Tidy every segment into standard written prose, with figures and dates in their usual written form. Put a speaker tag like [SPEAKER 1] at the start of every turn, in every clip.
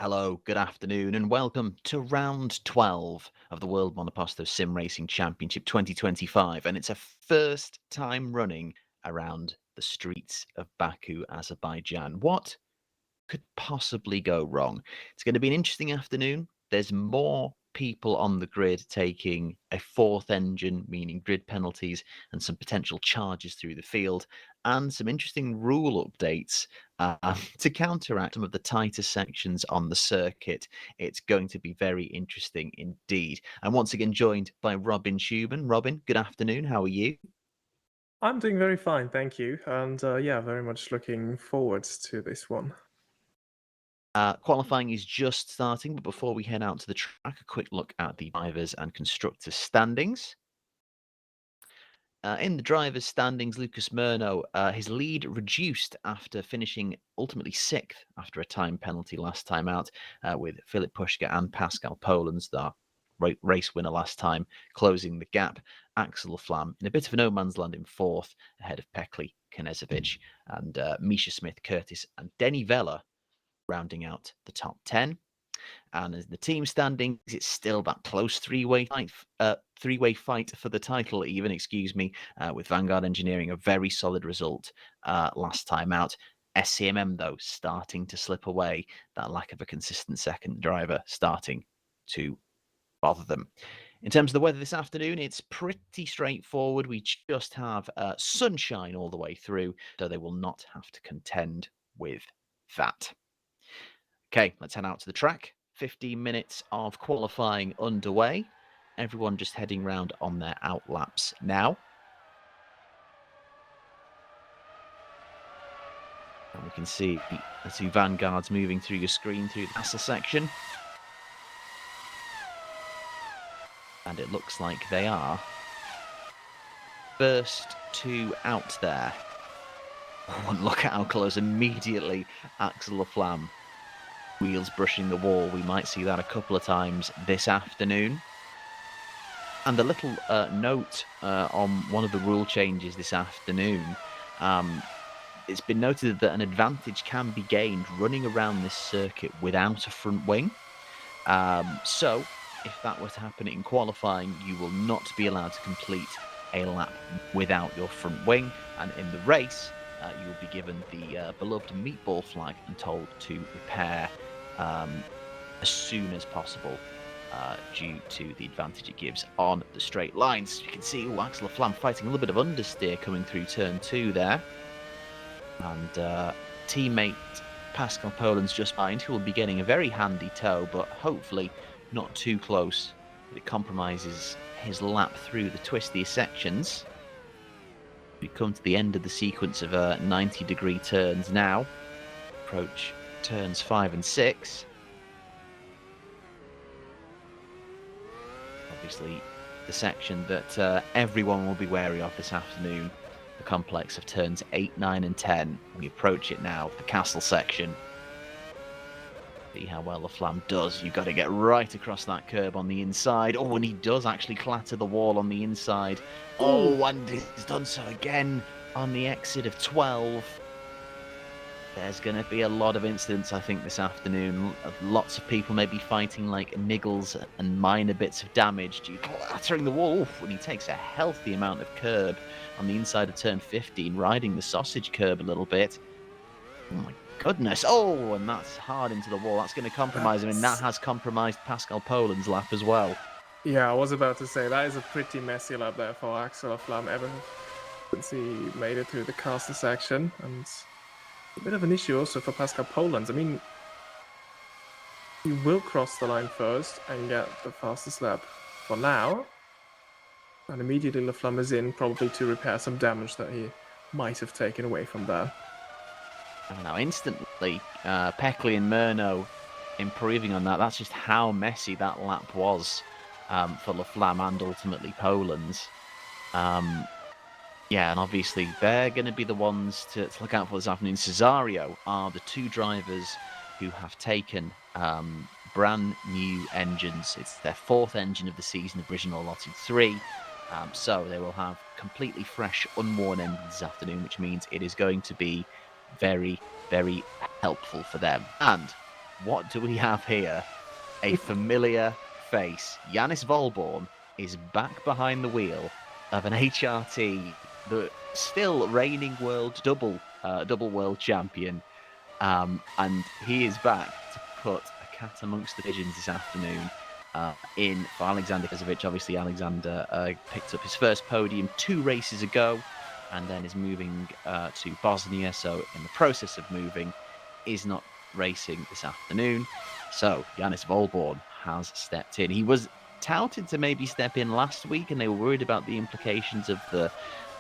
[SPEAKER 1] Hello, good afternoon, and welcome to round 12 of the World Monoposto Sim Racing Championship 2025. And it's a first time running around the streets of Baku, Azerbaijan. What could possibly go wrong? It's going to be an interesting afternoon. There's more people on the grid taking a fourth engine, meaning grid penalties and some potential charges through the field, and some interesting rule updates to counteract some of the tighter sections on the circuit. It's going to be very interesting indeed. I'm once again joined by Robin Ciuman. Robin, good afternoon. How are you?
[SPEAKER 2] I'm doing very fine, thank you. And yeah, very much looking forward to this one.
[SPEAKER 1] Qualifying is just starting, but before we head out to the track, a quick look at the drivers' and constructors' standings. In the drivers' standings, Lucas Murno, his lead reduced after finishing ultimately sixth after a time penalty last time out, with Filip Puška and Pascal Polens, the race winner last time, closing the gap. Axel Flam in a bit of a no man's land in fourth, ahead of Pekli, Knežević, and Misha Smith, Curtis, and Denny Vella rounding out the top 10. And as the team standings, it's still that close three-way fight for the title, even, with Vanguard Engineering, a very solid result last time out. SCMM, though, starting to slip away. That lack of a consistent second driver starting to bother them. In terms of the weather this afternoon, it's pretty straightforward. We just have sunshine all the way through, so they will not have to contend with that. Okay, let's head out to the track. 15 minutes of qualifying underway. Everyone just heading round on their out laps now. And we can see the two Vanguards moving through your screen through the castle section. And it looks like they are first two out there. Oh, and look at how close immediately Axel Flam. Wheels brushing the wall. We might see that a couple of times this afternoon. And a little note on one of the rule changes this afternoon. It's been noted that an advantage can be gained running around this circuit without a front wing. So, if that were to happen in qualifying, you will not be allowed to complete a lap without your front wing. And in the race, you will be given the beloved meatball flag and told to repair as soon as possible. Due to the advantage it gives on the straight lines. You can see Axel Flam fighting a little bit of understeer coming through turn 2 there. And teammate Pascal Polens just behind, who will be getting a very handy tow, but hopefully not too close. But it compromises his lap through the twistier sections. We come to the end of the sequence of 90-degree turns now. Approach turns 5 and 6. Obviously, the section that everyone will be wary of this afternoon, the complex of turns 8, 9 and 10. We approach it now, the castle section. See how well the Flam does. You've got to get right across that curb on the inside. Oh, and he does actually clatter the wall on the inside. Oh, and he's done so again on the exit of 12. There's going to be a lot of incidents, I think, this afternoon. Lots of people maybe fighting like niggles and minor bits of damage due to clattering the wall. Oof, when he takes a healthy amount of curb on the inside of turn 15, riding the sausage curb a little bit. Oh my goodness. Oh, and that's hard into the wall. That's going to compromise him, and that has compromised Pascal Polens' lap as well.
[SPEAKER 2] Yeah, I was about to say, that is a pretty messy lap there for Axel Flam ever since he made it through the caster section. And a bit of an issue also for Pascal Polens. I mean, he will cross the line first and get the fastest lap for now. And immediately Laflamme is in, probably to repair some damage that he might have taken away from there.
[SPEAKER 1] And now instantly, Pekli and Murno improving on that. That's just how messy that lap was for Laflamme and ultimately Polens. Yeah, and obviously they're going to be the ones to look out for this afternoon. Cesario are the two drivers who have taken brand new engines. It's their fourth engine of the season, original allotted 3. So they will have completely fresh, unworn engines this afternoon, which means it is going to be very, very helpful for them. And what do we have here? A familiar face. Yannis Volborn is back behind the wheel of an HRT, the still reigning double world champion, and he is back to put a cat amongst the pigeons this afternoon. In for Alexander Kazovic. Obviously, Alexander picked up his first podium 2 races ago, and then is moving to Bosnia. So, in the process of moving, is not racing this afternoon. So, Yannis Volborn has stepped in. He was touted to maybe step in last week, and they were worried about the implications of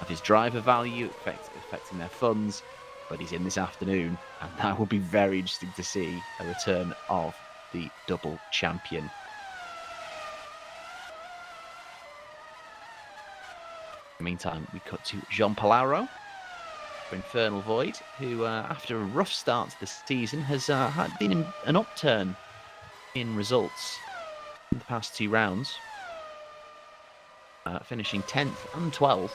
[SPEAKER 1] his driver value affecting their funds. But he's in this afternoon, and that will be very interesting to see a return of the double champion. In the meantime, we cut to Jean Palaro for Infernal Void, who, after a rough start to the season, has been in an upturn in results in the past 2 rounds, finishing 10th and 12th.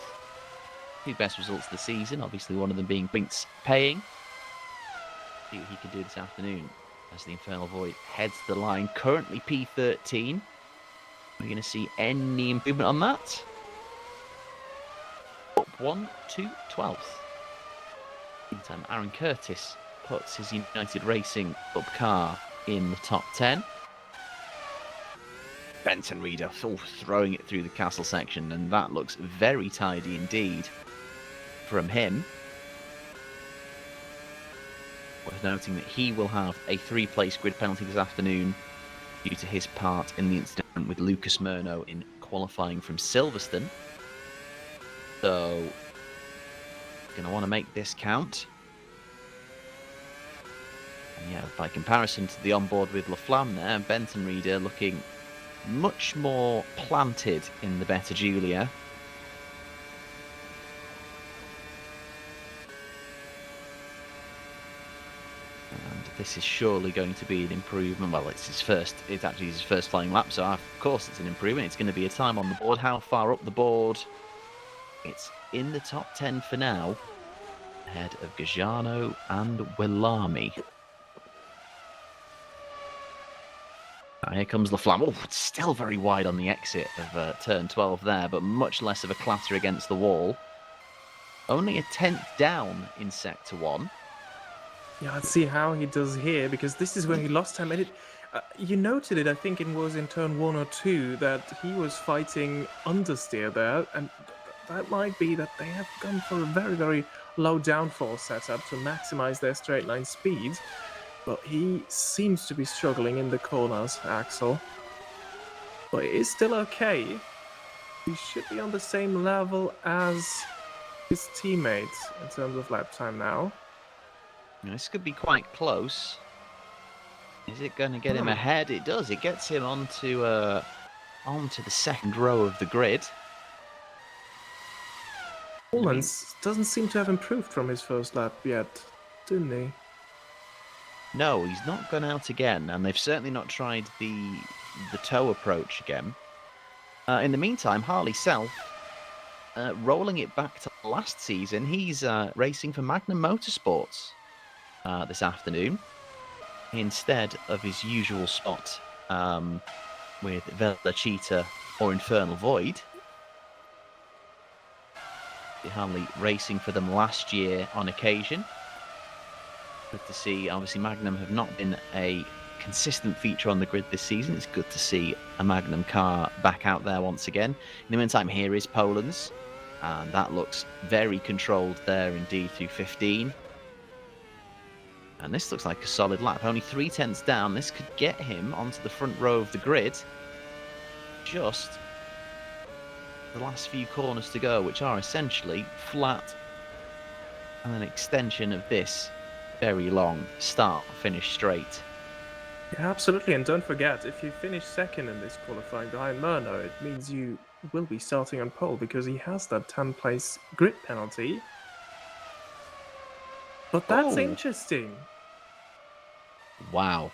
[SPEAKER 1] 2 best results of the season, obviously one of them being points paying. See what he can do this afternoon as the Infernal Void heads the line. Currently P13. We're going to see any improvement on that. Up 1 to 12th. Meantime, Aaron Curtis puts his United Racing Club car in the top 10. Benton Reader throwing it through the castle section, and that looks very tidy indeed from him. Worth noting that he will have a 3-place grid penalty this afternoon due to his part in the incident with Lucas Murno in qualifying from Silverstone. So, going to want to make this count. And yeah, by comparison to the onboard with La Flamme there, Benton Reader looking much more planted in the Better Julia. And this is surely going to be an improvement. Well, it's actually his first flying lap, so of course it's an improvement. It's going to be a time on the board. How far up the board? It's in the top 10 for now, ahead of Gajano and Willami. Here comes La Flamme. Oh, it's still very wide on the exit of turn 12 there, but much less of a clatter against the wall. Only a 10th down in Sector 1.
[SPEAKER 2] Yeah, let's see how he does here, because this is where he lost time. And you noted it, I think it was in turn 1 or 2, that he was fighting understeer there, and that might be that they have gone for a very, very low downforce setup to maximize their straight line speed. But he seems to be struggling in the corners, Axel. But it is still okay. He should be on the same level as his teammates in terms of lap time now.
[SPEAKER 1] This could be quite close. Is it going to get him ahead? It does. It gets him onto the second row of the grid.
[SPEAKER 2] Poland doesn't seem to have improved from his first lap yet, didn't he?
[SPEAKER 1] No, he's not gone out again, and they've certainly not tried the toe approach again. In the meantime, Harley Self, rolling it back to last season, he's racing for Magnum Motorsports this afternoon instead of his usual spot with Velocita or Infernal Void. Harley racing for them last year on occasion. Good to see. Obviously, Magnum have not been a consistent feature on the grid this season. It's good to see a Magnum car back out there once again. In the meantime, here is Poland's, and that looks very controlled there indeed through 15. And this looks like a solid lap. Only 3/10 down. This could get him onto the front row of the grid. Just the last few corners to go, which are essentially flat and an extension of this very long start-finish straight.
[SPEAKER 2] Yeah, absolutely. And don't forget, if you finish second in this qualifying behind Murno, it means you will be starting on pole because he has that 10-place grid penalty. But that's interesting.
[SPEAKER 1] Wow.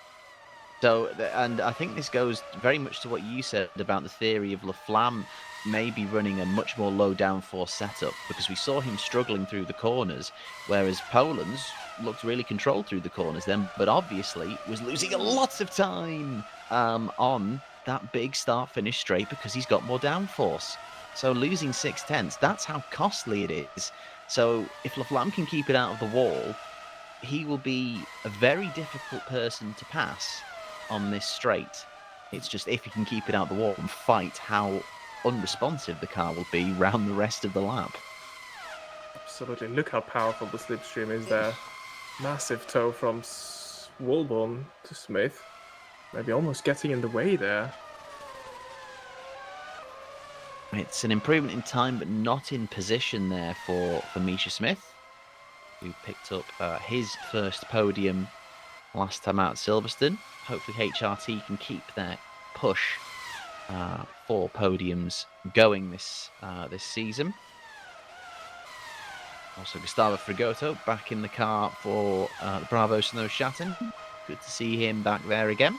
[SPEAKER 1] So, and I think this goes very much to what you said about the theory of La Flamme maybe running a much more low downforce setup, because we saw him struggling through the corners, whereas Poland's looked really controlled through the corners then, but obviously was losing a lot of time on that big start-finish straight because he's got more downforce. So losing 6/10, that's how costly it is. So if Laflamme can keep it out of the wall, he will be a very difficult person to pass on this straight. It's just if he can keep it out the wall and fight how unresponsive the car will be round the rest of the lap.
[SPEAKER 2] Absolutely. Look how powerful the slipstream is there. Massive toe from Walborn to Smith. Maybe almost getting in the way there.
[SPEAKER 1] It's an improvement in time, but not in position there for Misha Smith, who picked up his first podium last time out at Silverstone. Hopefully HRT can keep their push for podiums going this season. Also, Gustavo Frigoto back in the car for the Bravo Snow Shatten. Good to see him back there again.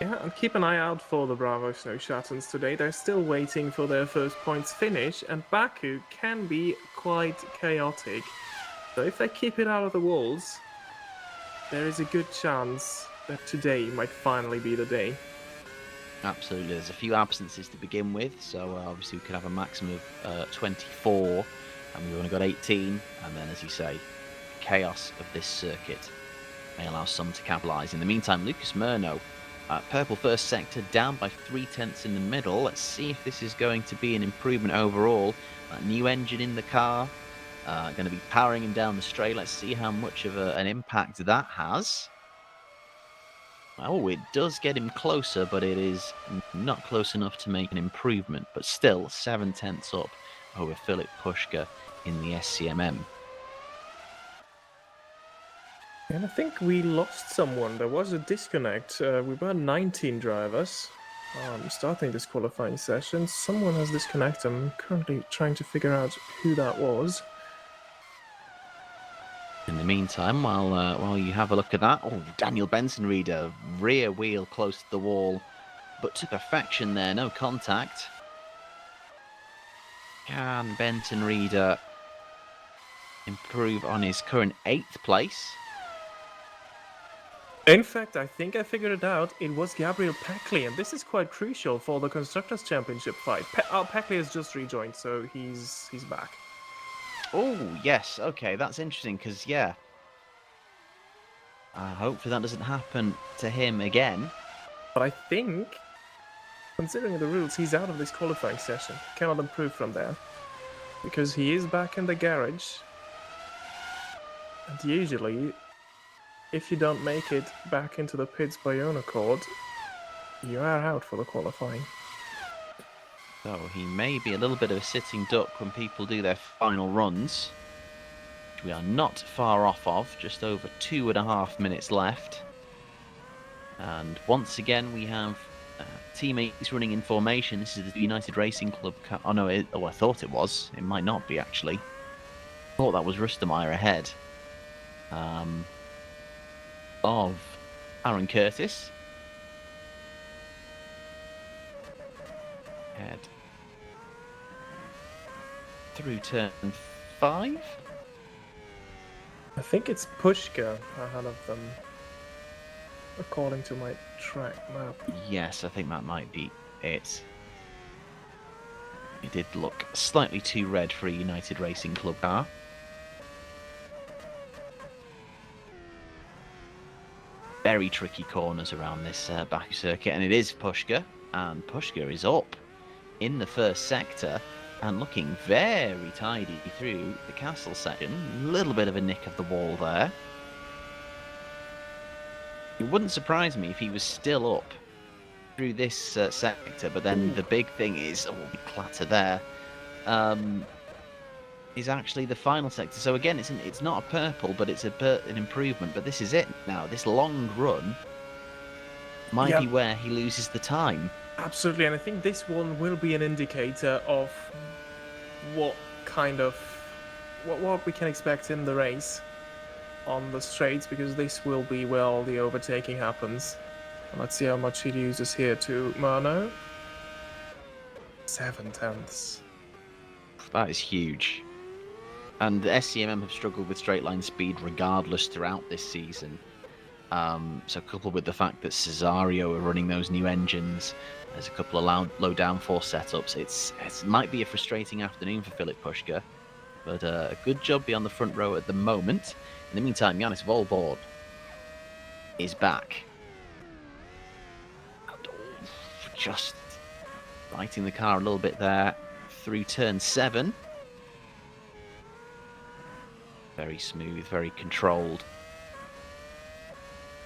[SPEAKER 2] Yeah, and keep an eye out for the Bravo Snow Shattens today. They're still waiting for their first points finish, and Baku can be quite chaotic. So if they keep it out of the walls, there is a good chance that today might finally be the day.
[SPEAKER 1] Absolutely. There's a few absences to begin with, so obviously we could have a maximum of 24, and we've only got 18, and then, as you say, the chaos of this circuit may allow some to capitalise. In the meantime, Lucas Murno, purple first sector, down by 3/10 in the middle. Let's see if this is going to be an improvement overall. New engine in the car, going to be powering him down the straight. Let's see how much of an impact that has. Oh, it does get him closer, but it is not close enough to make an improvement. But still, 7/10 up over Philip Pushka in the SCMM.
[SPEAKER 2] And I think we lost someone. There was a disconnect. We were 19 drivers starting this qualifying session. Someone has disconnected. I'm currently trying to figure out who that was.
[SPEAKER 1] In the meantime, while you have a look at that, oh, Daniel Benson Reader, rear wheel close to the wall, but to perfection there, no contact. Can Benson Reader improve on his current 8th place?
[SPEAKER 2] In fact, I think I figured it out. It was Gabriel Peckley, and this is quite crucial for the Constructors' Championship fight. Peckley has just rejoined, so he's back.
[SPEAKER 1] Oh, yes. Okay, that's interesting, because, yeah. Hopefully that doesn't happen to him again.
[SPEAKER 2] But I think, considering the rules, he's out of this qualifying session. Cannot improve from there. Because he is back in the garage. And usually, if you don't make it back into the pits by your own accord, you are out for the qualifying.
[SPEAKER 1] So he may be a little bit of a sitting duck when people do their final runs, which we are not far off of, just over 2.5 minutes left. And once again, we have teammates running in formation. This is the United Racing Club car. Oh no, I thought it was. It might not be, actually. I thought that was Rustemeyer ahead of Aaron Curtis. Head through turn 5.
[SPEAKER 2] I think it's Pushka ahead of them, according to my track map.
[SPEAKER 1] Yes, I think that might be it. It did look slightly too red for a United Racing Club car. Very tricky corners around this Baku circuit, and it is Pushka, and Pushka is up in the first sector and looking very tidy through the castle section. A little bit of a nick of the wall there. It wouldn't surprise me if he was still up through this sector, but then the big thing is, big clatter there, is actually the final sector. So again, it's not a purple, but it's an improvement. But this is it now. This long run might be where he loses the time.
[SPEAKER 2] Absolutely, and I think this one will be an indicator of what kind of what we can expect in the race on the straights, because this will be where all the overtaking happens. And let's see how much he uses here to Murno. 7/10.
[SPEAKER 1] That is huge. And the SCMM have struggled with straight line speed regardless throughout this season. So coupled with the fact that Cesario are running those new engines, there's a couple of low downforce setups. It might be a frustrating afternoon for Filip Puška, but a good job beyond the front row at the moment. In the meantime, Yannis Volborn is back. And, just righting the car a little bit there through turn 7. Very smooth, very controlled.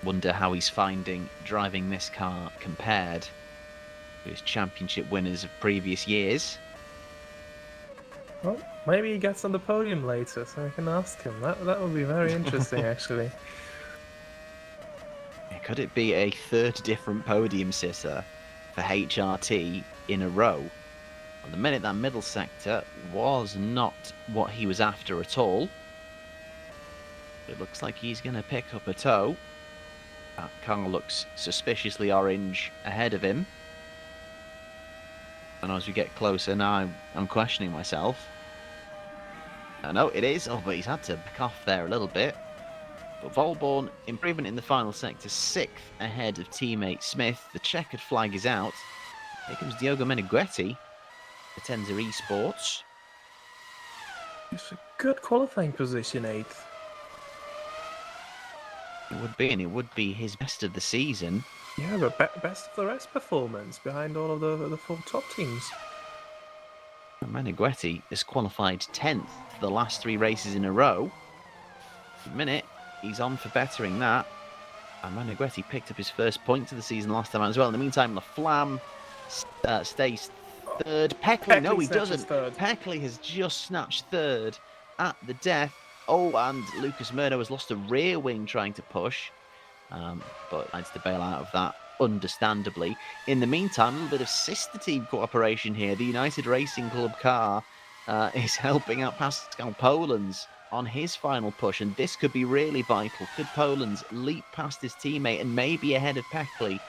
[SPEAKER 1] Wonder how he's finding driving this car compared to his championship winners of previous years.
[SPEAKER 2] Well, maybe he gets on the podium later, so I can ask him. That would be very interesting, actually.
[SPEAKER 1] Could it be a third different podium sitter for HRT in a row? Well, the minute that middle sector was not what he was after at all. It looks like he's going to pick up a toe. That car looks suspiciously orange ahead of him. And as we get closer now, I'm questioning myself. No, it is. Oh, but he's had to back off there a little bit. But Volborn, improvement in the final sector, 6th ahead of teammate Smith. The checkered flag is out. Here comes Diogo Meneghetti for Tenza Esports.
[SPEAKER 2] It's a good qualifying position, 8th.
[SPEAKER 1] It would be, and it would be his best of the season.
[SPEAKER 2] Yeah, but best of the rest performance behind all of the 4 top teams.
[SPEAKER 1] Meneghetti has qualified 10th for the last 3 races in a row. In a minute, he's on for bettering that. And Meneghetti picked up his first point of the season last time as well. In the meantime, Laflamme stays 3rd. Peckley, no, he doesn't. Peckley has just snatched 3rd at the death. Oh, and Lucas Murno has lost a rear wing trying to push, but needs to bail out of that, understandably. In the meantime, a little bit of sister team cooperation here. The United Racing Club car is helping out Pascal Polens on his final push, and this could be really vital. Could Polens leap past his teammate and maybe ahead of Peckley?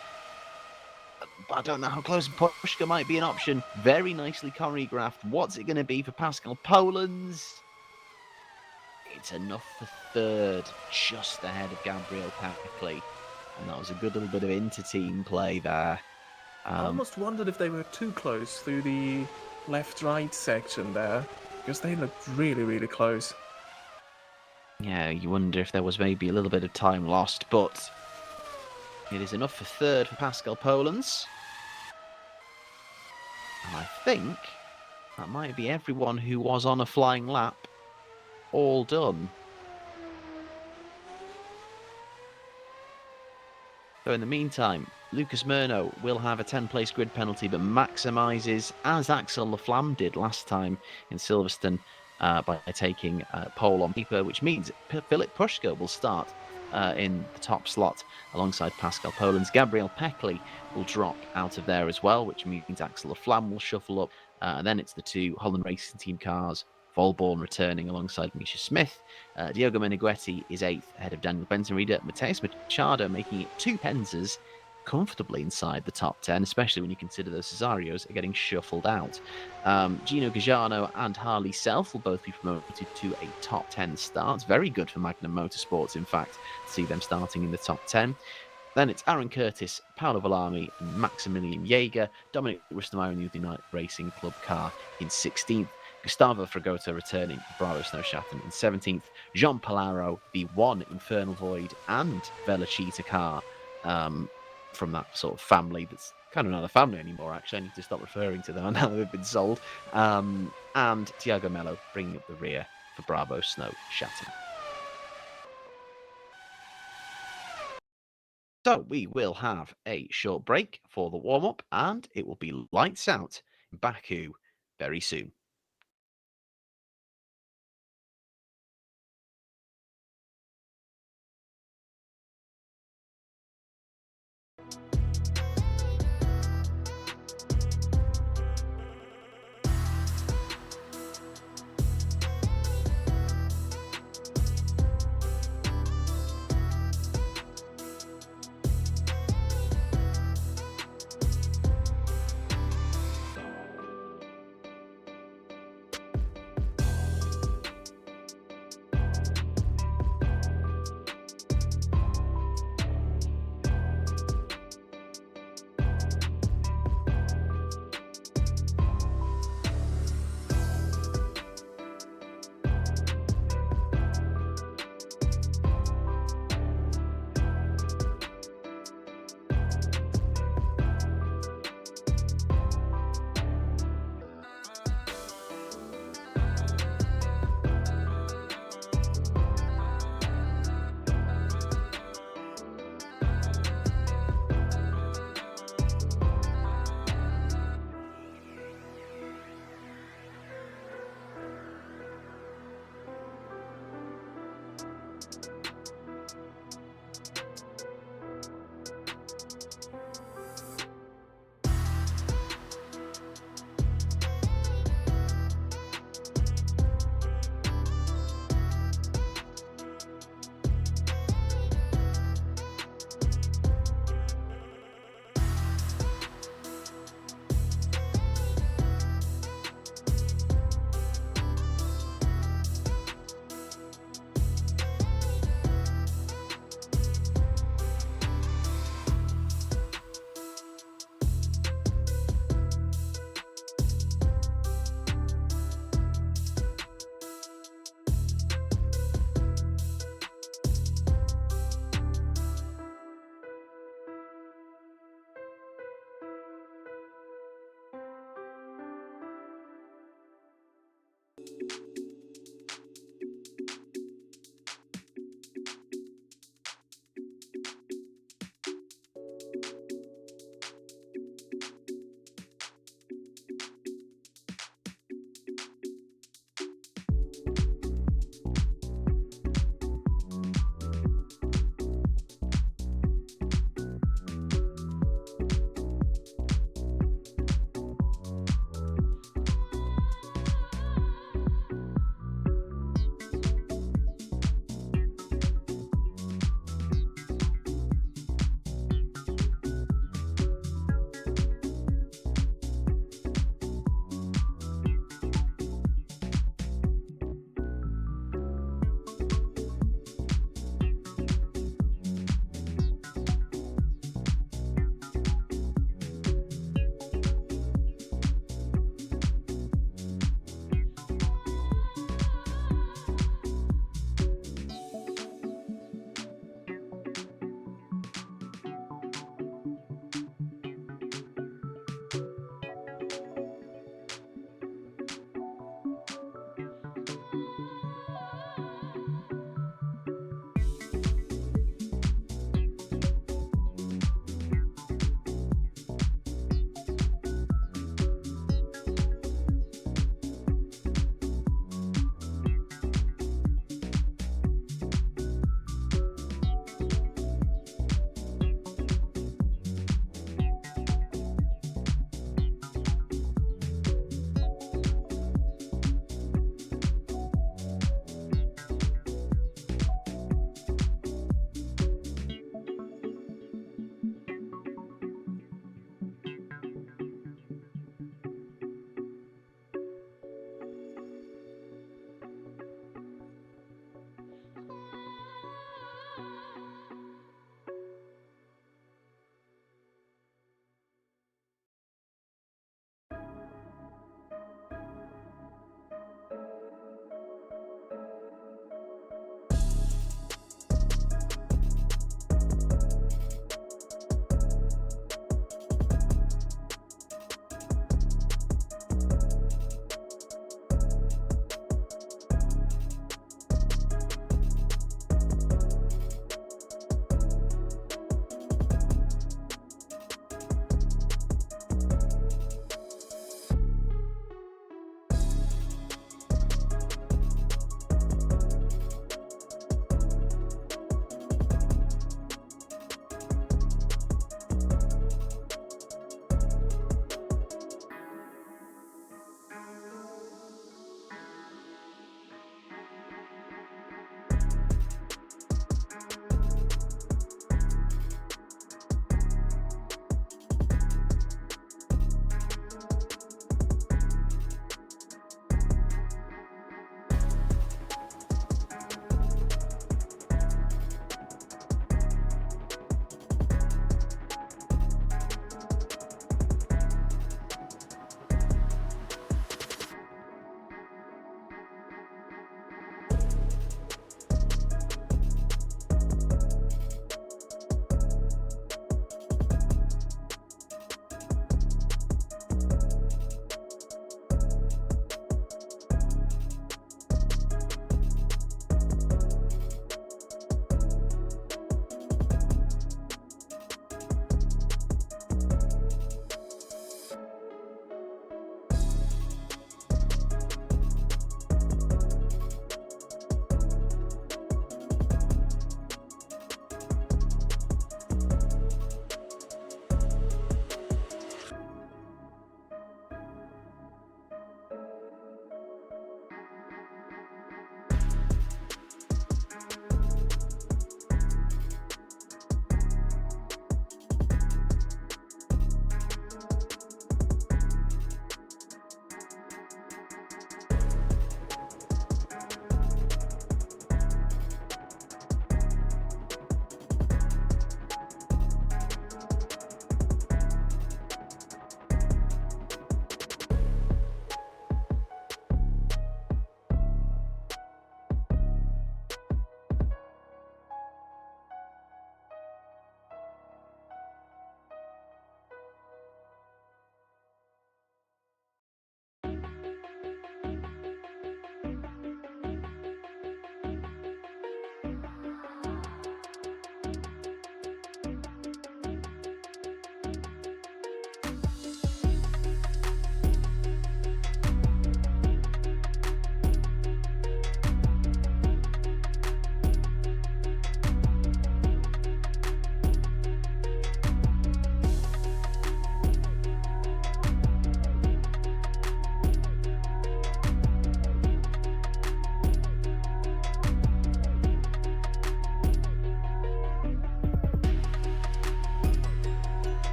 [SPEAKER 1] But I don't know how close Puška might be an option. Very nicely choreographed. What's it going to be for Pascal Polens? It's enough for 3rd, just ahead of Gabriel Peckley. And that was a good little bit of inter-team play there.
[SPEAKER 2] I almost wondered if they were too close through the left-right section there, because they looked really, really close.
[SPEAKER 1] Yeah, you wonder if there was maybe a little bit of time lost, but it is enough for 3rd for Pascal Polens. And I think that might be everyone who was on a flying lap all done. So in the meantime, Lucas Murno will have a 10-place grid penalty, but maximises, as Axel Laflamme did last time in Silverstone, by taking pole on paper, which means Filip Puška will start in the top slot alongside Pascal Polens. Gabriel Peckley will drop out of there as well, which means Axel Laflamme will shuffle up. And then it's the 2 Holland Racing Team cars, Volborn returning alongside Misha Smith. Diogo Meneghetti is 8th ahead of Daniel Benson-Reader. Mateus Machado making it 2 Penzas comfortably inside the top 10, especially when you consider those Cesarios are getting shuffled out. Gino Gagliano and Harley Self will both be promoted to a top 10 start. It's very good for Magnum Motorsports, in fact, to see them starting in the top 10. Then it's Aaron Curtis, Paolo Villami, and Maximilian Jaeger. Dominic Rustenmeyer in the United Racing Club car in 16th. Gustavo Fragotta returning, Bravo Snowschatten in 17th. Jean Palaro, the 1 Infernal Void and Velocita car from that sort of family that's kind of not a family anymore, actually. I need to stop referring to them now that they've been sold. And Thiago Mello bringing up the rear for Bravo Snowschatten. So we will have a short break for the warm-up, and it will be lights out in Baku very soon.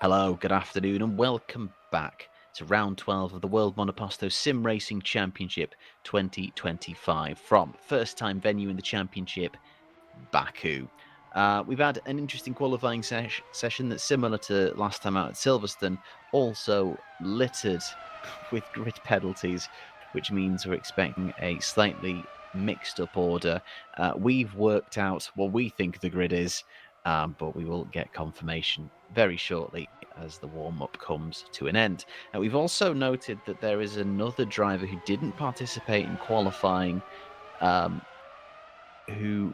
[SPEAKER 1] Hello, good afternoon, and welcome back to round 12 of the World Monoposto Sim Racing Championship 2025 from first time venue in the championship, Baku. We've had an interesting qualifying session that's similar to last time out at Silverstone, also littered with grid penalties, which means we're expecting a slightly mixed up order. We've worked out what we think the grid is, but we will get confirmation very shortly as the warm-up comes to an end. We've also noted that there is another driver who didn't participate in qualifying, we've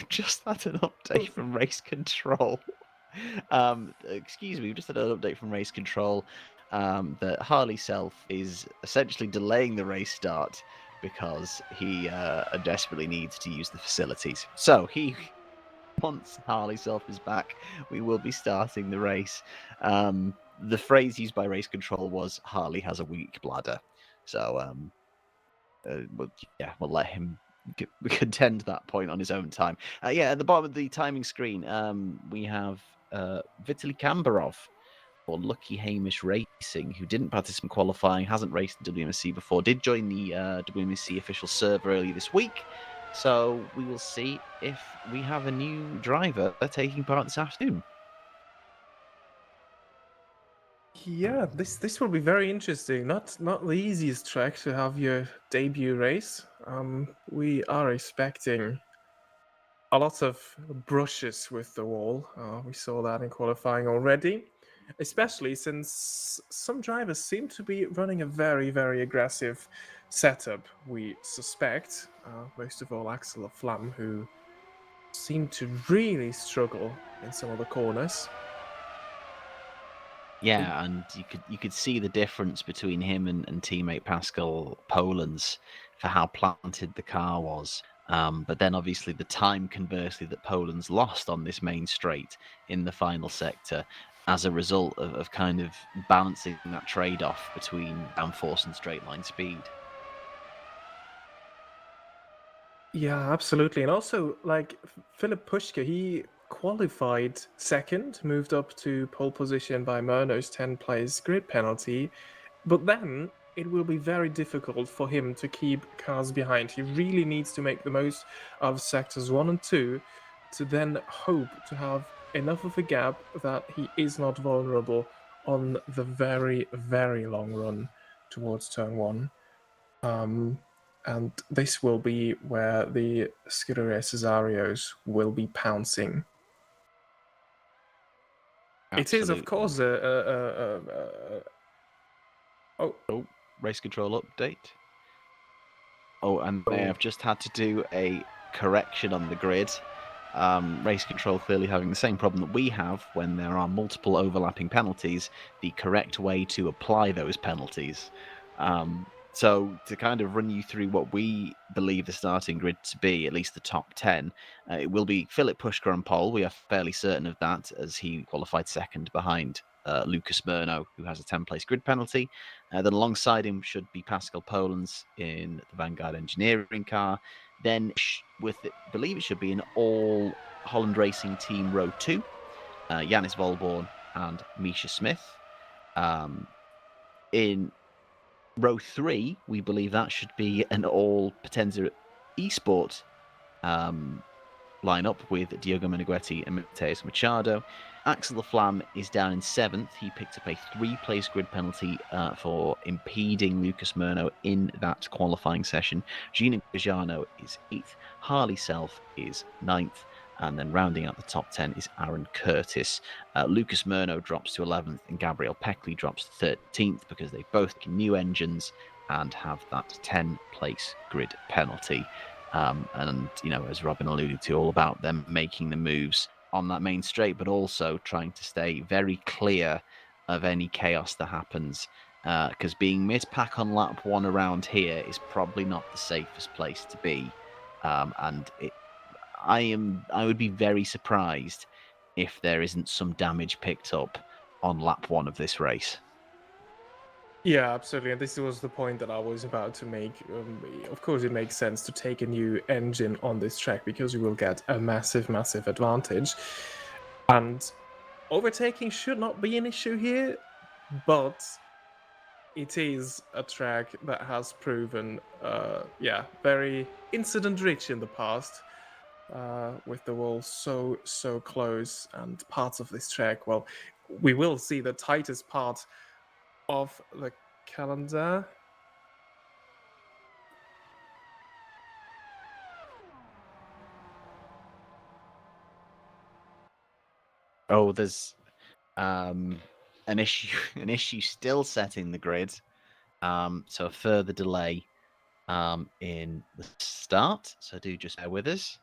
[SPEAKER 1] just had an update from race control. Excuse me, we've just had an update from race control that Harley Self is essentially delaying the race start because he desperately needs to use the facilities. So once Harley Self is back, we will be starting the race. The phrase used by race control was Harley has a weak bladder. So we'll let him contend that point on his own time. At the bottom of the timing screen, we have Vitaly Kambarov or Lucky Hamish Racing, who didn't participate in qualifying, hasn't raced in WMSC before, did join the WMSC official server earlier this week. So we will see if we have a new driver taking part this afternoon.
[SPEAKER 2] Yeah, this will be very interesting. Not the easiest track to have your debut race. We are expecting a lot of brushes with the wall. We saw that in qualifying already, especially since some drivers seem to be running a very aggressive setup. We suspect, most of all, Axel Flam, who seemed to really struggle in some of the corners.
[SPEAKER 1] Yeah, and you could see the difference between him and teammate Pascal Polans for how planted the car was. But then obviously the time conversely that Polans lost on this main straight in the final sector as a result of kind of balancing that trade-off between downforce and straight line speed.
[SPEAKER 2] Yeah, absolutely. And also, like Philip Pushka, he qualified second, moved up to pole position by Murno's 10 place grid penalty. But then it will be very difficult for him to keep cars behind. He really needs to make the most of sectors 1 and 2 to then hope to have enough of a gap that he is not vulnerable on the very long run towards turn 1. And this will be where the Scuderia Cesarios will be pouncing.
[SPEAKER 1] Absolutely.
[SPEAKER 2] It is, of course,
[SPEAKER 1] Race control update. Oh, and they have just had to do a correction on the grid. Race control clearly having the same problem that we have when there are multiple overlapping penalties, the correct way to apply those penalties. So to kind of run you through what we believe the starting grid to be, at least the top 10, it will be Philip Pushka on pole. We are fairly certain of that as he qualified second behind Lucas Murno, who has a 10-place grid penalty. Then alongside him should be Pascal Polans in the Vanguard Engineering car. Then with it, believe it should be an all Holland Racing Team Row 2, Yanis Volborn and Misha Smith. In Row 3, we believe that should be an all Potenza Esport lineup with Diogo Meneghetti and Mateus Machado. Axel Laflamme is down in 7th. He picked up a 3-place grid penalty for impeding Lucas Murno in that qualifying session. Gino Gajano is 8th. Harley Self is 9th. And then rounding out the top 10 is Aaron Curtis. Lucas Murno drops to 11th and Gabriel Peckley drops to 13th because they both get new engines and have that 10-place grid penalty. And, as Robin alluded to, all about them making the moves on that main straight, but also trying to stay very clear of any chaos that happens. Because being mid-pack on lap 1 around here is probably not the safest place to be. I would be very surprised if there isn't some damage picked up on lap 1 of this race.
[SPEAKER 2] Yeah, absolutely. And this was the point that I was about to make. Of course, it makes sense to take a new engine on this track because you will get a massive, massive advantage. And overtaking should not be an issue here, but it is a track that has proven, very incident-rich in the past. With the wall so close and parts of this track, well, we will see the tightest part of the calendar.
[SPEAKER 1] Oh, there's an issue still setting the grid. So a further delay in the start. So do just bear with us.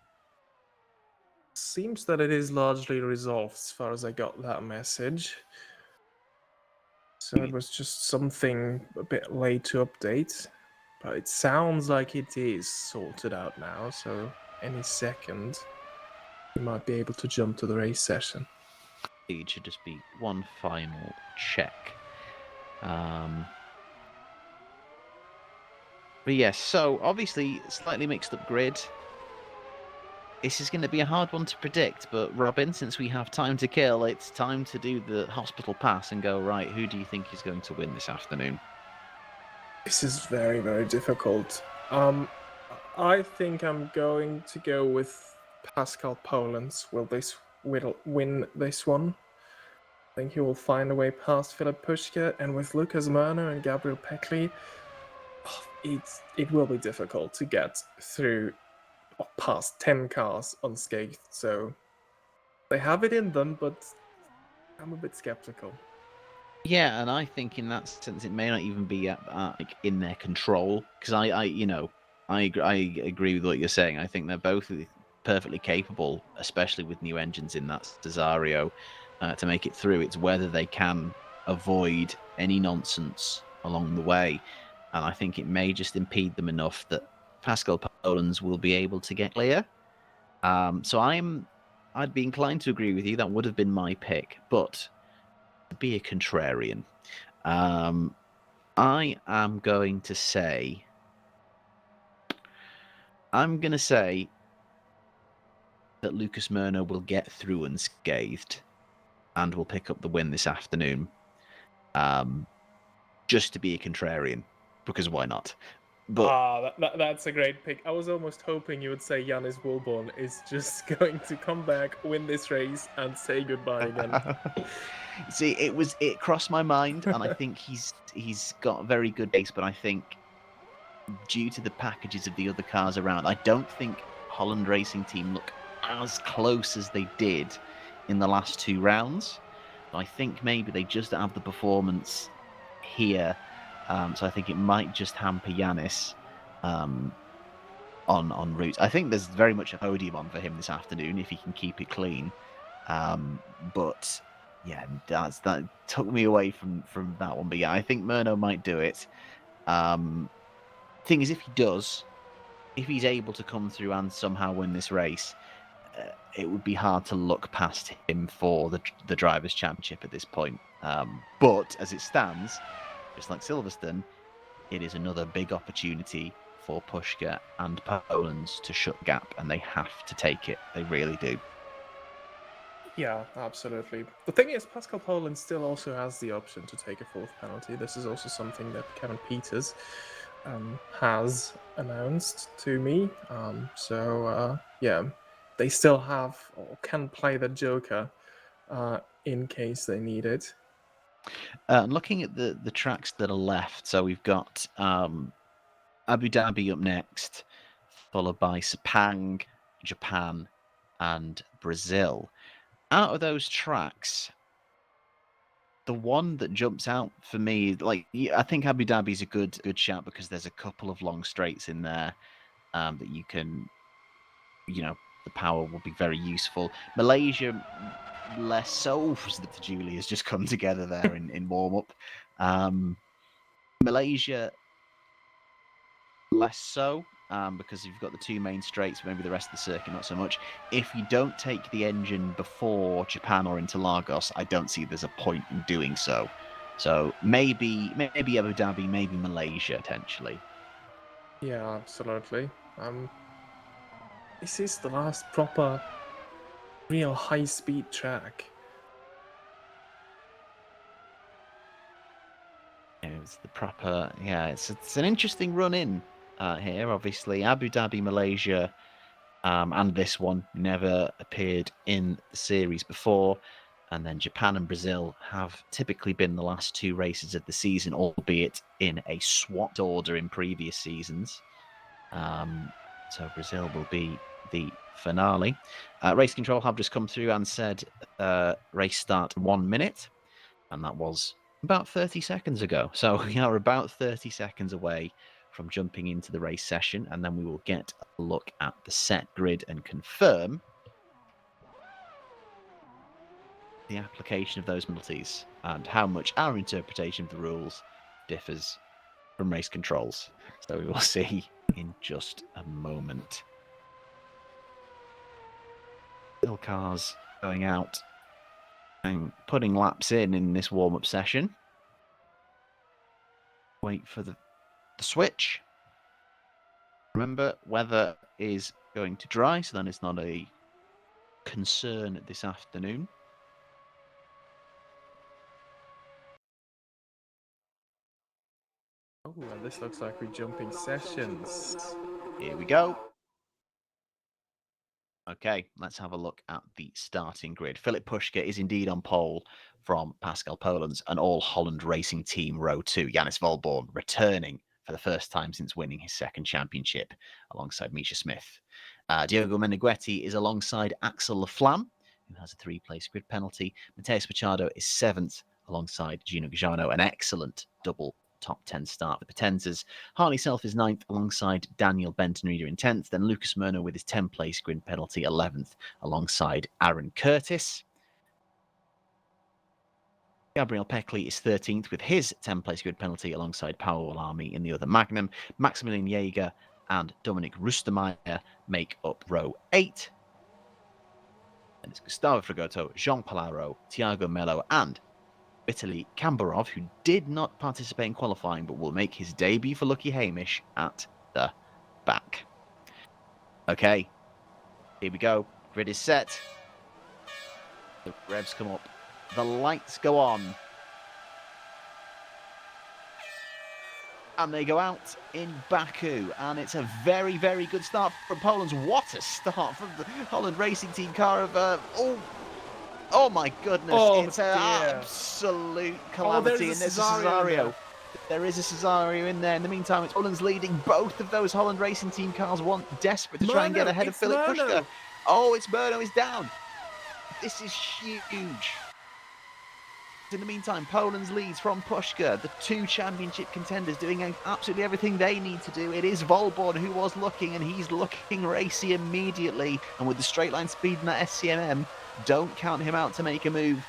[SPEAKER 2] Seems that it is largely resolved as far as I got that message. So it was just something a bit late to update. But it sounds like it is sorted out now, so any second we might be able to jump to the race session.
[SPEAKER 1] It should just be one final check. But yes, so obviously slightly mixed up grid. This is going to be a hard one to predict, but Robin, since we have time to kill, it's time to do the hospital pass and go, right, who do you think is going to win this afternoon?
[SPEAKER 2] This is very, very difficult. I think I'm going to go with Pascal Polens. Will win this one? I think he will find a way past Philip Pushka, and with Lucas Murno and Gabriel Peckley, it will be difficult to get through or past 10 cars unscathed. So they have it in them, but I'm a bit skeptical.
[SPEAKER 1] Yeah, and I think in that sense it may not even be like in their control because I agree with what you're saying. I think they're both perfectly capable, especially with new engines in that Cesario, to make it through. It's whether they can avoid any nonsense along the way, and I think it may just impede them enough that Pascal Polens will be able to get clear. So I'd be inclined to agree with you. That would have been my pick, but to be a contrarian, I am going to say. I'm going to say that Lucas Murno will get through unscathed and will pick up the win this afternoon. Just to be a contrarian, because why not? But
[SPEAKER 2] that's a great pick. I was almost hoping you would say Yanis Volborn is just going to come back, win this race, and say goodbye again.
[SPEAKER 1] See, it crossed my mind, and I think he's got a very good base, but I think due to the packages of the other cars around, I don't think Holland Racing Team look as close as they did in the last 2 rounds. I think maybe they just don't have the performance here. So I think it might just hamper Yanis on routes. I think there's very much a podium on for him this afternoon if he can keep it clean. But yeah, that took me away from that one. But yeah, I think Murno might do it. Thing is, if he does, if he's able to come through and somehow win this race, it would be hard to look past him for the Drivers' Championship at this point. But as it stands, just like Silverstone, it is another big opportunity for Pushka and Poland to shut the gap, and they have to take it. They really do.
[SPEAKER 2] Yeah, absolutely. The thing is, Pascal Poland still also has the option to take a fourth penalty. This is also something that Kevin Peters has announced to me. Yeah, they still have or can play the Joker in case they need it.
[SPEAKER 1] Looking at the tracks that are left, so we've got Abu Dhabi up next, followed by Sepang, Japan, and Brazil. Out of those tracks, the one that jumps out for me, like I think Abu Dhabi is a good shout because there's a couple of long straights in there that you can, the power will be very useful. Malaysia, less so. The Julie has just come together there in warm up. Malaysia, less so. Because you've got the two main straights, maybe the rest of the circuit not so much. If you don't take the engine before Japan or into Lagos, I don't see there's a point in doing so. So maybe Abu Dhabi, maybe Malaysia potentially.
[SPEAKER 2] Yeah, absolutely. This is the last proper, real high-speed track.
[SPEAKER 1] It's the proper, it's an interesting run in here. Obviously, Abu Dhabi, Malaysia, and this one never appeared in the series before. And then Japan and Brazil have typically been the last two races of the season, albeit in a swapped order in previous seasons. So Brazil will be the finale. Race control have just come through and said race start 1 minute. And that was about 30 seconds ago. So we are about 30 seconds away from jumping into the race session, and then we will get a look at the set grid and confirm the application of those penalties and how much our interpretation of the rules differs from race controls. So we will see in just a moment. Still cars going out and putting laps in this warm-up session. Wait for the switch. Remember, weather is going to dry, so then it's not a concern this afternoon.
[SPEAKER 2] Oh, and this looks like we're jumping sessions.
[SPEAKER 1] Here we go. Okay, let's have a look at the starting grid. Filip Puška is indeed on pole from Pascal Poland's and All Holland Racing Team Row 2. Janis Volborn returning for the first time since winning his second championship alongside Misha Smith. Diogo Meneghetti is alongside Axel Laflamme, who has a 3-place grid penalty. Mateus Machado is 7th alongside Gino Gajano, an excellent double top 10 start for the Potenzas. Harley Self is 9th alongside Daniel Benton-Reader in 10th. Then Lucas Murno with his 10-place grid penalty 11th alongside Aaron Curtis. Gabriel Peckley is 13th with his 10-place grid penalty alongside Paolo Lamy in the other Magnum. Maximilian Jaeger and Dominic Rustemeyer make up row 8. And it's Gustavo Frigoto, Jean Palaro, Thiago Melo, and Vitaly Kambarov, who did not participate in qualifying but will make his debut for Lucky Hamish at the back. Okay, here we go. Grid is set. The revs come up. The lights go on. And they go out in Baku. And it's a very, very good start from Poland's. What a start from the Holland Racing Team car of... Oh my goodness, it's an absolute calamity in this Cesario. There is a Cesario in there. In the meantime, it's Poland's leading. Both of those Holland Racing Team cars desperate to try and get ahead of Filip Puška. Oh, it's Murno is down. This is huge. In the meantime, Poland's leads from Puška, the two championship contenders doing absolutely everything they need to do. It is Volborn who was looking, and he's looking racy immediately. And with the straight line speed in that SCMM, don't count him out to make a move.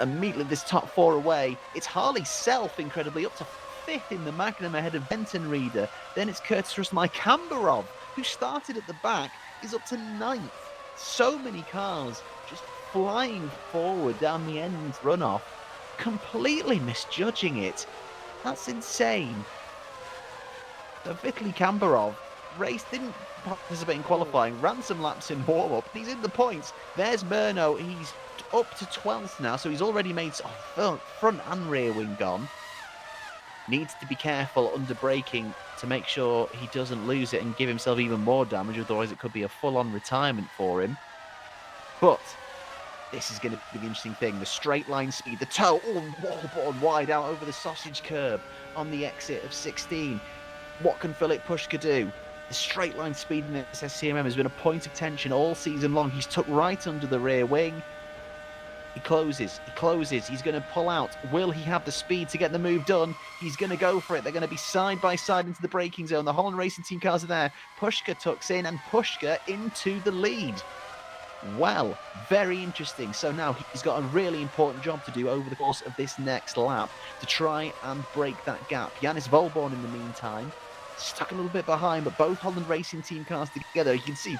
[SPEAKER 1] Immediately, this top 4 away. It's Harley Self, incredibly, up to 5th in the Magnum ahead of Benton Reader. Then it's Curtis Rusmai Kambarov, who started at the back, is up to 9th. So many cars just flying forward down the end runoff, completely misjudging it. That's insane. So Vitaly Kambarov didn't participate in qualifying, ran some laps in warm-up. He's in the points. There's Murno. He's up to 12th now, so he's already made front and rear wing gone. Needs to be careful under braking to make sure he doesn't lose it and give himself even more damage, otherwise it could be a full-on retirement for him. But this is going to be the interesting thing. The straight line speed, the toe, Walborn wide out over the sausage curb on the exit of 16. What can Filip Puška do? The straight line speed in this SCMM has been a point of tension all season long. He's tucked right under the rear wing. He closes, he's going to pull out. Will he have the speed to get the move done? He's going to go for it. They're going to be side by side into the braking zone. The Holland Racing Team cars are there. Puška tucks in and Puška into the lead. Well, very interesting. So now he's got a really important job to do over the course of this next lap to try and break that gap. Janis Volborn, in the meantime, stuck a little bit behind, but both Holland Racing Team cars together. You can see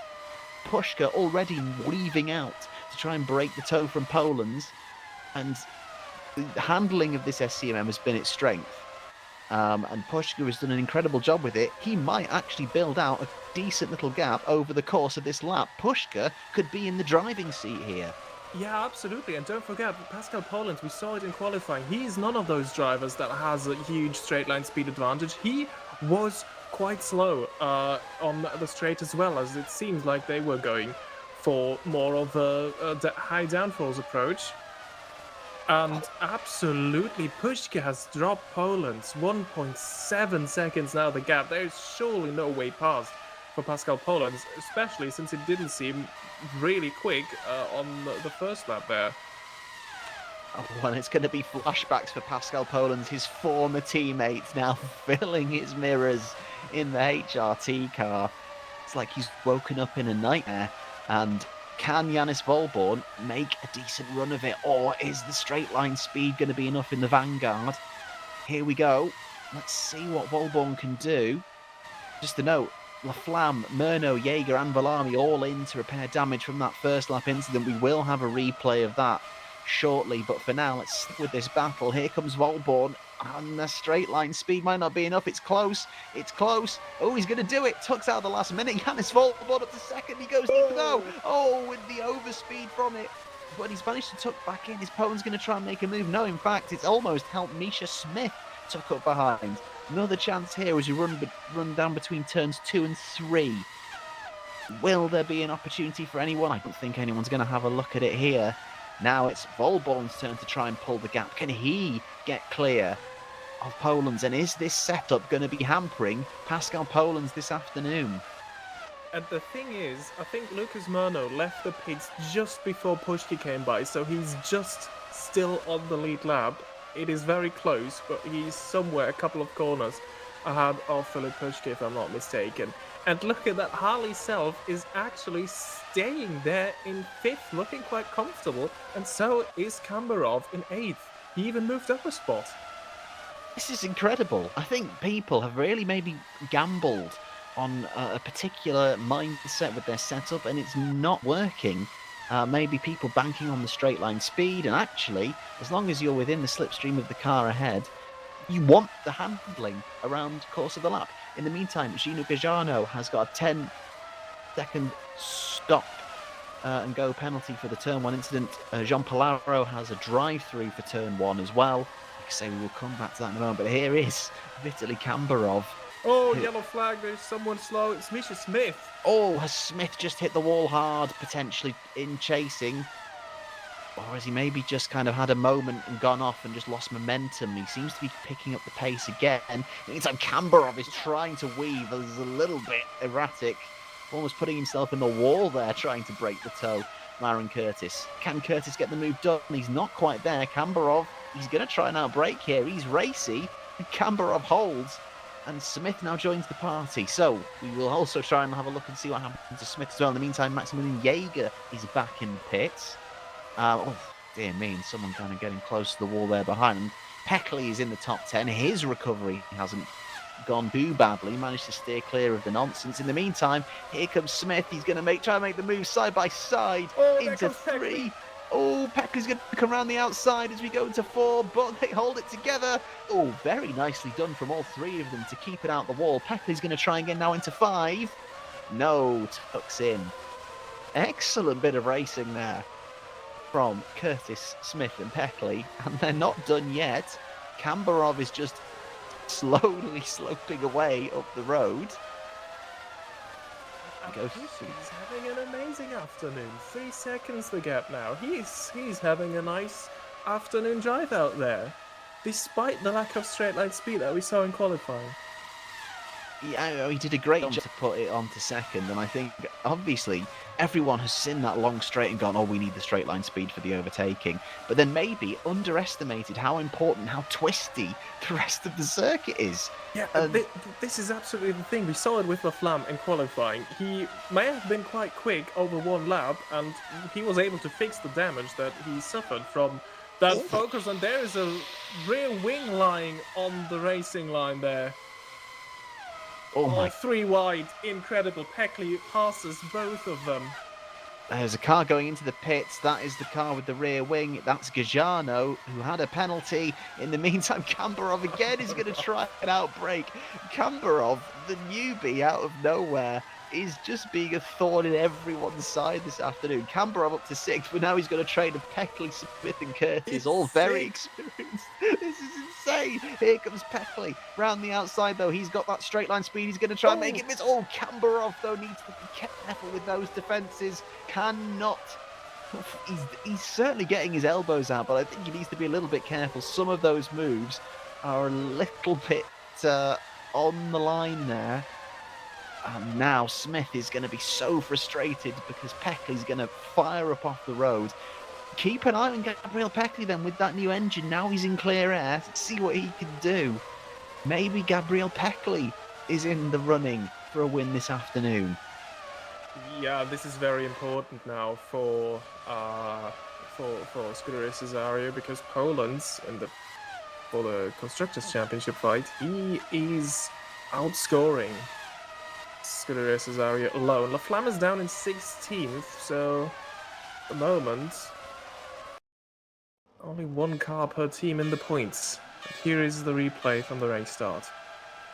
[SPEAKER 1] Puška already weaving out to try and break the toe from Poland's, and the handling of this SCMM has been its strength. And Puška has done an incredible job with it. He might actually build out a decent little gap over the course of this lap. Puška could be in the driving seat here.
[SPEAKER 2] Yeah, absolutely. And don't forget, Pascal Poland, we saw it in qualifying. He's none of those drivers that has a huge straight line speed advantage. He was quite slow on the straight as well, as it seems like they were going for more of a high downforce approach. And absolutely, Puška has dropped Poland's 1.7 seconds now the gap. There's surely no way past for Pascal Poland, especially since it didn't seem really quick on the first lap there.
[SPEAKER 1] Oh, well, it's going to be flashbacks for Pascal Poland, his former teammates now filling his mirrors in the HRT car. It's like he's woken up in a nightmare. And can Janis Volborn make a decent run of it, or is the straight line speed going to be enough in the vanguard? Here we go. Let's see what Volborn can do. Just a note, Laflamme, Murno, Jaeger and Villami all in to repair damage from that first lap incident. We will have a replay of that shortly, but for now, let's stick with this battle. Here comes Volborn, and the straight line speed might not be enough. It's close. Oh, he's going to do it. Tucks out the last minute. Janis Volborn up to second. He goes deep though. Oh, with the overspeed from it. But he's managed to tuck back in. His opponent's going to try and make a move. No, in fact, it's almost helped Misha Smith tuck up behind. Another chance here as you run down between turns 2 and 3. Will there be an opportunity for anyone? I don't think anyone's going to have a look at it here. Now it's Volborn's turn to try and pull the gap. Can he get clear of Poland's? And is this setup going to be hampering Pascal Poland's this afternoon?
[SPEAKER 2] And the thing is, I think Lucas Murno left the pits just before Puška came by, so he's just still on the lead lap. It is very close, but he's somewhere a couple of corners ahead of Filip Puška, if I'm not mistaken. And look at that, Harley Self is actually staying there in 5th, looking quite comfortable, and so is Kambarov in 8th. He even moved up a spot.
[SPEAKER 1] This is incredible. I think people have really maybe gambled on a particular mindset with their setup, and it's not working. Maybe people banking on the straight line speed, and actually, as long as you're within the slipstream of the car ahead, you want the handling around course of the lap. In the meantime, Gino Gajano has got a 10-second stop and go penalty for the turn 1 incident. Jean Polaro has a drive-through for turn 1 as well. Like I say, we will come back to that in a moment, but here is Vitaly Kambarov.
[SPEAKER 2] Oh, yellow flag, there's someone slow. It's Misha Smith.
[SPEAKER 1] Oh, has Smith just hit the wall hard, potentially in chasing? Or has he maybe just kind of had a moment and gone off and just lost momentum? He seems to be picking up the pace again. In the meantime, Kambarov is trying to weave. He's a little bit erratic, almost putting himself in the wall there, trying to break the toe. Myron Curtis. Can Curtis get the move done? He's not quite there. Kambarov, he's going to try and outbrake here. He's racy. Kambarov holds. And Smith now joins the party. So we will also try and have a look and see what happens to Smith as well. In the meantime, Maximilian Jaeger is back in the pits. Oh, dear me, and someone kind of getting close to the wall there behind him. Peckley is in the top 10. His recovery hasn't gone too badly. He managed to steer clear of the nonsense. In the meantime, here comes Smith. He's going to try and make the move side by side into 3. Oh, Peckley's going to come around the outside as we go into 4, but they hold it together. Oh, very nicely done from all 3 of them to keep it out the wall. Peckley's going to try again now into 5. No, tucks in. Excellent bit of racing there from Curtis, Smith and Peckley, and they're not done yet. Kambarov is just slowly sloping away up the road.
[SPEAKER 2] He's having an amazing afternoon. 3 seconds the gap now. He's having a nice afternoon drive out there, despite the lack of straight line speed that we saw in qualifying.
[SPEAKER 1] Yeah, he did a great job to put it onto second, and I think obviously everyone has seen that long straight and gone, oh, we need the straight line speed for the overtaking, but then maybe underestimated how important, how twisty the rest of the circuit is.
[SPEAKER 2] Yeah, this is absolutely the thing. We saw it with Laflamme in qualifying. He may have been quite quick over 1 lap, and he was able to fix the damage that he suffered from that focus, and there is a rear wing lying on the racing line there.
[SPEAKER 1] Oh my!
[SPEAKER 2] 3 wide, incredible. Peckley passes both of them.
[SPEAKER 1] There's a car going into the pits. That is the car with the rear wing. That's Gajano, who had a penalty. In the meantime, Kambarov again is going to try an outbreak. Kambarov, the newbie out of nowhere, is just being a thorn in everyone's side this afternoon. Kambarov up to 6th, but now he's going to train Peckley, Smith and Curtis, all very experienced. This is insane. Here comes Peckley. Round the outside, though, he's got that straight line speed. He's going to try and make it miss. Oh, Kambarov, though, needs to be careful with those defences. Cannot. He's certainly getting his elbows out, but I think he needs to be a little bit careful. Some of those moves are a little bit on the line there. And now Smith is going to be so frustrated because Peckley's going to fire up off the road. Keep an eye on Gabriel Peckley then with that new engine. Now he's in clear air. See what he can do. Maybe Gabriel Peckley is in the running for a win this afternoon.
[SPEAKER 2] Yeah, this is very important now for Scuderia Cesario, because Poland's for the Constructors' Championship fight, he is outscoring Scuderia Cesario alone. Laflamme is down in 16th, so at the moment only 1 car per team in the points. But here is the replay from the race start.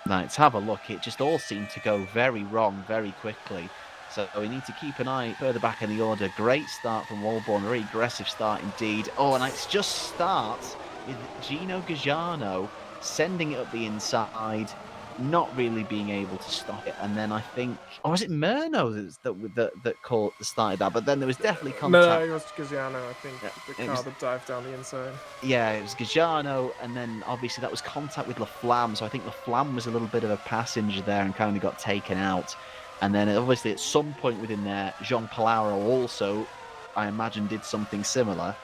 [SPEAKER 1] Let's have a look. It just all seemed to go very wrong very quickly. So we need to keep an eye further back in the order. Great start from Walborn, a very aggressive start indeed. Oh, and it just starts with Gino Gajano sending it up the inside, not really being able to stop it. And then I think, or was it Murno that started that? But then there was definitely contact.
[SPEAKER 2] No, it was Gajano, I think, the car that dived down the inside.
[SPEAKER 1] Yeah, it was Gajano, and then obviously that was contact with Laflamme. So I think Laflamme was a little bit of a passenger there and kind of got taken out. And then obviously at some point within there, Jean Palaro also, I imagine, did something similar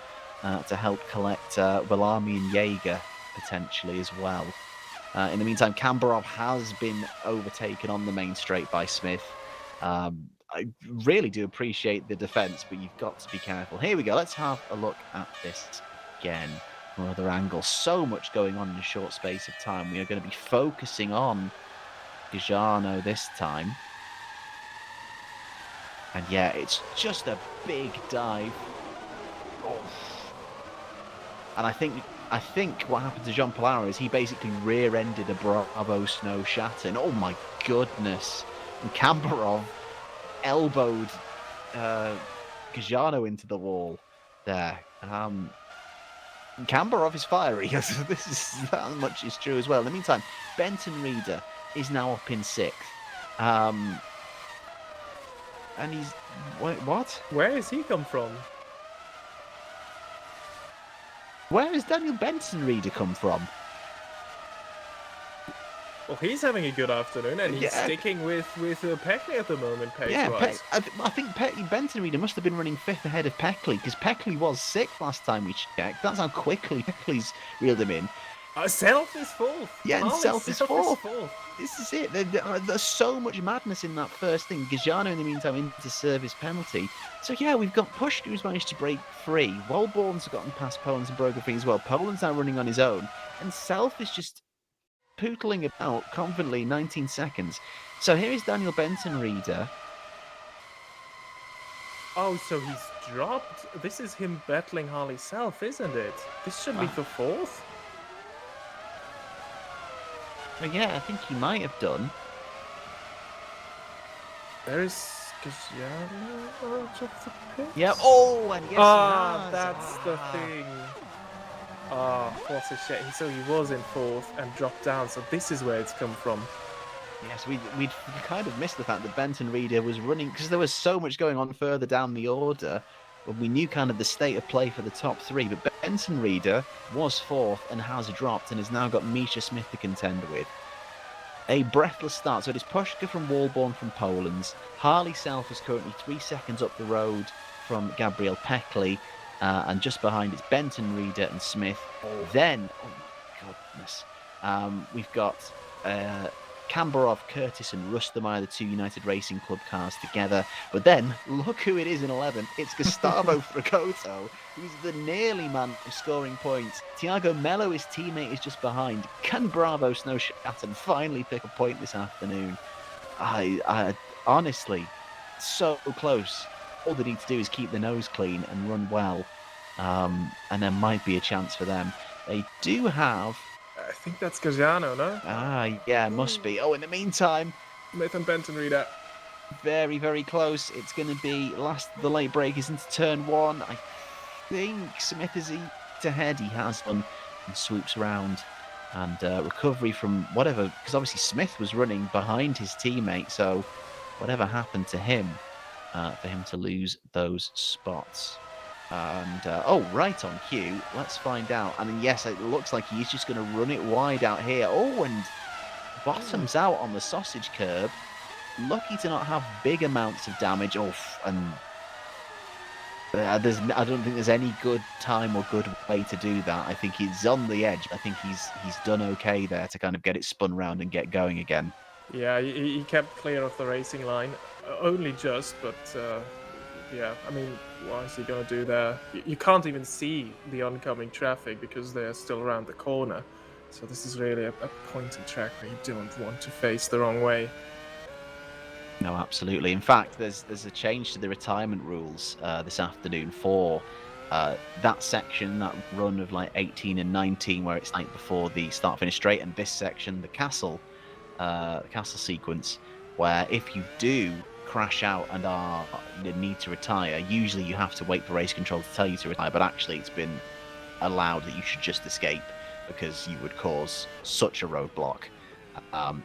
[SPEAKER 1] to help collect Villami and Jaeger potentially as well. In the meantime, Kambarov has been overtaken on the main straight by Smith. I really do appreciate the defence, but you've got to be careful. Here we go. Let's have a look at this again from another angle. So much going on in a short space of time. We are going to be focusing on Gajano this time. And yeah, it's just a big dive. Oh. And I think what happened to Jean Palaro is he basically rear-ended a Bravo Snow Shatten. Oh my goodness. And Kambarov elbowed Gajano into the wall there. Kambarov is fiery. This is that much is true as well. In the meantime, Benton Reader is now up in 6th. And he's... Wait, what?
[SPEAKER 2] Where has he come from?
[SPEAKER 1] Where has Daniel Benson Reader come from?
[SPEAKER 2] Well, he's having a good afternoon, and he's sticking with Peckley at the moment, pace-wise.
[SPEAKER 1] I think Benton Reader must have been running 5th ahead of Peckley, because Peckley was 6th last time we checked. That's how quickly Peckley's reeled him in.
[SPEAKER 2] Self is 4th.
[SPEAKER 1] Yeah, and Self is 4th. This is it. There's so much madness in that first thing. Gajano, in the meantime, into service penalty. So yeah, we've got Pushka who's managed to break free. Walborn's gotten past Poland's and broken free as well. Poland's now running on his own. And Self is just pootling about confidently 19 seconds. So here is Daniel Benton Reader.
[SPEAKER 2] Oh, so dropped. This is him battling Harley Self, isn't it? This should be for fourth.
[SPEAKER 1] But yeah, I think he might have done.
[SPEAKER 2] There is Gagliano out of the pit.
[SPEAKER 1] Yeah. Oh, and yes,
[SPEAKER 2] Ah,
[SPEAKER 1] he has.
[SPEAKER 2] that's the thing. Ah, what a shame. So he was in fourth and dropped down. So this is where it's come from.
[SPEAKER 1] Yes, we'd kind of missed the fact that Benton Reader was running because there was so much going on further down the order. But we knew kind of the state of play for the top three. But Benton Reader was fourth and has dropped and has now got Misha Smith to contend with. A breathless start. So it is Pushka from Walborn from Poland. Harley Self is currently 3 seconds up the road from Gabriel Peckley. And just behind it's Benton Reader and Smith. Then, oh my goodness, we've got Kambarov, Curtis, and Rustemeyer, the two United Racing Club cars together. But then, look who it is in 11. It's Gustavo Fragoto, who's the nearly man of scoring points. Tiago Mello, his teammate, is just behind. Can Bravo Snow Shatton finally pick a point this afternoon? I honestly, so close. All they need to do is keep the nose clean and run well. And there might be a chance for them. They do have...
[SPEAKER 2] I think that's Gagliano, no?
[SPEAKER 1] Yeah, must be. Oh, in the meantime,
[SPEAKER 2] Smith and Benton Reader.
[SPEAKER 1] very, very close. It's going to be the late break is into turn one. I think Smith is ahead. He has done and swoops around and recovery from whatever, because obviously Smith was running behind his teammate. So whatever happened to him for him to lose those spots. And right on cue. Let's find out. And yes, it looks like he's just going to run it wide out here. Oh, and bottoms out on the sausage curb. Lucky to not have big amounts of damage. Oh, and I don't think there's any good time or good way to do that. I think he's on the edge. I think he's done okay there to kind of get it spun round and get going again.
[SPEAKER 2] Yeah, he kept clear of the racing line. Only just, but yeah, I mean, what is he going to do there? You can't even see the oncoming traffic because they're still around the corner. So this is really a pointed track where you don't want to face the wrong way.
[SPEAKER 1] No, absolutely. In fact, there's a change to the retirement rules this afternoon for that section, that run of like 18 and 19, where it's like before the start-finish straight, and this section, the castle sequence, where if you do crash out and need to retire, usually you have to wait for race control to tell you to retire, but actually it's been allowed that you should just escape because you would cause such a roadblock.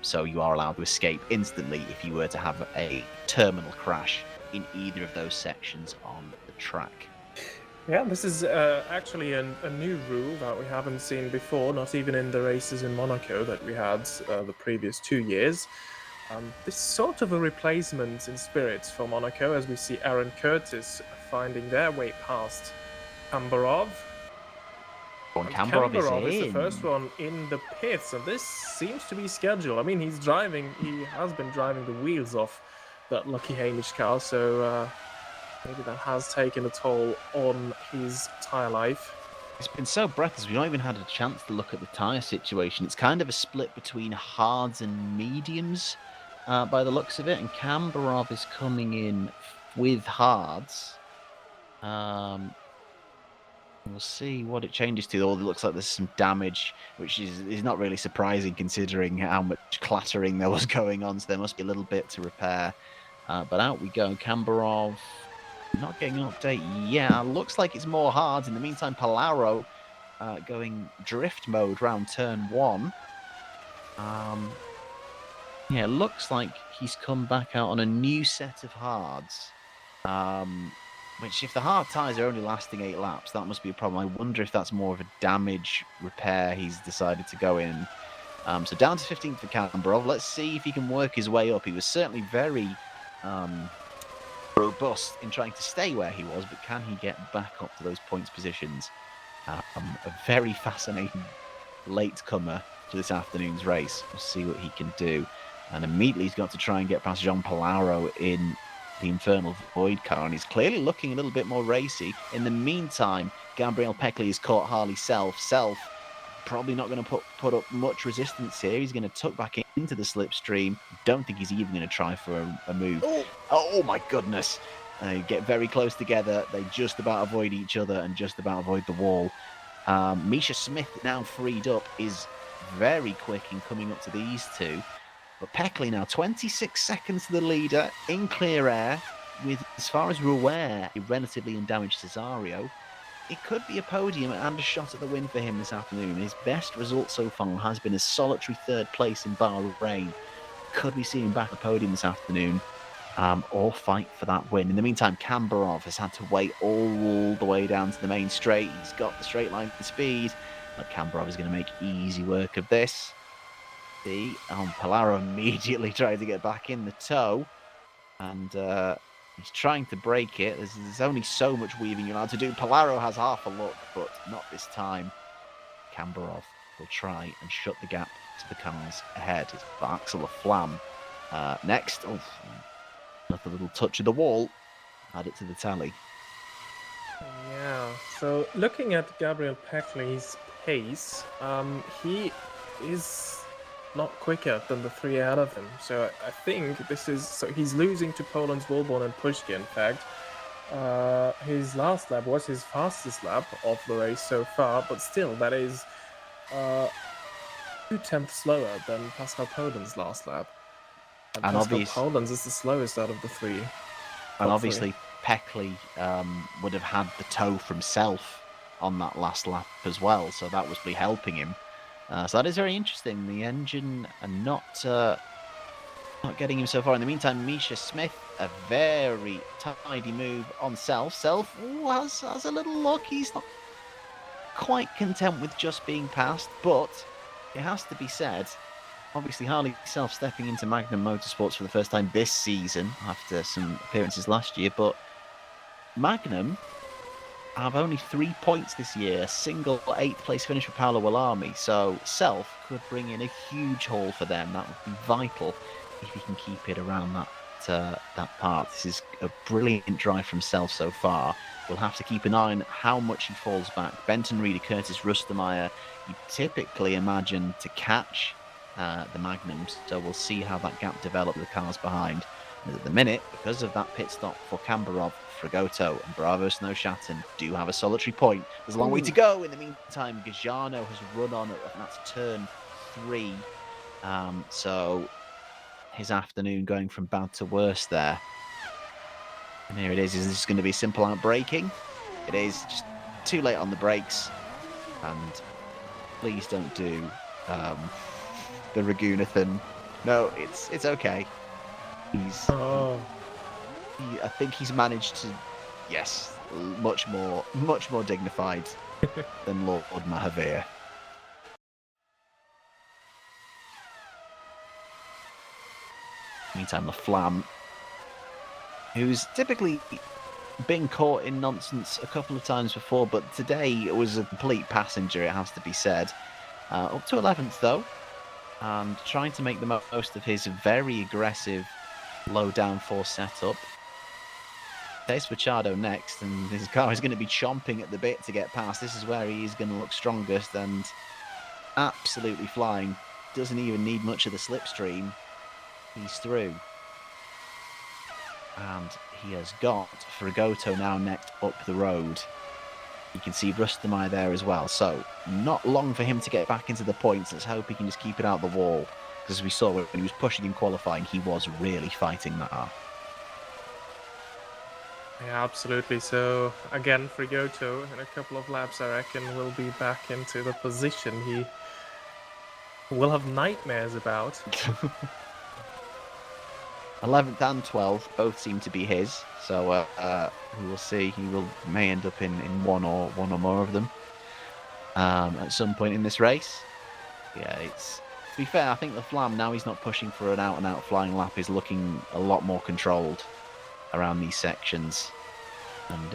[SPEAKER 1] So you are allowed to escape instantly if you were to have a terminal crash in either of those sections on the track.
[SPEAKER 2] Yeah, this is actually a new rule that we haven't seen before, not even in the races in Monaco that we had the previous 2 years. This is sort of a replacement in spirit for Monaco, as we see Aaron Curtis finding their way past Kambarov.
[SPEAKER 1] And Kambarov
[SPEAKER 2] is the first one in the pits, and this seems to be scheduled. I mean, he has been driving the wheels off that Lucky Hamish car, so maybe that has taken a toll on his tyre life.
[SPEAKER 1] It's been so breathless, we've not even had a chance to look at the tyre situation. It's kind of a split between hards and mediums by the looks of it, and Kambarov is coming in with hards. We'll see what it changes to. Although it looks like there's some damage, which is not really surprising considering how much clattering there was going on. So there must be a little bit to repair. But out we go. Kambarov not getting an update. Yeah, looks like it's more hard. In the meantime, Palaro going drift mode round turn one. Yeah, looks like he's come back out on a new set of hards. Which, if the hard tyres are only lasting 8 laps, that must be a problem. I wonder if that's more of a damage repair he's decided to go in. So down to 15th for Kambarov. Let's see if he can work his way up. He was certainly very robust in trying to stay where he was, but can he get back up to those points positions? A very fascinating latecomer to this afternoon's race. We'll see what he can do. And immediately he's got to try and get past Jean Palaro in the Infernal Void car, and he's clearly looking a little bit more racy. In the meantime, Gabriel Peckley has caught Harley Self. Self probably not going to put up much resistance here. He's going to tuck back into the slipstream. Don't think he's even going to try for a move. Oh my goodness. They get very close together. They just about avoid each other and just about avoid the wall. Misha Smith, now freed up, is very quick in coming up to these two. But Peckley now 26 seconds to the leader in clear air with, as far as we're aware, a relatively undamaged Cesario. It could be a podium and a shot at the win for him this afternoon. His best result so far has been a solitary third place in Bahrain. Could we see him back at the podium this afternoon? Or fight for that win. In the meantime, Kambarov has had to wait all the way down to the main straight. He's got the straight line speed, but Kambarov is going to make easy work of this. See, Palaro immediately tried to get back in the toe, and he's trying to break it. There's only so much weaving you're allowed to do. Palaro has half a look, but not this time. Kambarov will try and shut the gap to the cars ahead. It's Axel Flam next. Oh, another little touch of the wall. Add it to the tally.
[SPEAKER 2] Yeah, so looking at Gabriel Peckley's pace, he is not quicker than the three ahead of him. So I think this is, so he's losing to Poland's Wolborn and Pushkin, in fact. His last lap was his fastest lap of the race so far, but still, that is 2/10 slower than Pascal Poland's last lap. And Pascal Poland's is the slowest out of the three.
[SPEAKER 1] And obviously, Peckley would have had the toe from Self on that last lap as well, so that was helping him. So that is very interesting. The engine are not getting him so far. In the meantime, Misha Smith, a very tidy move on Self. Self has a little look. He's not quite content with just being passed, but it has to be said, obviously Harley Self stepping into Magnum Motorsports for the first time this season after some appearances last year, but Magnum have only 3 points this year, a single 8th place finish for Paolo Wallami, so Self could bring in a huge haul for them. That would be vital if he can keep it around that part. This is a brilliant drive from Self so far. We'll have to keep an eye on how much he falls back. Benton Reeder, Curtis Rustermeyer, you typically imagine to catch the Magnums, so we'll see how that gap develops with the cars behind. And at the minute, because of that pit stop for Kambarov, Fragoto and Bravo Snow Shatton do have a solitary point. There's a long way to go. In the meantime, Gajano has run on, and that's turn 3. So his afternoon going from bad to worse there. And here it is. Is this going to be simple out braking? It is. Just too late on the brakes. And please don't do the Ragunathan. No, it's okay. I think he's managed to, yes, much more dignified than Lord Mahavir. Meantime, the Flam, who's typically been caught in nonsense a couple of times before, but today it was a complete passenger, it has to be said. Up to 11th, though, and trying to make the most of his very aggressive low downforce setup. There's Machado next, and his car is going to be chomping at the bit to get past. This is where he is going to look strongest and absolutely flying. Doesn't even need much of the slipstream. He's through. And he has got Fragoto now next up the road. You can see Rustermeyer there as well. So not long for him to get back into the points. Let's hope he can just keep it out the wall. Because as we saw when he was pushing in qualifying, he was really fighting that up.
[SPEAKER 2] Yeah, absolutely. So again, Frigoto in a couple of laps, I reckon, will be back into the position he will have nightmares about.
[SPEAKER 1] 11th and 12th both seem to be his, so we will see. He may end up in one or more of them at some point in this race. Yeah, it's, to be fair, I think the Flam, now he's not pushing for an out-and-out flying lap, is looking a lot more controlled around these sections and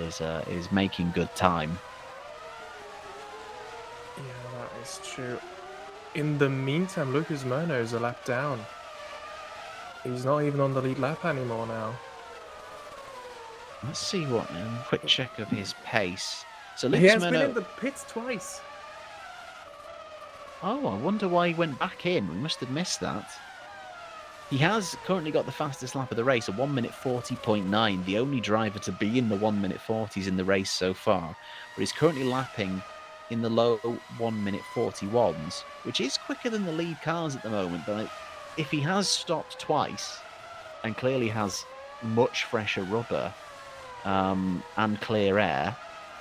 [SPEAKER 1] is making good time.
[SPEAKER 2] Yeah, that is true. In the meantime, Lucas Mono is a lap down. He's not even on the lead lap anymore now.
[SPEAKER 1] Let's see what, quick check of his pace. So
[SPEAKER 2] he has been in the pits twice.
[SPEAKER 1] Oh, I wonder why he went back in. We must have missed that. He has currently got the fastest lap of the race, a 1 minute 40.9, the only driver to be in the 1 minute 40s in the race so far. But he's currently lapping in the low 1 minute 41s, which is quicker than the lead cars at the moment. But if he has stopped twice and clearly has much fresher rubber and clear air,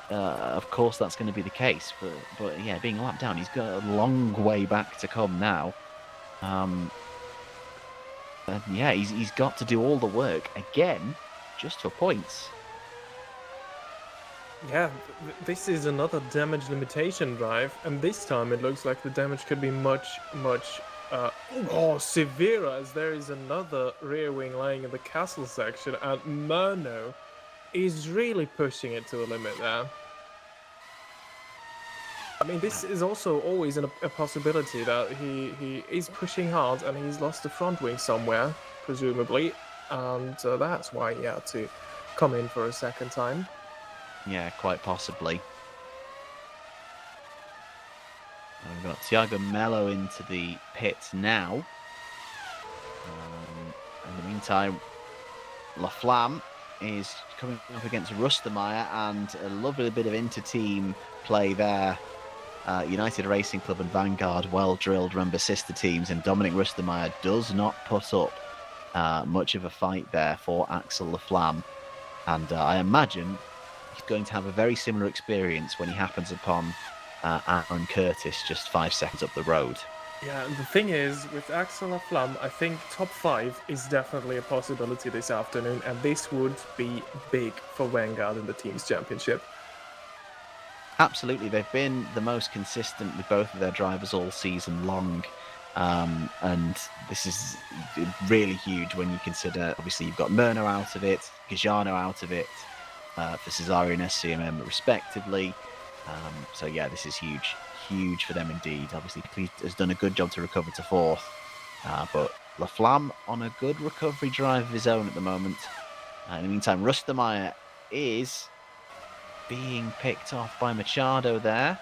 [SPEAKER 1] of course that's going to be the case. But yeah, being lapped down, he's got a long way back to come now. And yeah, he's got to do all the work again just for points.
[SPEAKER 2] Yeah, this is another damage limitation drive, and this time it looks like the damage could be much more severe, as there is another rear wing lying in the castle section, and Murno is really pushing it to the limit there. I mean, this is also always a possibility that he is pushing hard and he's lost the front wing somewhere, presumably, and that's why he had to come in for a second time.
[SPEAKER 1] Yeah, quite possibly. We've got Thiago Mello into the pit now. In the meantime, Laflamme is coming up against Rustermeyer, and a lovely bit of inter-team play there. United Racing Club and Vanguard, well-drilled, remember, sister teams, and Dominic Rustermeyer does not put up much of a fight there for Axel Laflamme. And I imagine he's going to have a very similar experience when he happens upon Aaron Curtis just 5 seconds up the road.
[SPEAKER 2] Yeah, the thing is, with Axel Laflamme, I think top 5 is definitely a possibility this afternoon, and this would be big for Vanguard in the Teams Championship.
[SPEAKER 1] Absolutely, they've been the most consistent with both of their drivers all season long. And this is really huge when you consider, obviously, you've got Murno out of it, Gajano out of it, for Cesare and SCMM respectively. So yeah, this is huge for them indeed. Obviously, Cleat has done a good job to recover to 4th, but Laflamme on a good recovery drive of his own at the moment. In the meantime, Rustermeyer is being picked off by Machado there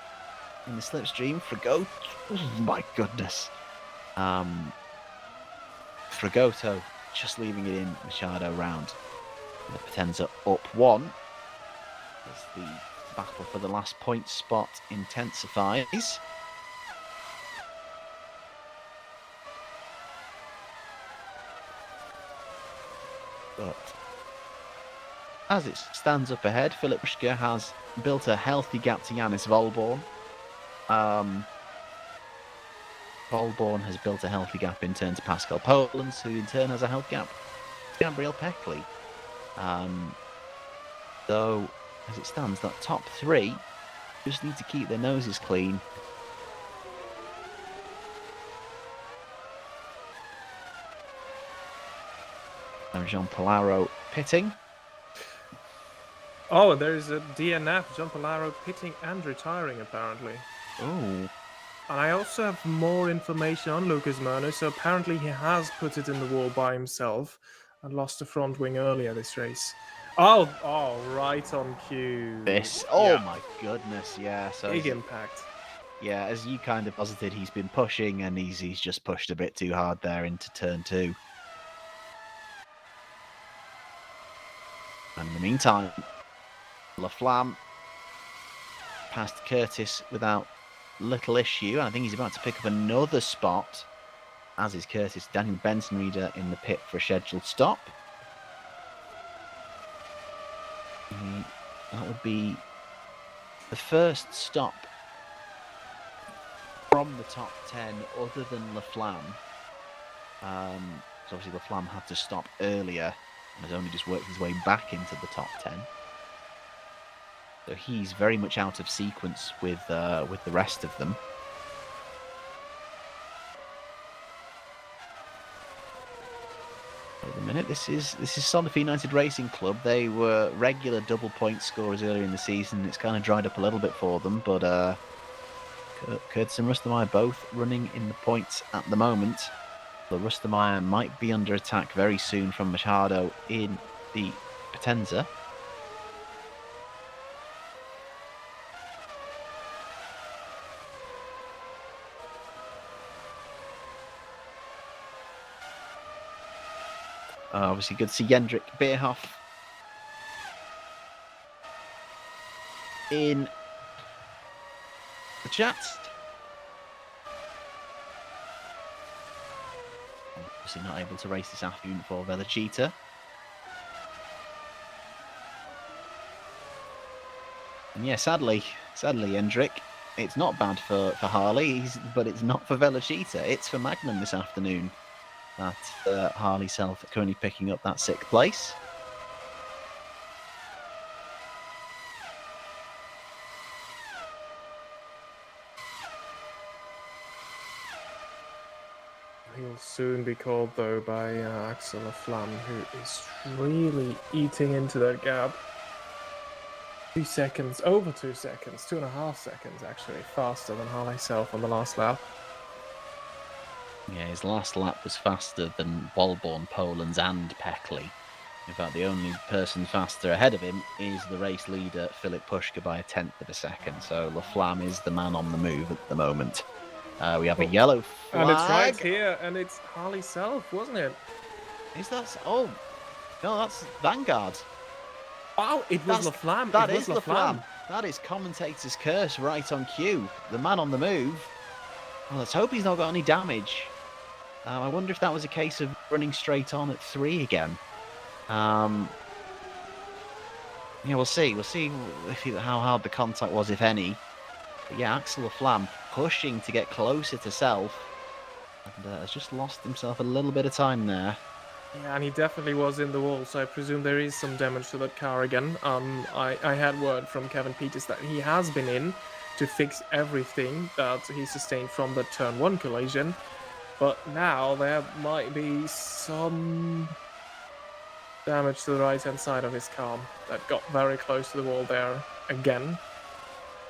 [SPEAKER 1] in the slipstream. Fragoto, oh my goodness. Fragoto just leaving it in Machado round. The Potenza up 1 as the battle for the last point spot intensifies. But as it stands up ahead, Philip Rushka has built a healthy gap to Yanis Volborn. Volborn has built a healthy gap in turn to Pascal Polens, who in turn has a health gap to Gabriel Peckley. So, as it stands, that top 3 just need to keep their noses clean. And Jean Polaro pitting.
[SPEAKER 2] Oh, there's a DNF, John Polaro pitting and retiring apparently.
[SPEAKER 1] Oh.
[SPEAKER 2] And I also have more information on Lucas Murno, so apparently he has put it in the wall by himself and lost the front wing earlier this race. Oh, right on cue.
[SPEAKER 1] My goodness, yeah. So
[SPEAKER 2] big impact.
[SPEAKER 1] Yeah, as you kind of posited, he's been pushing and he's just pushed a bit too hard there into turn 2. And in the meantime, Laflamme past Curtis without little issue. And I think he's about to pick up another spot, as is Curtis. Daniel Benson-Reader in the pit for a scheduled stop. That would be the first stop from the top 10 other than Laflamme. So obviously Laflamme had to stop earlier and has only just worked his way back into the top 10. So he's very much out of sequence with the rest of them. Wait a minute, this is Solihull United Racing Club. They were regular double point scorers earlier in the season. It's kind of dried up a little bit for them, but Curtis and Rustermeyer both running in the points at the moment. But Rustermeyer might be under attack very soon from Machado in the Potenza. Obviously, good to see Jendrik Beerhoff in the chat. Obviously, not able to race this afternoon for Velocita. And yeah, sadly, Jendrik, it's not bad for Harley, but it's not for Velocita. It's for Magnum this afternoon. That Harley Self currently picking up that 6th place.
[SPEAKER 2] He'll soon be called, though, by Axel Flam, who is really eating into that gap. 2 seconds, over 2 seconds, 2.5 seconds actually, faster than Harley Self on the last lap.
[SPEAKER 1] Yeah, his last lap was faster than Walborn, Poland's, and Peckley. In fact, the only person faster ahead of him is the race leader, Philip Pushka, by 1/10 of a second. So Laflamme is the man on the move at the moment. We have a yellow flag.
[SPEAKER 2] And it's right here, and it's Harley Self, wasn't it?
[SPEAKER 1] Is that? Oh, no, that's Vanguard.
[SPEAKER 2] Oh, it was Laflamme.
[SPEAKER 1] That is Laflamme. That is commentator's curse right on cue. The man on the move. Well, let's hope he's not got any damage. I wonder if that was a case of running straight on at 3 again. Yeah, we'll see. We'll see how hard the contact was, if any. But yeah, Axel Laflamme pushing to get closer to Self. And has just lost himself a little bit of time there.
[SPEAKER 2] Yeah, and he definitely was in the wall, so I presume there is some damage to that car again. I had word from Kevin Peters that he has been in to fix everything that he sustained from the turn 1 collision. But now there might be some damage to the right-hand side of his car that got very close to the wall there again.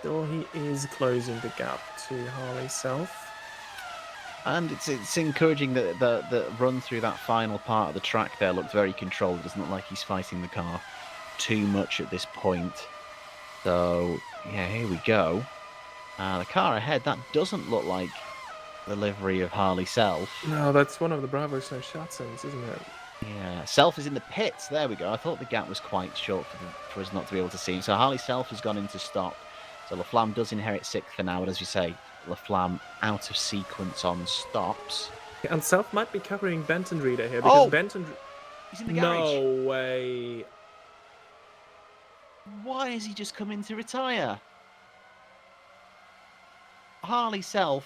[SPEAKER 2] Though he is closing the gap to Harley Self.
[SPEAKER 1] And it's encouraging that the run through that final part of the track there looked very controlled. It doesn't look like he's fighting the car too much at this point. So, yeah, here we go. The car ahead, that doesn't look like the livery of Harley Self.
[SPEAKER 2] No, that's one of the Bravo Snow Shattens, isn't it?
[SPEAKER 1] Yeah, Self is in the pits. There we go. I thought the gap was quite short for us not to be able to see him. So Harley Self has gone into stop. So Laflamme does inherit 6th for now, but as you say, Laflamme out of sequence on stops.
[SPEAKER 2] And Self might be covering Benton Reader here because Benton.
[SPEAKER 1] He's in the garage.
[SPEAKER 2] No way.
[SPEAKER 1] Why has he just come in to retire? Harley Self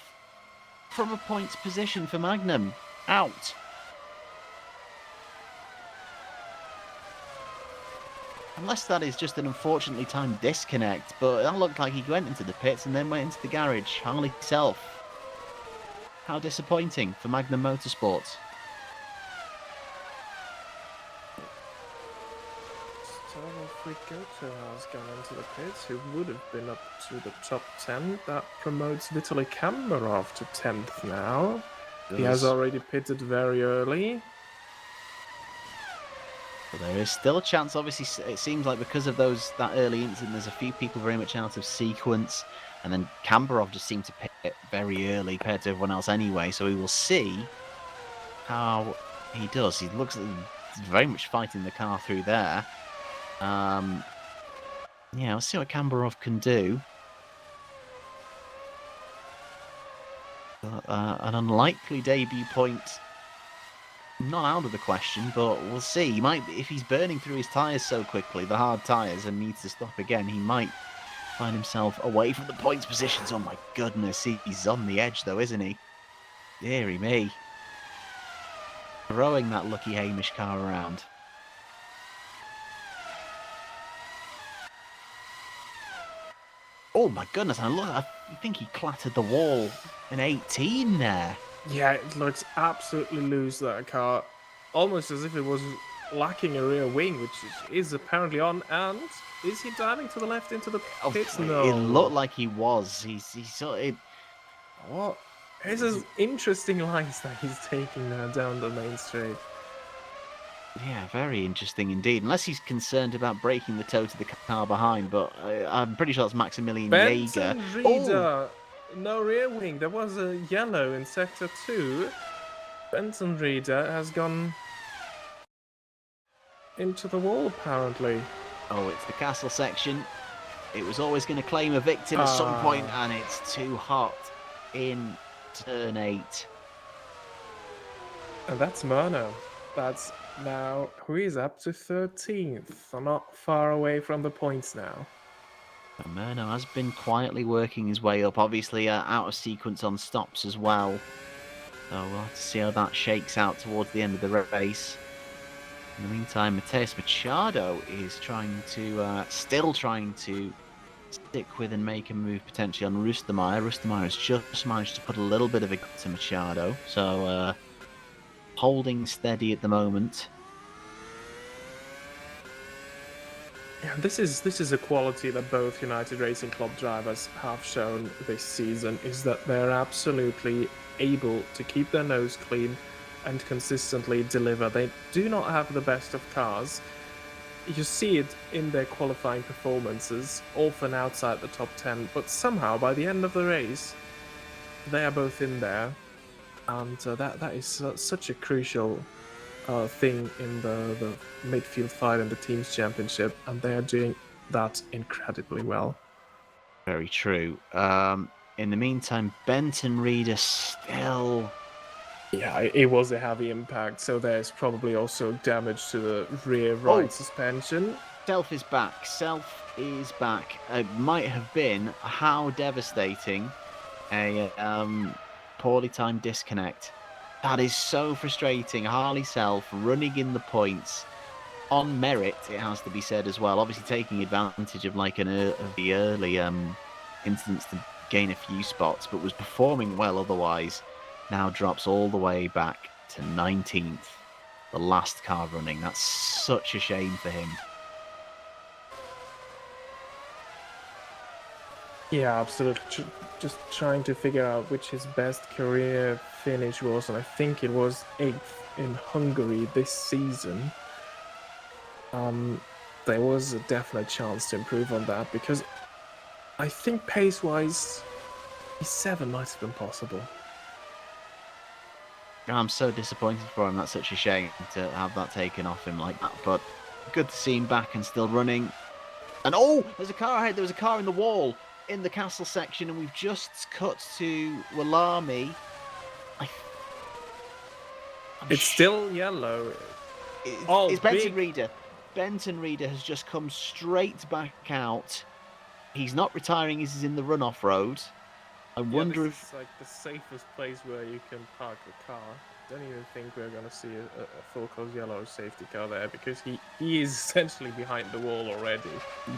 [SPEAKER 1] from a points position for Magnum. Out. Unless that is just an unfortunately timed disconnect, but that looked like he went into the pits and then went into the garage. Harley Self. How disappointing for Magnum Motorsports.
[SPEAKER 2] Gustavo Frigoto has gone into the pits, who would have been up to the top 10. That promotes Vitaly Kambarov to 10th now. He has already pitted very early.
[SPEAKER 1] But there is still a chance. Obviously, it seems like because of that early incident, there's a few people very much out of sequence. And then Kambarov just seemed to pit very early compared to everyone else anyway. So we will see how he does. He looks like he's very much fighting the car through there. Yeah, we'll see what Kambarov can do. An unlikely debut point. Not out of the question, but we'll see. He might, if he's burning through his tyres so quickly, the hard tyres, and needs to stop again, he might find himself away from the points positions. Oh my goodness, he's on the edge though, isn't he? Deary me. Throwing that lucky Hamish car around. Oh my goodness, I think he clattered the wall in 18 there.
[SPEAKER 2] Yeah, it looks absolutely loose, that car. Almost as if it was lacking a rear wing, which is apparently on. And is he diving to the left into the pits? No.
[SPEAKER 1] It looked like he was. He's sort of...
[SPEAKER 2] What? This is interesting lines that he's taking now down the main straight.
[SPEAKER 1] Yeah, very interesting indeed. Unless he's concerned about breaking the toe to the car behind, but I'm pretty sure that's Maximilian Jaeger.
[SPEAKER 2] Benton Reader. No rear wing. There was a yellow in sector 2. Benton Reader has gone into the wall, apparently.
[SPEAKER 1] Oh, it's the castle section. It was always going to claim a victim at some point, and it's too hot in turn 8.
[SPEAKER 2] And that's Murno. That's now who is up to 13th. So not far away from the points now.
[SPEAKER 1] And Murno has been quietly working his way up, obviously out of sequence on stops as well. So we'll have to see how that shakes out towards the end of the race. In the meantime, Mateus Machado is still trying to stick with and make a move potentially on Rustemeyer. Rustemeyer has just managed to put a little bit of a gut to Machado, so holding steady at the moment.
[SPEAKER 2] Yeah, this is a quality that both United Racing Club drivers have shown this season, is that they're absolutely able to keep their nose clean and consistently deliver. They do not have the best of cars. You see it in their qualifying performances, often outside the top 10, but somehow by the end of the race, they are both in there, and that is such a crucial thing in the midfield fight in the team's championship, and they are doing that incredibly well.
[SPEAKER 1] Very true. In the meantime, Benton Reader still...
[SPEAKER 2] Yeah, it was a heavy impact, so there's probably also damage to the rear right suspension.
[SPEAKER 1] Self is back. Self is back. It might have been how devastating a poorly timed disconnect. That is so frustrating. Harley Self running in the points on merit, it has to be said as well. Obviously taking advantage of the early incidents to gain a few spots, but was performing well otherwise. Now drops all the way back to 19th. The last car running. That's such a shame for him.
[SPEAKER 2] Yeah, absolutely. Just trying to figure out which his best career finish was, and I think it was 8th in Hungary this season. There was a definite chance to improve on that, because I think pace-wise, P7 might have been possible.
[SPEAKER 1] I'm so disappointed for him. That's such a shame to have that taken off him like that. But good to see him back and still running. And oh, there's a car ahead. There was a car in the wall in the castle section, and we've just cut to Walami.
[SPEAKER 2] It's still yellow.
[SPEAKER 1] It's Benton Reader. Benton Reader has just come straight back out. He's not retiring. He's in the runoff road. I wonder if
[SPEAKER 2] it's like the safest place where you can park a car. I don't even think we're going to see a full cause yellow safety car there, because he is essentially behind the wall already.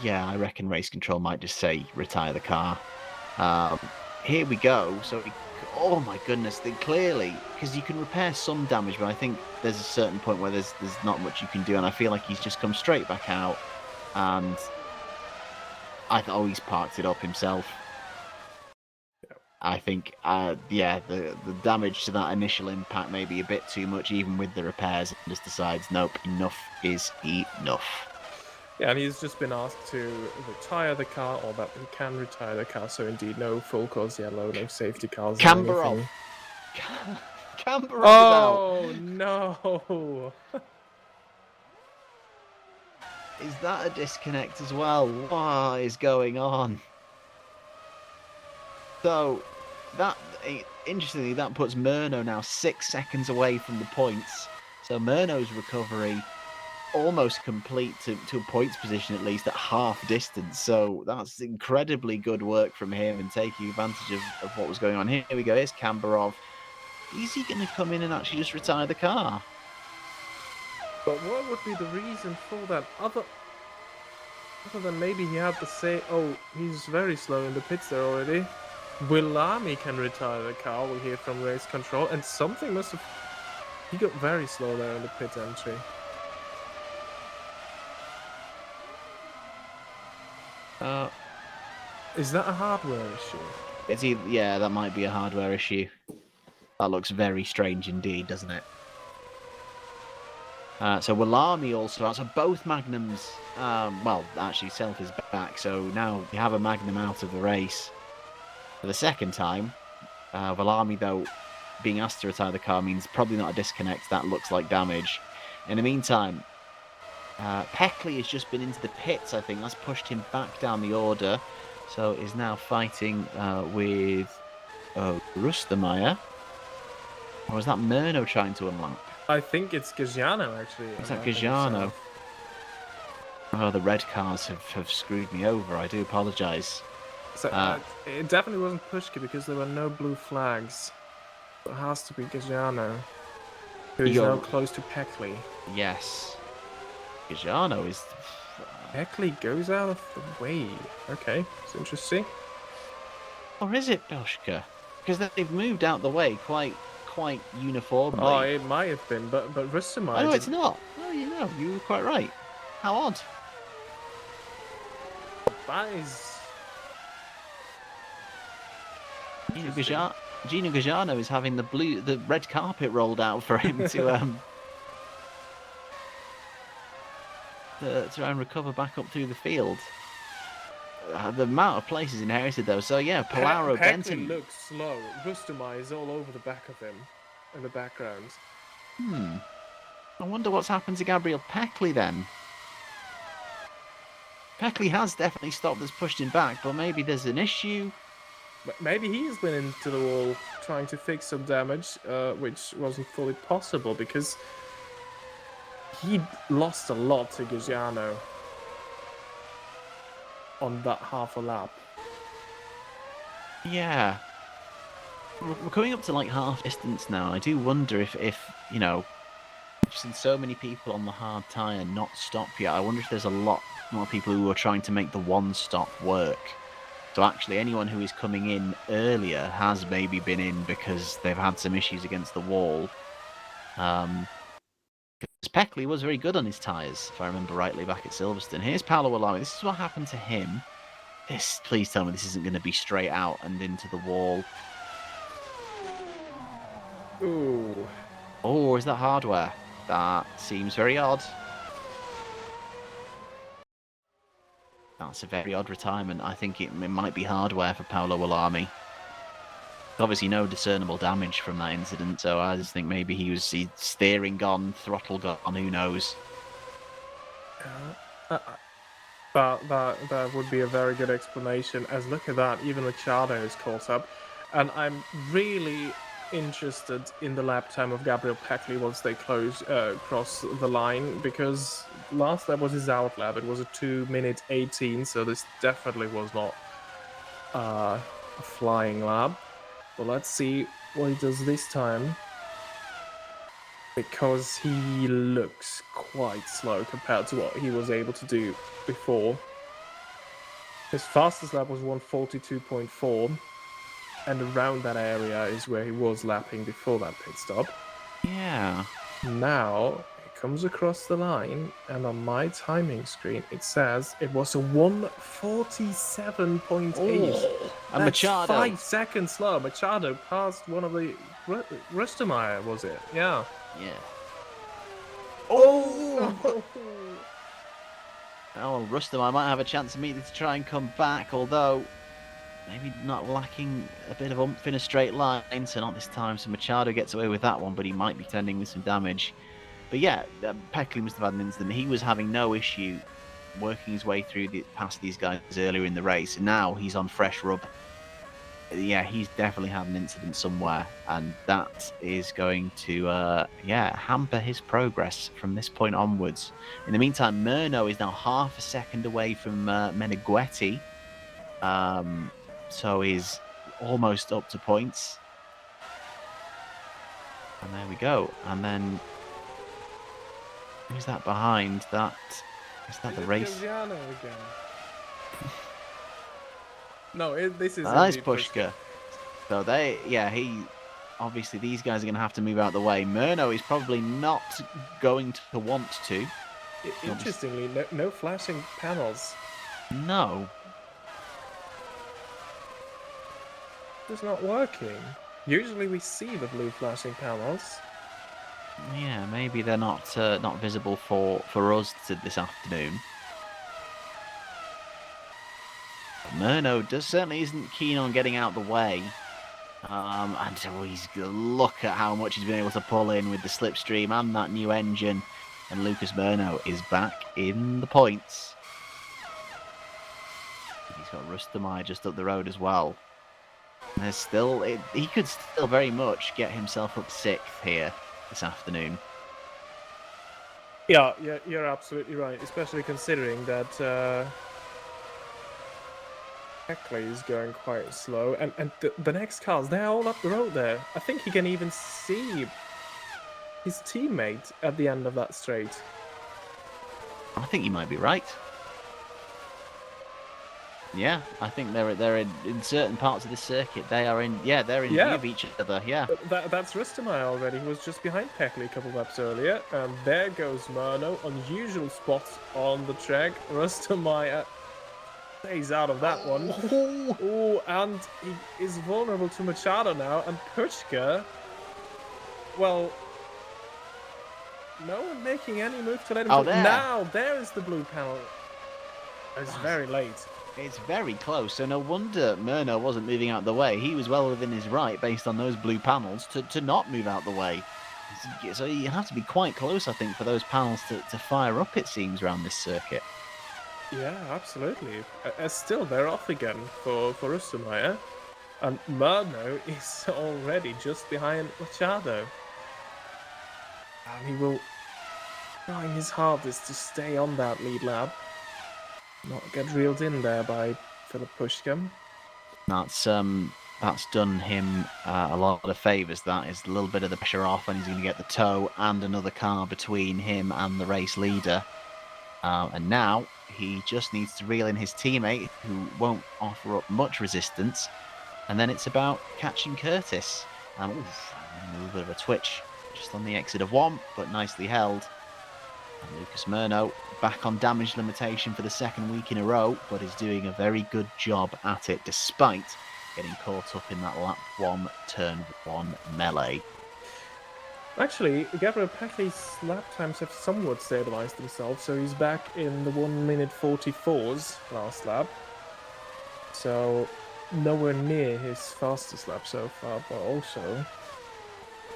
[SPEAKER 1] Yeah, I reckon race control might just say retire the car. Here we go. So, oh my goodness, they clearly, because you can repair some damage, but I think there's a certain point where there's not much you can do, and I feel like he's just come straight back out, and I thought, he's parked it up himself. I think, the damage to that initial impact may be a bit too much, even with the repairs, and just decides, nope, enough is enough.
[SPEAKER 2] Yeah, and he's just been asked to retire the car, or that he can retire the car, so indeed no full cause yellow, no safety cars.
[SPEAKER 1] Camber off. Camber off
[SPEAKER 2] is out. Oh no!
[SPEAKER 1] Is that a disconnect as well? What is going on? So, interestingly, that puts Murno now 6 seconds away from the points. So Murno's recovery almost complete to a points position, at least at half distance. So that's incredibly good work from him and taking advantage of what was going on. Here we go. Here's Kambarov. Is he going to come in and actually just retire the car?
[SPEAKER 2] But what would be the reason for that? Other than maybe he had to say, oh, he's very slow in the pits there already. Willami can retire the car, we hear from race control, and something must have... He got very slow there in the pit entry. Is that a hardware issue?
[SPEAKER 1] Yeah, that might be a hardware issue. That looks very strange indeed, doesn't it? So Willami also out. So both Magnums, well, actually Self is back. So now we have a Magnum out of the race for the second time. Willami, though, being asked to retire the car means probably not a disconnect. That looks like damage. In the meantime, Peckley has just been into the pits, I think. That's pushed him back down the order. So is now fighting with Rustemeyer. Or is that Murno trying to unlock?
[SPEAKER 2] I think it's Gagiano actually.
[SPEAKER 1] Is that
[SPEAKER 2] unlocking
[SPEAKER 1] Gagiano?
[SPEAKER 2] himself.
[SPEAKER 1] Oh, the red cars have screwed me over. I do apologise.
[SPEAKER 2] So it definitely wasn't Pushka because there were no blue flags. It has to be Gagiano, who is now close to Peckley.
[SPEAKER 1] Yes. Gagiano is...
[SPEAKER 2] Peckley goes out of the way. Okay, it's interesting.
[SPEAKER 1] Or is it Pushka? Because they've moved out the way quite uniformly.
[SPEAKER 2] Oh, it might have been, but Rustamai.
[SPEAKER 1] Oh, no, it's not. Oh, you were quite right. How odd.
[SPEAKER 2] That is.
[SPEAKER 1] Gino Gagiano is having the red carpet rolled out for him to try and recover back up through the field. The amount of places inherited though. So yeah, Polaro Benton
[SPEAKER 2] looks slow. Rustamai is all over the back of him, in the background.
[SPEAKER 1] I wonder what's happened to Gabriel Peckley then. Peckley has definitely stopped us, pushed him back, but maybe there's an issue.
[SPEAKER 2] Maybe he's been into the wall trying to fix some damage, which wasn't fully possible because he lost a lot to Gagiano on that half a lap.
[SPEAKER 1] Yeah. We're coming up to like half distance now. I do wonder if I've seen so many people on the hard tyre not stop yet. I wonder if there's a lot more people who are trying to make the one stop work. So actually anyone who is coming in earlier has maybe been in because they've had some issues against the wall. Because Peckley was very good on his tyres, if I remember rightly, back at Silverstone. Here's Paolo Walami. This is what happened to him. Please tell me this isn't going to be straight out and into the wall.
[SPEAKER 2] Ooh.
[SPEAKER 1] Oh, is that hardware? That seems very odd. That's a very odd retirement. I think it might be hardware for Paolo Walami. Obviously, no discernible damage from that incident, so I just think maybe he was steering gone, throttle gone, who knows.
[SPEAKER 2] That would be a very good explanation. As look at that, even Machado is caught up, and I'm really interested in the lap time of Gabriel Peckley once they cross the line, because last lap was his out lap. It was a 2:18, so this definitely was not a flying lap. But let's see what he does this time, because he looks quite slow compared to what he was able to do before. His fastest lap was 1:42.4, and around that area is where he was lapping before that pit stop.
[SPEAKER 1] Yeah.
[SPEAKER 2] Now he comes across the line, and on my timing screen it says it was a 1:47.8.
[SPEAKER 1] Oh, and Machado.
[SPEAKER 2] 5 seconds slow. Machado passed one of the Rustemeyer, was it? Yeah.
[SPEAKER 1] Yeah.
[SPEAKER 2] Oh!
[SPEAKER 1] Oh, Rustam, I might have a chance immediately to try and come back, although maybe not lacking a bit of oomph in a straight line, so not this time. So Machado gets away with that one, but he might be tending with some damage. But yeah, Peckley must have had an incident. He was having no issue working his way through past these guys earlier in the race, and now he's on fresh rubber. Yeah, he's definitely had an incident somewhere, and that is going to hamper his progress from this point onwards. In the meantime, Murno is now half a second away from Meneghetti, so he's almost up to points. And there we go. And then who's that behind? Is that the race?
[SPEAKER 2] Again. No, this is.
[SPEAKER 1] Nice Pushka. So obviously these guys are going to have to move out the way. Murno is probably not going to want to.
[SPEAKER 2] Interestingly, no flashing panels.
[SPEAKER 1] No.
[SPEAKER 2] It's not working. Usually we see the blue flashing panels.
[SPEAKER 1] Yeah, maybe they're not visible for us this afternoon. Murno certainly isn't keen on getting out the way. And look at how much he's been able to pull in with the slipstream and that new engine. And Lucas Murno is back in the points. He's got Rustamai just up the road as well. There's still... he could still very much get himself up 6th here this afternoon.
[SPEAKER 2] Yeah, you're absolutely right, especially considering that Heckley is going quite slow, and the next cars, they're all up the road there. I think he can even see his teammate at the end of that straight.
[SPEAKER 1] I think you might be right. Yeah, I think they're in certain parts of the circuit. They are in they're in view of each other. Yeah,
[SPEAKER 2] that's Rustamai already. He was just behind Heckley a couple of laps earlier, and there goes Murno. Unusual spots on the track. Rustamai stays out of that one. Oh, and he is vulnerable to Machado now, and Puchka. Well, no one making any move to let him.
[SPEAKER 1] Oh, there.
[SPEAKER 2] Now there is the blue panel. It's very late.
[SPEAKER 1] It's very close, so no wonder Murno wasn't moving out the way. He was well within his right, based on those blue panels, to not move out the way. So you have to be quite close, I think, for those panels to fire up, it seems, around this circuit.
[SPEAKER 2] Yeah, absolutely. Still, they're off again for Rustamai. And Murno is already just behind Machado. And he will trying his hardest to stay on that lead lap. Not get reeled in there by Philip Pushkin.
[SPEAKER 1] That's done him a lot of favours. That is a little bit of the pressure off, and he's going to get the tow and another car between him and the race leader. And now he just needs to reel in his teammate, who won't offer up much resistance. And then it's about catching Curtis. A little bit of a twitch just on the exit of 1, but nicely held. And Lucas Murno back on damage limitation for the 2nd week in a row, but is doing a very good job at it, despite getting caught up in that lap 1, turn 1 melee.
[SPEAKER 2] Actually, Gabriel Peckley's lap times have somewhat stabilized themselves, so he's back in the 1 minute 44s last lap. So nowhere near his fastest lap so far, but also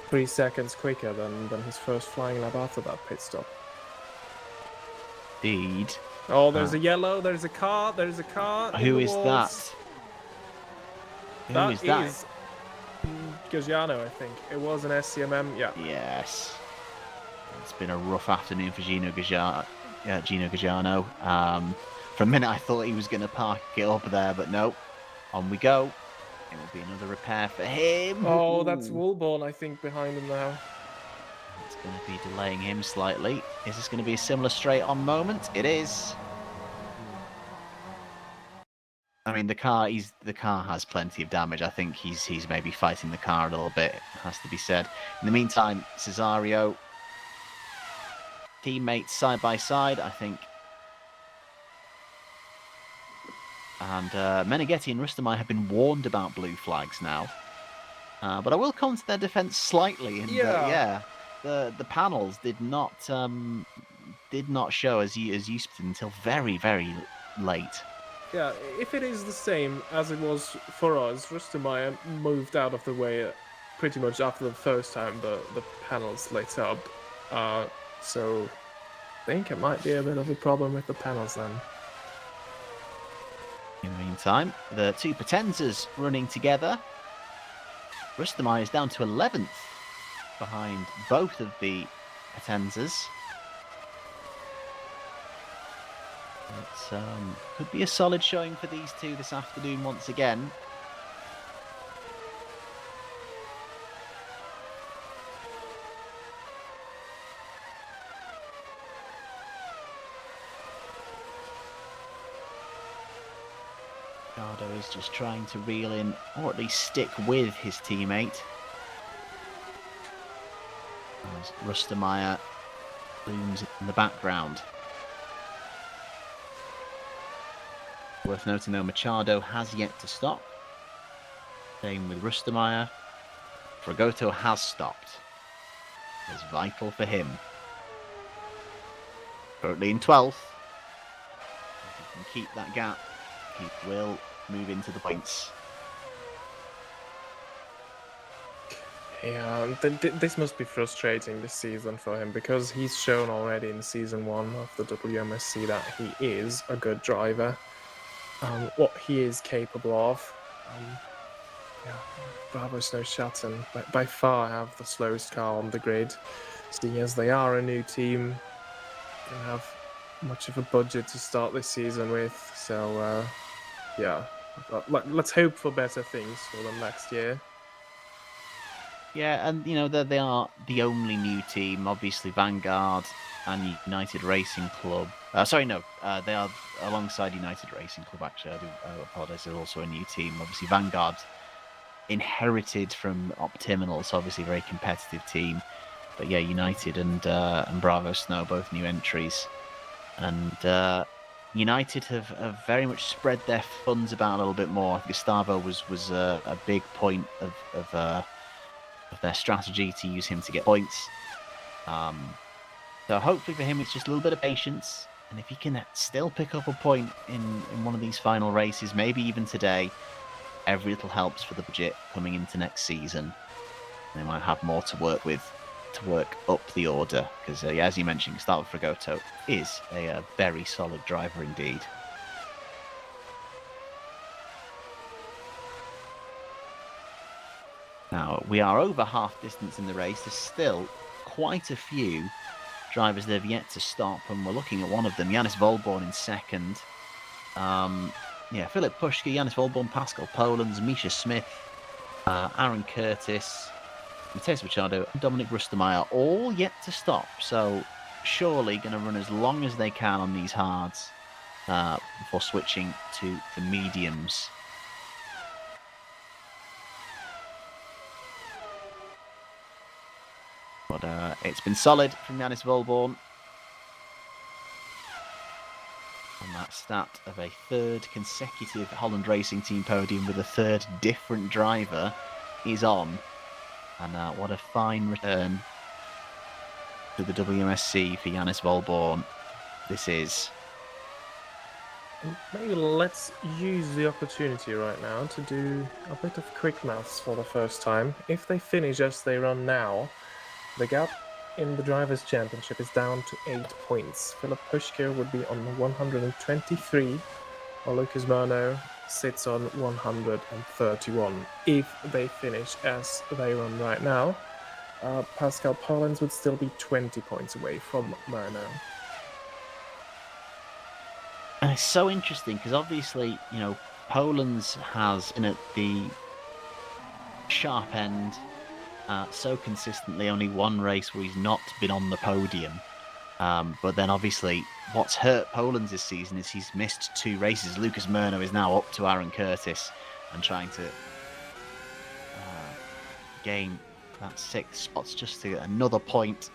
[SPEAKER 2] 3 seconds quicker than his first flying lap after that pit stop.
[SPEAKER 1] Indeed.
[SPEAKER 2] Oh, there's a yellow, there's a car.
[SPEAKER 1] Who is that? Who is that?
[SPEAKER 2] Is Gagiano, I think. It was an SCMM, yeah.
[SPEAKER 1] Yes. It's been a rough afternoon for Gino Gagiano. For a minute, I thought he was going to park it up there, but no. On we go. It will be another repair for him.
[SPEAKER 2] Oh, that's Woolborn, I think, behind him now.
[SPEAKER 1] It's going to be delaying him slightly. Is this going to be a similar straight-on moment? It is. I mean, the car has plenty of damage. I think he's maybe fighting the car a little bit, has to be said. In the meantime, Cesario, teammates side by side, I think. And Meneghetti and Rustamai have been warned about blue flags now. But I will come to their defense slightly. And the panels did not show as you until very, very late.
[SPEAKER 2] Yeah, if it is the same as it was for us, Rustamai moved out of the way pretty much after the first time the panels lit up. So I think it might be a bit of a problem with the panels then.
[SPEAKER 1] In the meantime, the two Potenzas running together. Rustamai is down to 11th behind both of the Potenzas. It could be a solid showing for these two this afternoon once again. Ricardo is just trying to reel in, or at least stick with his teammate. As Rustamai looms in the background. Worth noting though, Machado has yet to stop. Same with Rustamai. Fragoto has stopped. It's vital for him. Currently in 12th. If he can keep that gap, he will move into the points.
[SPEAKER 2] Yeah, this must be frustrating this season for him because he's shown already in season 1 of the WMSC that he is a good driver, what he is capable of. Yeah, Bravo Snow Shutton by far have the slowest car on the grid, seeing as they are a new team, don't have much of a budget to start this season with. So yeah, let's hope for better things for them next year.
[SPEAKER 1] Yeah, and you know they are the only new team. Obviously, Vanguard and United Racing Club. Sorry, no, they are alongside United Racing Club. Actually, I do apologise. They're also a new team. Obviously, Vanguard inherited from Optimal, so obviously a very competitive team. But yeah, United and Bravo Snow, both new entries, and United have very much spread their funds about a little bit more. Gustavo was a big point of their strategy to use him to get points. So hopefully for him, it's just a little bit of patience, and if he can still pick up a point in one of these final races, maybe even today, every little helps for the budget coming into next season. They might have more to work with to work up the order because, as you mentioned, Gustavo Fragoto is a very solid driver indeed. Now, we are over half distance in the race. There's still quite a few drivers that have yet to stop, and we're looking at one of them, Yanis Volborn in second. Philip Pushka, Yanis Volborn, Pascal Polans, Misha Smith, Aaron Curtis, Matthias Machado, and Dominic Rustemeyer, all yet to stop. So surely going to run as long as they can on these hards before switching to the mediums. But it's been solid from Yanis Volborn. And that stat of a third consecutive Holland Racing Team podium with a third different driver is on. And what a fine return to the WMSC for Yanis Volborn this is.
[SPEAKER 2] Maybe let's use the opportunity right now to do a bit of quick maths for the first time. If they finish as they run now, the gap in the Drivers' Championship is down to 8 points. Philip Pushka would be on 123, while Lucas Murno sits on 131. If they finish as they run right now, Pascal Polans would still be 20 points away from Murno.
[SPEAKER 1] And it's so interesting because obviously, Poland's has been at the sharp end so consistently, only one race where he's not been on the podium. But then obviously, what's hurt Poland's this season is he's missed 2 races. Lucas Murno is now up to Aaron Curtis and trying to gain that 6th spot just to get another point.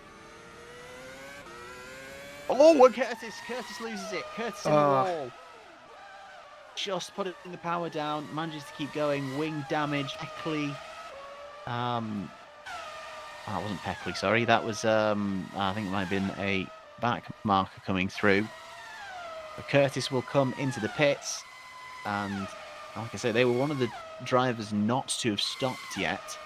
[SPEAKER 1] Oh, and Curtis loses it. Curtis in the wall. Just putting the power down, manages to keep going. Wing damage. Peckley. It wasn't Peckley, sorry. That was, I think it might have been a back marker coming through. But Curtis will come into the pits. And like I say, they were one of the drivers not to have stopped yet.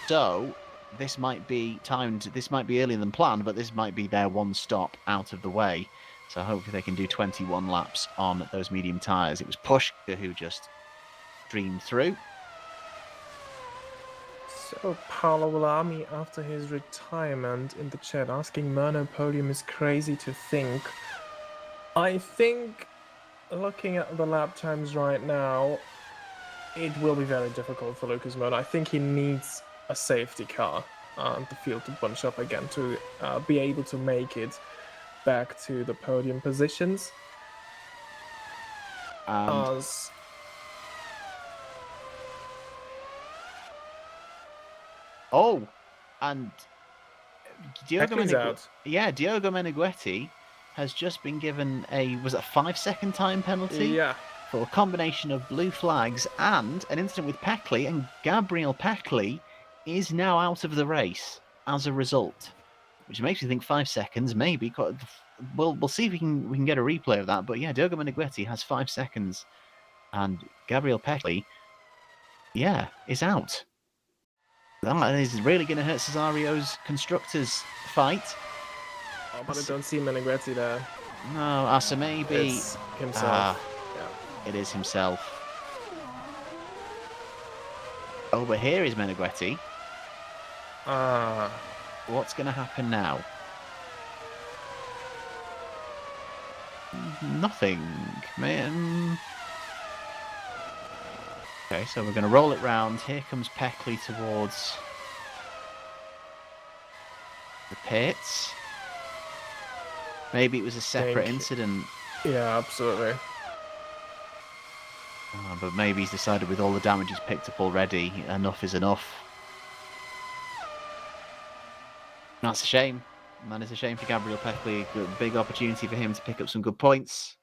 [SPEAKER 1] So this might be timed. This might be earlier than planned, but this might be their one stop out of the way. So hopefully they can do 21 laps on those medium tyres. It was Pushka who just streamed through.
[SPEAKER 2] So Paolo Villami, after his retirement, in the chat asking Murno podium is crazy to think. I think, looking at the lap times right now, it will be very difficult for Lucas Murno. I think he needs a safety car and the field to bunch up again to be able to make it back to the podium positions.
[SPEAKER 1] And Diogo Meneghetti has just been given a 5-second time penalty?
[SPEAKER 2] Yeah.
[SPEAKER 1] For a combination of blue flags and an incident with Peckley, and Gabriel Peckley is now out of the race as a result, which makes me think 5 seconds maybe. We'll see if we can get a replay of that. But yeah, Diogo Meneghetti has 5 seconds, and Gabriel Peckley, is out. That is really going to hurt Cesario's constructors fight.
[SPEAKER 2] Oh, but I don't see Menegretti there.
[SPEAKER 1] No, Asa maybe.
[SPEAKER 2] It's himself.
[SPEAKER 1] It is himself. Oh, but here is Menegretti. What's going to happen now? Nothing, man. Okay, so we're going to roll it round. Here comes Peckley towards the pits. Maybe it was a separate incident.
[SPEAKER 2] Yeah, absolutely.
[SPEAKER 1] But maybe he's decided with all the damage he's picked up already, enough is enough. That's a shame. That is a shame for Gabriel Peckley. Good, big opportunity for him to pick up some good points.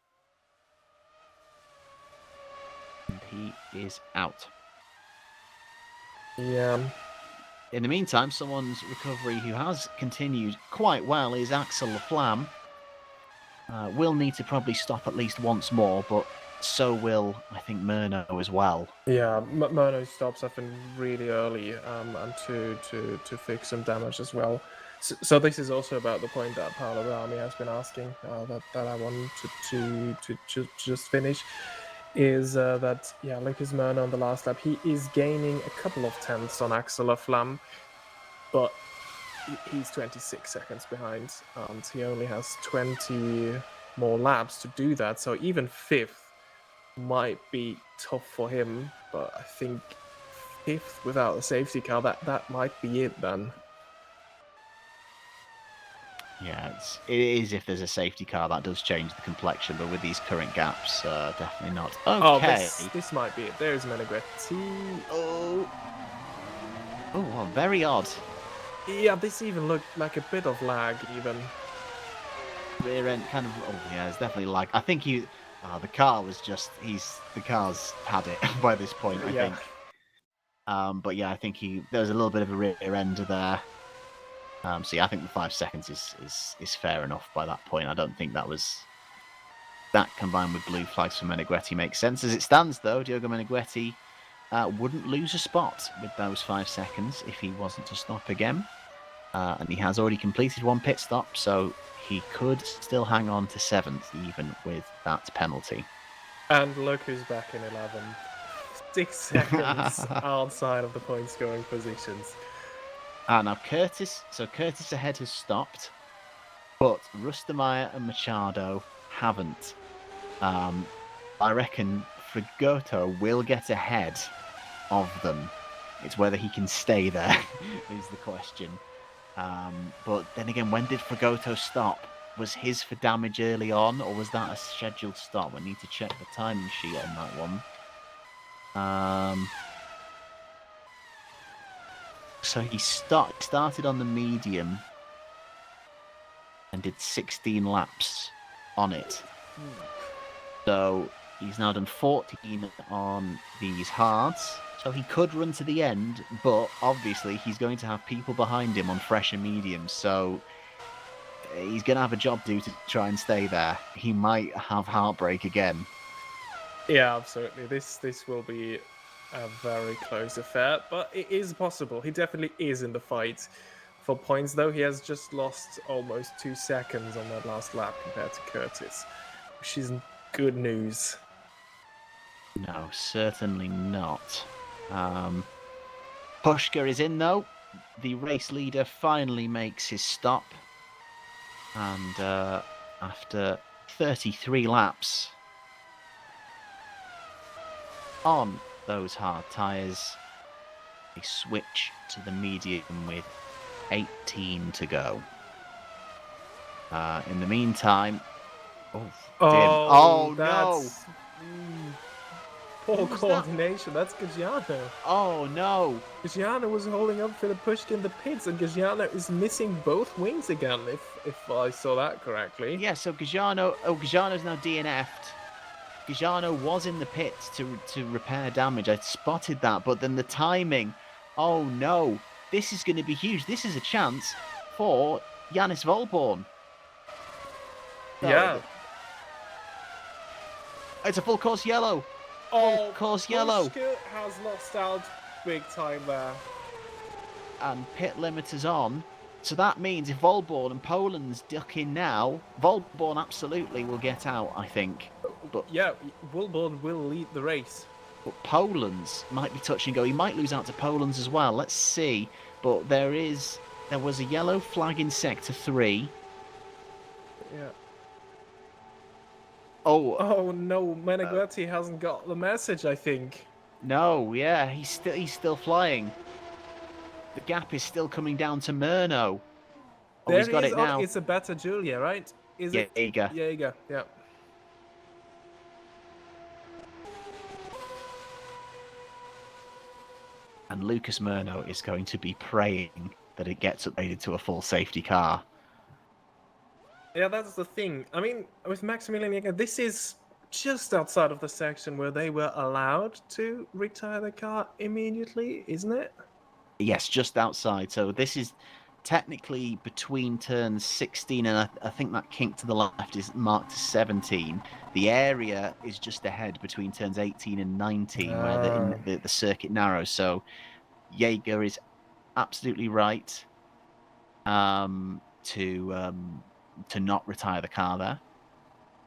[SPEAKER 1] And he is out.
[SPEAKER 2] Yeah.
[SPEAKER 1] In the meantime, someone's recovery who has continued quite well is Axel Laflamme. Will need to probably stop at least once more, but so will, I think, Murno as well.
[SPEAKER 2] Yeah, Murno stops, I think, really early and to fix some damage as well. So this is also about the point that Paolo Rami has been asking that I wanted to just finish. Is that, yeah, Lucas Murno on the last lap, he is gaining a couple of tenths on Axel Laflamme, but he's 26 seconds behind, and he only has 20 more laps to do that, so even 5th might be tough for him, but I think 5th without a safety car, that might be it then.
[SPEAKER 1] Yeah, it is if there's a safety car, that does change the complexion, but with these current gaps, definitely not. Okay.
[SPEAKER 2] Oh, this might be it. There's Menegretti.
[SPEAKER 1] Oh, well, very odd.
[SPEAKER 2] Yeah, this even looked like a bit of lag, even.
[SPEAKER 1] Rear end kind of, oh yeah, it's definitely lag. I think the car was just, the car's had it by this point, I think. But yeah, I think there was a little bit of a rear ender there. So yeah, I think the 5 seconds is fair enough by that point. I don't think that combined with blue flags for Menegretti makes sense. As it stands though, Diogo Menegretti wouldn't lose a spot with those 5 seconds if he wasn't to stop again. And he has already completed one pit stop, so he could still hang on to 7th even with that penalty.
[SPEAKER 2] And look who's back in 11th. 6 seconds outside of the point scoring positions.
[SPEAKER 1] Now Curtis ahead has stopped, but Rustemeyer and Machado haven't. I reckon Frigoto will get ahead of them. It's whether he can stay there is the question. But then again, when did Frigoto stop? Was his for damage early on, or was that a scheduled stop? I need to check the timing sheet on that one. So he started on the medium and did 16 laps on it. So he's now done 14 on these hards. So he could run to the end, but obviously he's going to have people behind him on fresher mediums. So he's going to have a job to do to try and stay there. He might have heartbreak again.
[SPEAKER 2] Yeah, absolutely. This will be a very close affair, but it is possible. He definitely is in the fight for points, though. He has just lost almost 2 seconds on that last lap compared to Curtis, which isn't good news.
[SPEAKER 1] No, certainly not. Pushka is in, though. The race leader finally makes his stop. And after 33 laps on those hard tyres, they switch to the medium with 18 to go. In the meantime... Oh no!
[SPEAKER 2] Poor coordination. That's Gagiano.
[SPEAKER 1] Oh no!
[SPEAKER 2] Gagiano was holding up Philip Pushka in the pits, and Gagiano is missing both wings again, if I saw that correctly.
[SPEAKER 1] Yeah, so Gagiano's now DNF'd. Gagiano was in the pits to repair damage. I spotted that, but then the timing. Oh no! This is going to be huge. This is a chance for Yannis Volborn.
[SPEAKER 2] Yeah.
[SPEAKER 1] It's a full course yellow.
[SPEAKER 2] Oh,
[SPEAKER 1] course yellow.
[SPEAKER 2] Pushka has lost out big time there.
[SPEAKER 1] and pit limiters on. So that means if Volborn and Poland's duck in now, Volborn absolutely will get out, I think. But
[SPEAKER 2] Yeah, Wilborn will lead the race.
[SPEAKER 1] Poland's might be touch and go. He might lose out to Poland's as well. Let's see. But there was a yellow flag in sector 3.
[SPEAKER 2] Yeah.
[SPEAKER 1] Oh,
[SPEAKER 2] Oh no, Menegretti hasn't got the message, I think.
[SPEAKER 1] no, yeah, he's still flying. The gap is still coming down to Murno. Oh,
[SPEAKER 2] There
[SPEAKER 1] he's
[SPEAKER 2] he
[SPEAKER 1] got
[SPEAKER 2] is.
[SPEAKER 1] it
[SPEAKER 2] Oh,
[SPEAKER 1] now.
[SPEAKER 2] it's a better Julia, right? Is it?
[SPEAKER 1] Jaeger.
[SPEAKER 2] Jaeger, yeah.
[SPEAKER 1] And Lucas Murno is going to be praying that it gets upgraded to a full safety car.
[SPEAKER 2] Yeah, that's the thing. I mean, with Maximilian Jaeger, this is just outside of the section where they were allowed to retire the car immediately, isn't it?
[SPEAKER 1] Yes, just outside. So this is technically between turns 16 and I think that kink to the left is marked as 17. The area is just ahead between turns 18 and 19 where the circuit narrows. So Jaeger is absolutely right to not retire the car there.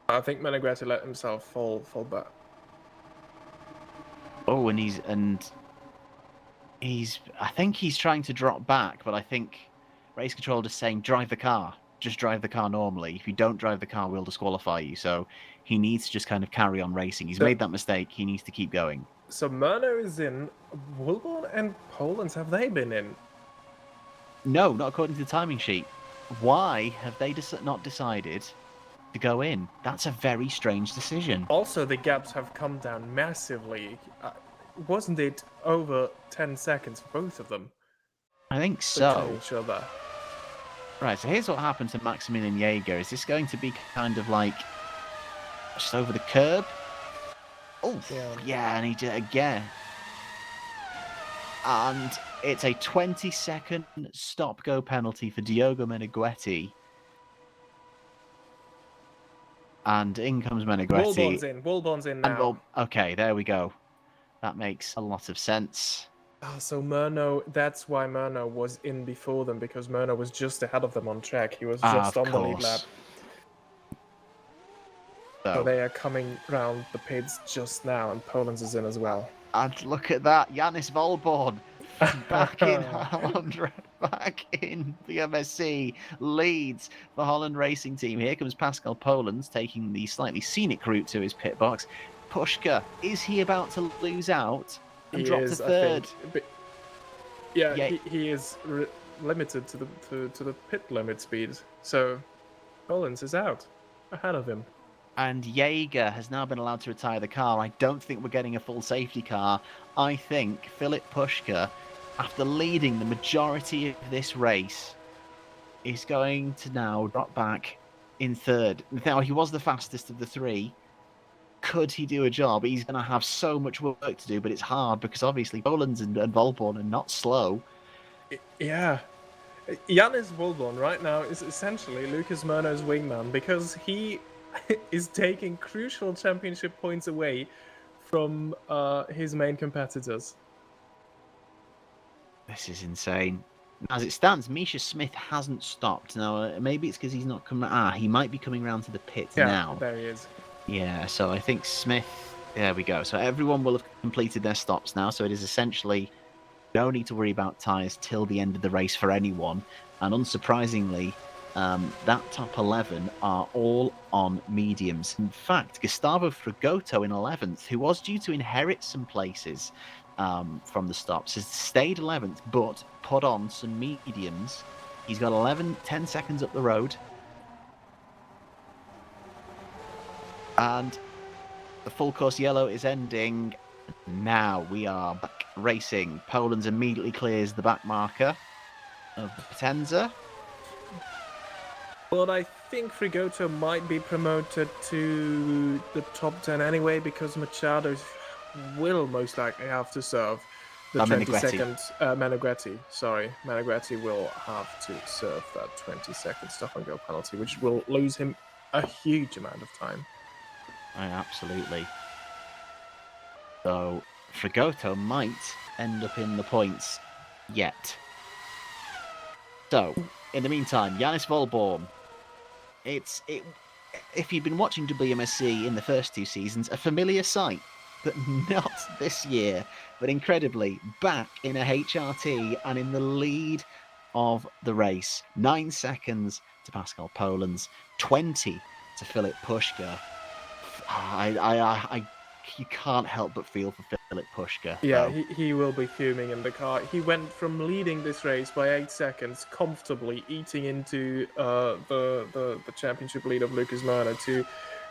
[SPEAKER 2] I think Menegretti let himself fall back.
[SPEAKER 1] Oh, and I think he's trying to drop back, but I think race control is saying drive the car. Just drive the car normally. If you don't drive the car, we'll disqualify you. So he needs to just kind of carry on racing. He's made that mistake. He needs to keep going.
[SPEAKER 2] So Murno is in. Wilborn and Poland, have they been in?
[SPEAKER 1] No, not according to the timing sheet. Why have they not decided to go in? That's a very strange decision.
[SPEAKER 2] Also, the gaps have come down massively. Wasn't it over 10 seconds for both of them?
[SPEAKER 1] I think
[SPEAKER 2] Between
[SPEAKER 1] so.
[SPEAKER 2] each other.
[SPEAKER 1] Right, so here's what happened to Maximilian Jaeger. Is this going to be kind of like just over the curb? Oh, yeah, and he did it again. And it's a 20-second stop-go penalty for Diogo Menegretti. And in comes Menegretti.
[SPEAKER 2] Wilborn's in now.
[SPEAKER 1] Okay, there we go. That makes a lot of sense.
[SPEAKER 2] So Murno, that's why Murno was in before them, because Murno was just ahead of them on track. He was just on the lead lap. So they are coming round the pits just now, and Poland's is in as well.
[SPEAKER 1] And look at that, Yanis Volborn back in Holland, back in the WMSC, leads the Holland racing team. Here comes Pascal Polands taking the slightly scenic route to his pit box. Pushka, is he about to lose out and drop to third?
[SPEAKER 2] He is limited to the pit limit speed. So Polands is out ahead of him.
[SPEAKER 1] And Jaeger has now been allowed to retire the car. I don't think we're getting a full safety car. I think Philip Pushka, after leading the majority of this race, is going to now drop back in third. Now, he was the fastest of the three. Could he do a job? He's going to have so much work to do, but it's hard because obviously Polands and Volborn are not slow.
[SPEAKER 2] Yeah. Yanis Volborn right now is essentially Lucas Murno's wingman because he is taking crucial championship points away from his main competitors.
[SPEAKER 1] This is insane. As it stands, Misha Smith hasn't stopped. Now, maybe it's because he's not coming... he might be coming round to the pit now.
[SPEAKER 2] There he is.
[SPEAKER 1] Yeah, so I think Smith... There we go. So everyone will have completed their stops now, so it is essentially no need to worry about tyres till the end of the race for anyone. And unsurprisingly, that top 11 are all on mediums. In fact, Gustavo Fragoto in 11th, who was due to inherit some places from the stops, has stayed 11th, but put on some mediums. He's got 10 seconds up the road. And the full course yellow is ending. Now we are back racing. Poland's immediately clears the back marker of the Potenza.
[SPEAKER 2] But I think Frigoto might be promoted to the top 10 anyway, because Machado will most likely have to serve the 20-second... Menegretti, sorry. Menegretti will have to serve that 20-second stop-and-go penalty, which will lose him a huge amount of time.
[SPEAKER 1] Absolutely. So, Frigoto might end up in the points yet. So, in the meantime, Yanis Volborn. If you've been watching WMSC in the first 2 seasons, a familiar sight, but not this year. But incredibly, back in a HRT and in the lead of the race. 9 seconds to Pascal Polans, 20 to Philip Pushka. You can't help but feel for Philip Pushka.
[SPEAKER 2] Yeah,
[SPEAKER 1] though.
[SPEAKER 2] he will be fuming in the car. He went from leading this race by 8 seconds, comfortably eating into the championship lead of Lucas Murner, to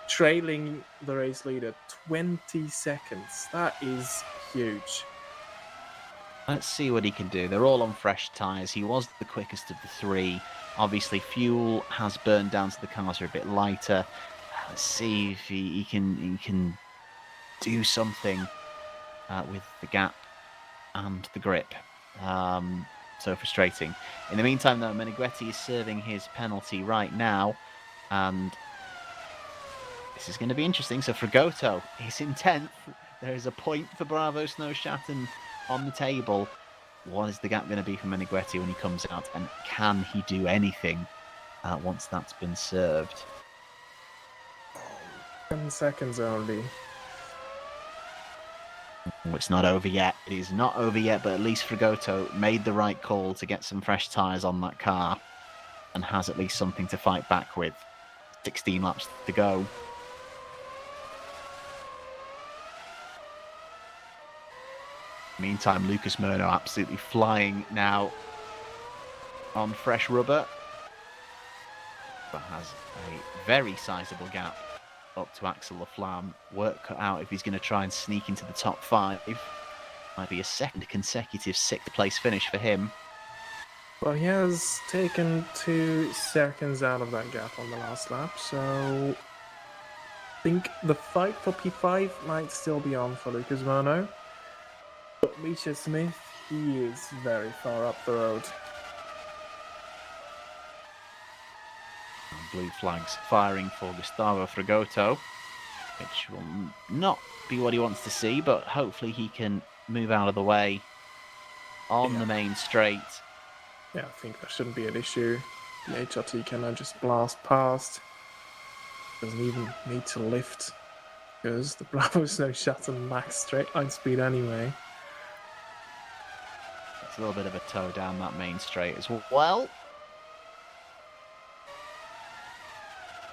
[SPEAKER 2] trailing the race leader 20 seconds. That is huge.
[SPEAKER 1] Let's see what he can do. They're all on fresh tyres. He was the quickest of the 3. Obviously, fuel has burned down, so the cars are a bit lighter. Let's see if he can do something with the gap and the grip. So frustrating. In the meantime, though, Meneghetti is serving his penalty right now, and this is going to be interesting. So Fragoto is in 10th. There is a point for Bravo Snow Shatton on the table. What is the gap going to be for Meneghetti when he comes out, and can he do anything once that's been served?
[SPEAKER 2] 10 seconds only.
[SPEAKER 1] It's not over yet. It is not over yet, but at least Fragoto made the right call to get some fresh tyres on that car and has at least something to fight back with. 16 laps to go. Meantime, Lucas Murno absolutely flying now on fresh rubber, but has a very sizable gap up to Axel Laflamme. Work cut out if he's going to try and sneak into the top 5. Might be a second consecutive 6th place finish for him.
[SPEAKER 2] Well, he has taken 2 seconds out of that gap on the last lap, so I think the fight for P5 might still be on for Lucas Murno. But Misha Smith, he is very far up the road.
[SPEAKER 1] Blue flags firing for Gustavo Fragoto, which will not be what he wants to see, but hopefully he can move out of the way on the main straight.
[SPEAKER 2] Yeah, I think that shouldn't be an issue. The HRT can now just blast past. Doesn't even need to lift, because the Bravo Snow Shatton max straight line speed anyway.
[SPEAKER 1] It's a little bit of a toe down that main straight as well.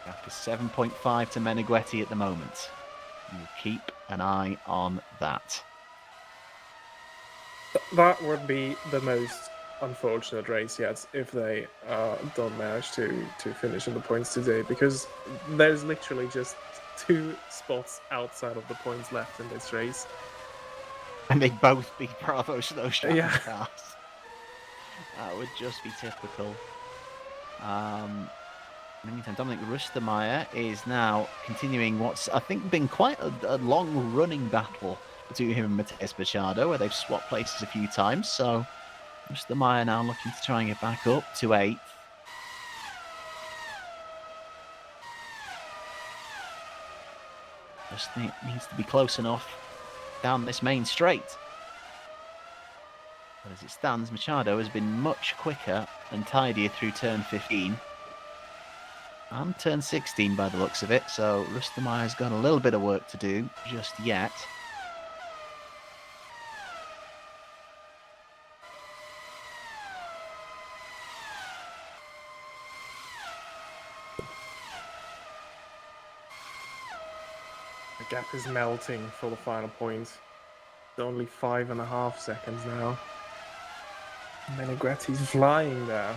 [SPEAKER 1] Gap is 7.5 to Meneghetti at the moment. We'll keep an eye on that.
[SPEAKER 2] That would be the most unfortunate race yet if they don't manage to finish in the points today, because there's literally just 2 spots outside of the points left in this race.
[SPEAKER 1] And they both beat Bravo Snow Shatton
[SPEAKER 2] Yeah.
[SPEAKER 1] cars. That would just be typical. In the meantime, Dominic Rustermeyer is now continuing what's, I think, been quite a long-running battle between him and Mateus Machado, where they've swapped places a few times. So Rustermeyer now looking to try and get back up to 8th. Just think it needs to be close enough down this main straight. But as it stands, Machado has been much quicker and tidier through turn 15. And turn 16 by the looks of it, so Rustermeyer's got a little bit of work to do just yet.
[SPEAKER 2] The gap is melting for the final point. It's only 5.5 seconds now. Meneghetti's flying there.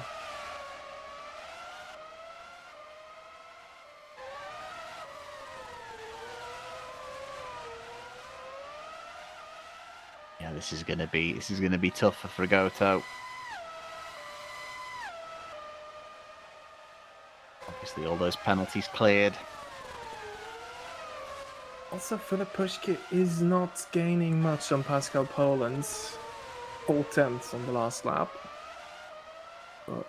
[SPEAKER 1] Yeah, this is gonna be tough for Fragoto. Obviously, all those penalties cleared.
[SPEAKER 2] Also, Philip Pushka is not gaining much on Pascal Polans. 4/10 on the last lap. But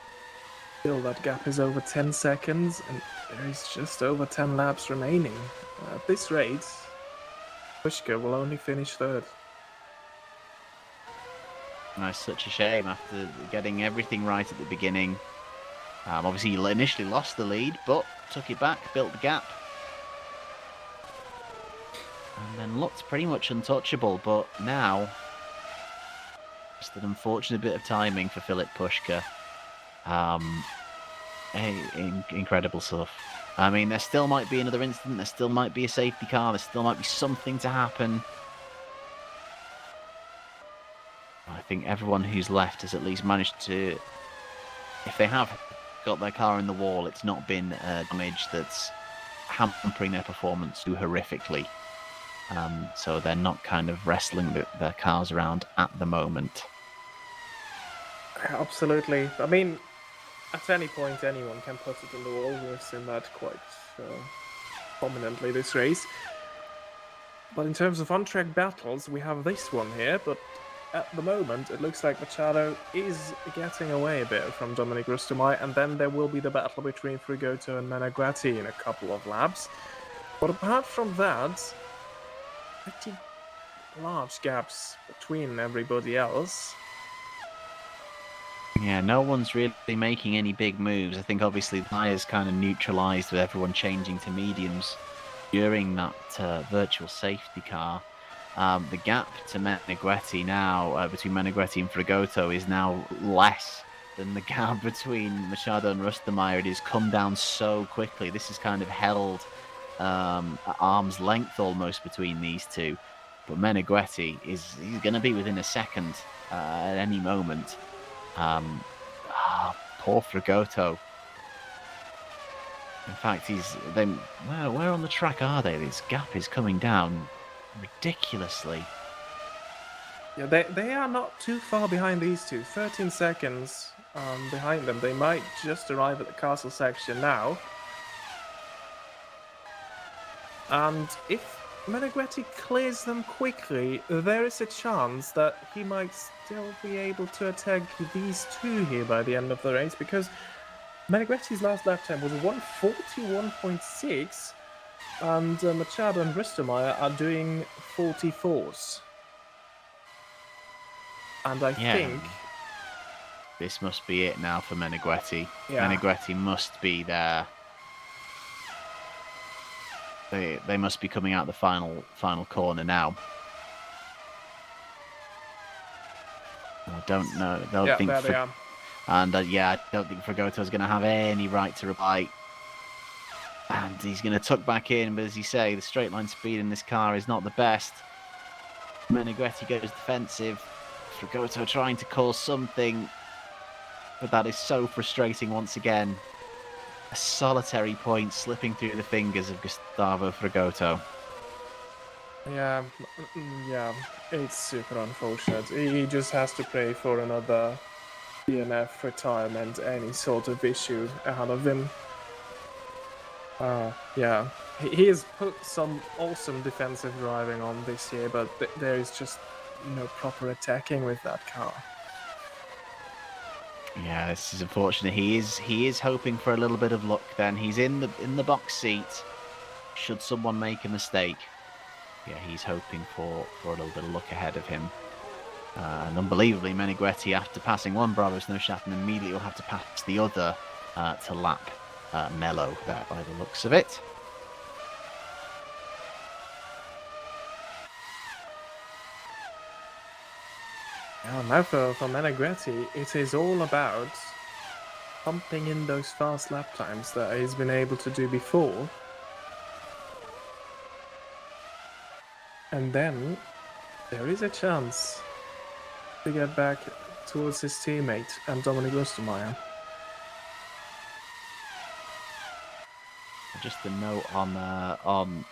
[SPEAKER 2] still, that gap is over 10 seconds, and there is just over 10 laps remaining. At this rate, Pushka will only finish 3rd.
[SPEAKER 1] It's such a shame after getting everything right at the beginning. Obviously, he initially lost the lead, but took it back, built the gap, and then looked pretty much untouchable. But now, just an unfortunate bit of timing for Filip Puška. Incredible stuff. I mean, there still might be another incident. There still might be a safety car. There still might be something to happen. I think everyone who's left has at least managed to, if they have got their car in the wall, it's not been damage that's hampering their performance too horrifically. So they're not kind of wrestling their cars around at the moment.
[SPEAKER 2] Absolutely. I mean, at any point, anyone can put it in the wall. We've seen that quite prominently this race. But in terms of on-track battles, we have this one here, but at the moment, it looks like Machado is getting away a bit from Dominic Rustomai, and then there will be the battle between Frigoto and Menegheti in a couple of laps. But apart from that, pretty large gaps between everybody else.
[SPEAKER 1] Yeah, no one's really making any big moves. I think obviously the tyres kind of neutralised with everyone changing to mediums during that virtual safety car. The gap to Menegheti now, between Menegheti and Frigoto, is now less than the gap between Machado and Rustemeyer. It has come down so quickly. This is kind of held at arm's length almost between these two. But Menegheti he's going to be within a second at any moment. Poor Frigoto. In fact, where on the track are they? This gap is coming down ridiculously.
[SPEAKER 2] Yeah, they are not too far behind these two. 13 seconds behind them. They might just arrive at the castle section now. And if Menegheti clears them quickly, there is a chance that he might still be able to attack these two here by the end of the race, because Menegheti's last lap time was 141.6, and Machado and Rustemeyer are doing 44s. And I think
[SPEAKER 1] this must be it now for Menegheti.
[SPEAKER 2] Yeah.
[SPEAKER 1] Menegheti must be there. They must be coming out the final corner now. I don't know.
[SPEAKER 2] There they are.
[SPEAKER 1] And I don't think Frigoto's going to have any right to reply. And he's going to tuck back in, but as you say, the straight line speed in this car is not the best. Menegheti goes defensive. Frigoto trying to cause something, but that is so frustrating once again. A solitary point slipping through the fingers of Gustavo Frigoto.
[SPEAKER 2] Yeah, it's super unfortunate. He just has to pray for another DNF retirement, any sort of issue ahead of him. He has put some awesome defensive driving on this year, but there is just no proper attacking with that car.
[SPEAKER 1] Yeah, this is unfortunate. He is hoping for a little bit of luck. Then he's in the box seat. Should someone make a mistake, he's hoping for a little bit of luck ahead of him. And unbelievably, Menegheti, after passing one Bravo Snowschatten, immediately will have to pass the other to lap Mello there by the looks of it.
[SPEAKER 2] Now for Menegheti, it is all about pumping in those fast lap times that he's been able to do before. And then there is a chance to get back towards his teammate and Dominic Rustemeyer.
[SPEAKER 1] Just a note on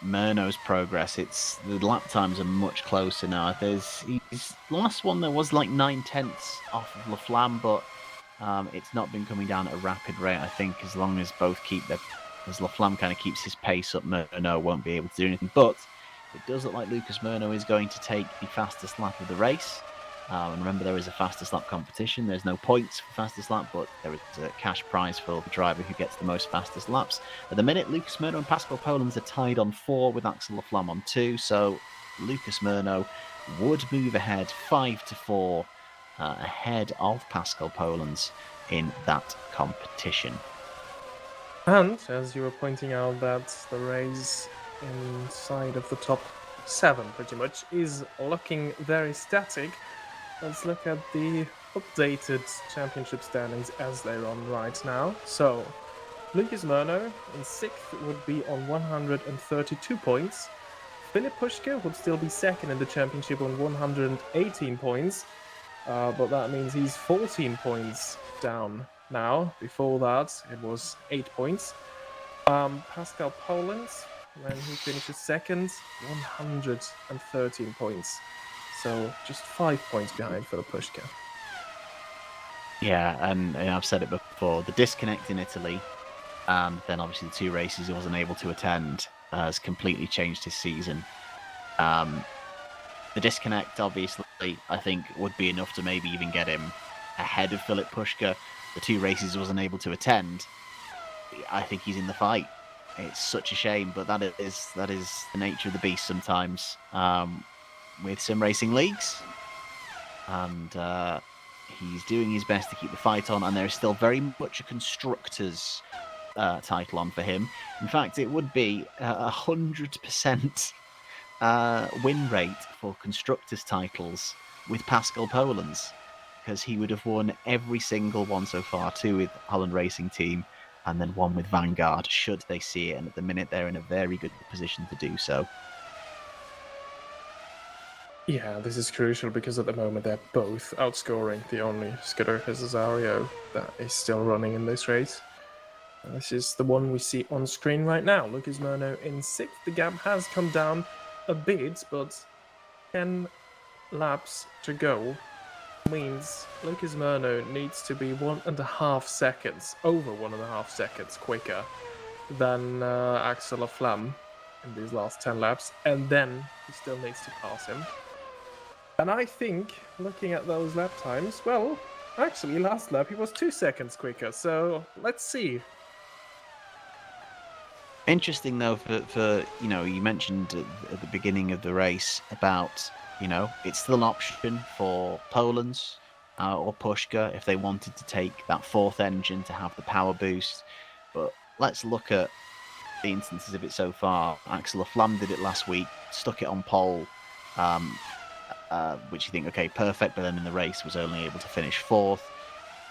[SPEAKER 1] Murno's progress. The lap times are much closer now. His last one there was like 9/10 off of Laflamme, but it's not been coming down at a rapid rate. I think as long as both as Laflamme kind of keeps his pace up, Murno won't be able to do anything. But it does look like Lucas Murno is going to take the fastest lap of the race. And remember, there is a fastest lap competition. There's no points for fastest lap, but there is a cash prize for the driver who gets the most fastest laps. At the minute, Lucas Murno and Pascal Polens are tied on 4 with Axel Laflamme on 2. So Lucas Murno would move ahead 5-4 ahead of Pascal Polens in that competition.
[SPEAKER 2] And as you were pointing out, that the race inside of the top 7 pretty much is looking very static. Let's look at the updated championship standings as they run right now. So Lucas Murno in 6th would be on 132 points. Philip Pushka would still be second in the championship on 118 points, but that means he's 14 points down now. Before that, it was 8 points. Pascal Polens, when he finishes second, 113 points. So just 5 points behind Philip Pushka.
[SPEAKER 1] Yeah, and I've said it before, the disconnect in Italy, and then obviously the 2 races he wasn't able to attend, has completely changed his season. The disconnect, obviously, I think would be enough to maybe even get him ahead of Philip Pushka. The 2 races he wasn't able to attend, I think he's in the fight. It's such a shame, but that is the nature of the beast sometimes with sim racing leagues. And he's doing his best to keep the fight on, and there is still very much a constructors title on for him. In fact, it would be 100% win rate for constructors titles with Pascal Polens, because he would have won every single one so far, 2 with Holland Racing Team and then 1 with Vanguard, should they see it, and at the minute they're in a very good position to do so.
[SPEAKER 2] Yeah, this is crucial because at the moment they're both outscoring. The only Scudder is Azario that is still running in this race. This is the one we see on screen right now. Lucas Murno in 6th. The gap has come down a bit, but 10 laps to go means Lucas Murno needs to be 1.5 seconds, over 1.5 seconds quicker than Axel Flam in these last 10 laps, and then he still needs to pass him. And I think, looking at those lap times, well, actually, last lap he was 2 seconds quicker, so let's see.
[SPEAKER 1] Interesting though, for you mentioned at the beginning of the race about it's still an option for Polens or Pushka if they wanted to take that 4th engine to have the power boost. But let's look at the instances of it so far. Axel Flam did it last week, stuck it on pole, which you think, okay, perfect, but then in the race was only able to finish 4th.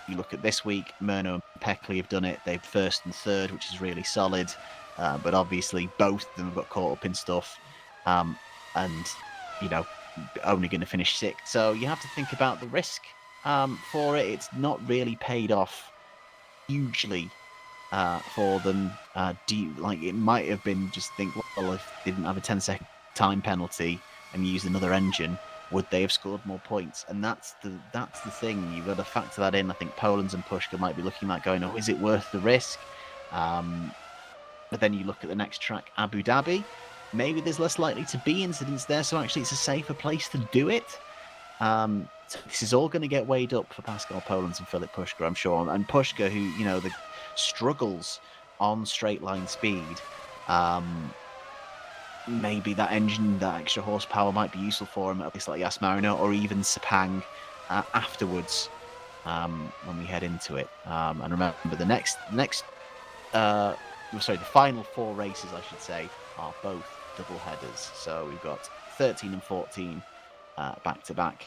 [SPEAKER 1] You look at this week, Murno and Peckley have done it. They're 1st and 3rd, which is really solid. But obviously, both of them have got caught up in stuff, and only going to finish 6th. So you have to think about the risk for it. It's not really paid off hugely for them. It might have been just think, well, if they didn't have a 10-second time penalty and used another engine, would they have scored more points? And that's the thing. You've got to factor that in. I think Polens and Pushka might be looking at going, oh, is it worth the risk? But then you look at the next track, Abu Dhabi. Maybe there's less likely to be incidents there, so actually it's a safer place to do it. So this is all going to get weighed up for Pascal Polens and Philip Pushka, I'm sure. And Pushka, who, the struggles on straight line speed, maybe that engine, that extra horsepower might be useful for him at a place like Yas Marino or even Sepang afterwards when we head into it. And remember, the final 4 races, I should say, are both double headers. So we've got 13 and 14 back to back,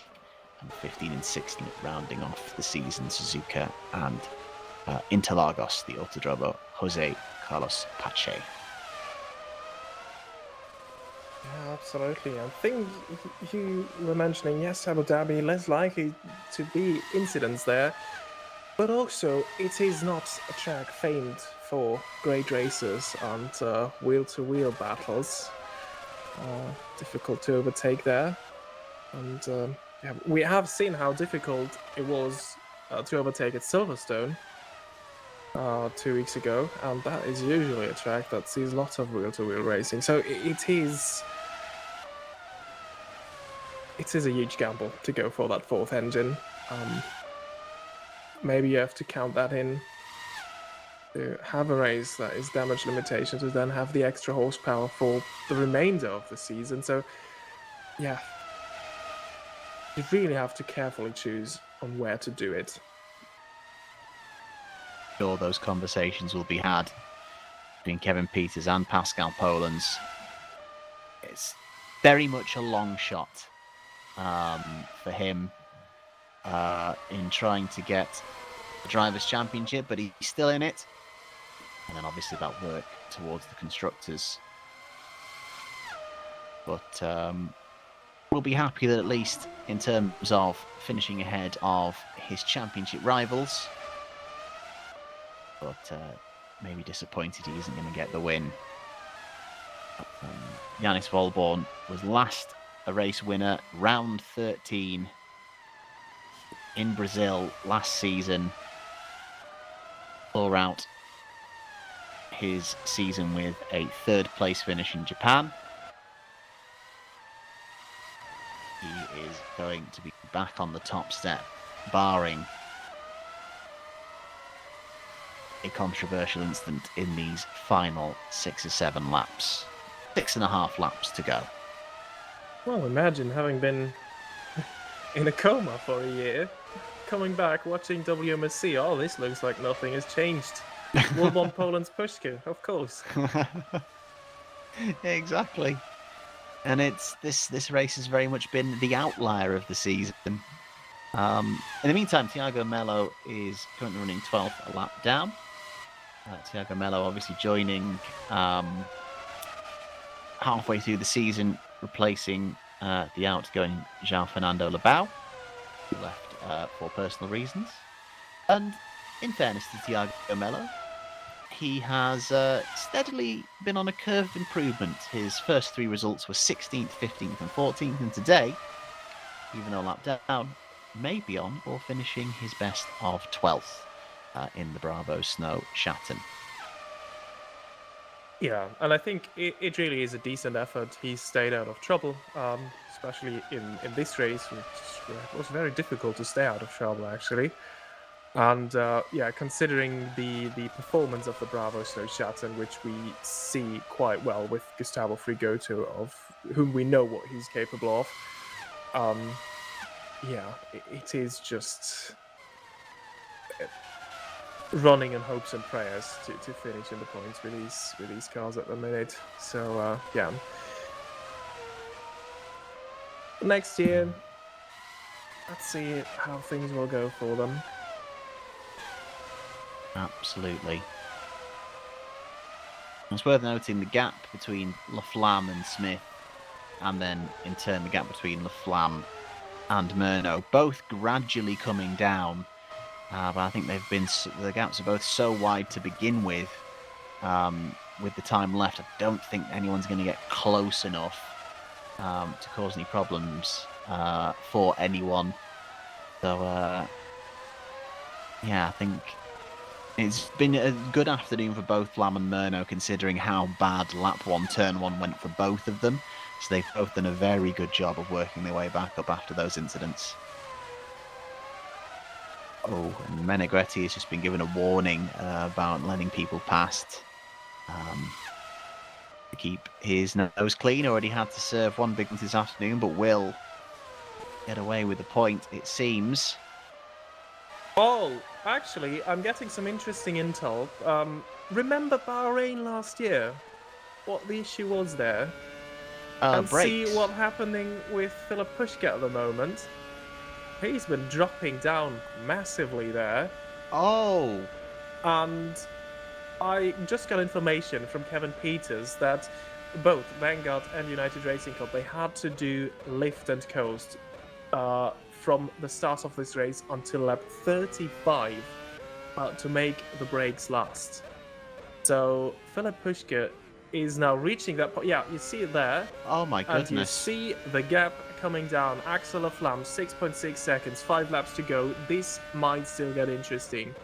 [SPEAKER 1] and 15 and 16 rounding off the season. Suzuka and Interlagos, the Autodromo Jose Carlos Pache.
[SPEAKER 2] Yeah, absolutely. I think you were mentioning, yes, Abu Dhabi, less likely to be incidents there. But also, it is not a track famed for great races and wheel-to-wheel battles. Difficult to overtake there. And we have seen how difficult it was to overtake at Silverstone 2 weeks ago, and that is usually a track that sees lots of wheel-to-wheel racing. So it is a huge gamble to go for that 4th engine. Maybe you have to count that in to have a race that is damage limitation, to then have the extra horsepower for the remainder of the season. So, yeah, you really have to carefully choose on where to do it.
[SPEAKER 1] Sure, those conversations will be had between Kevin Peters and Pascal Polens. It's very much a long shot for him in trying to get the Drivers' Championship, but he's still in it. And then obviously that work towards the Constructors. But we'll be happy that at least in terms of finishing ahead of his championship rivals. But maybe disappointed he isn't going to get the win. Yannis Volborn was last a race winner, round 13 in Brazil last season. Tore out his season with a third place finish in Japan. He is going to be back on the top step, barring a controversial incident in these final 6 or 7 laps. 6.5 laps to go.
[SPEAKER 2] Well, imagine having been in a coma for a year, coming back, watching WMSC. Oh, this looks like nothing has changed. Wilbon Poland's Pushka, of course.
[SPEAKER 1] Exactly. And it's this race has very much been the outlier of the season. In the meantime, Thiago Melo is currently running 12th a lap down. Thiago Melo obviously joining halfway through the season, replacing the outgoing João Fernando Lebao, who left for personal reasons. And in fairness to Thiago Melo, he has steadily been on a curve of improvement. His first 3 results were 16th, 15th and 14th, and today, even though lap down, may be on or finishing his best of 12th in the Bravo Snow Shatton.
[SPEAKER 2] Yeah, and I think it really is a decent effort. He stayed out of trouble, especially in this race, which was very difficult to stay out of trouble, actually. And yeah, considering the performance of the Bravo Snow Shatton, which we see quite well with Gustavo Frigoto, of whom we know what he's capable of, yeah, it is just running on hopes and prayers to finish in the points with these cars at the minute. So yeah, next year, let's see how things will go for them.
[SPEAKER 1] Absolutely. It's worth noting the gap between Laflamme and Smith, and then in turn the gap between Laflamme and Murnau, both gradually coming down. But I think the gaps are both so wide to begin with the time left. I don't think anyone's going to get close enough to cause any problems for anyone. So yeah, I think it's been a good afternoon for both Lam and Murnau, considering how bad lap 1, turn 1 went for both of them. So they've both done a very good job of working their way back up after those incidents. Oh, and Menegretti has just been given a warning about letting people past to keep his nose clean. Already had to serve 1 big one this afternoon, but will get away with the point, it seems.
[SPEAKER 2] Oh, actually, I'm getting some interesting intel. Remember Bahrain last year? What the issue was there? And
[SPEAKER 1] Brakes.
[SPEAKER 2] see what's happening with Philip Pushka at the moment. He's been dropping down massively there.
[SPEAKER 1] Oh!
[SPEAKER 2] And I just got information from Kevin Peters that both Vanguard and United Racing Club, they had to do lift and coast from the start of this race until lap 35 to make the brakes last. So Philip Pushka is now reaching that point. Yeah, you see it there.
[SPEAKER 1] Oh my goodness.
[SPEAKER 2] And you see the gap coming down. Axel Laflamme, 6.6 seconds, 5 laps to go. This might still get interesting.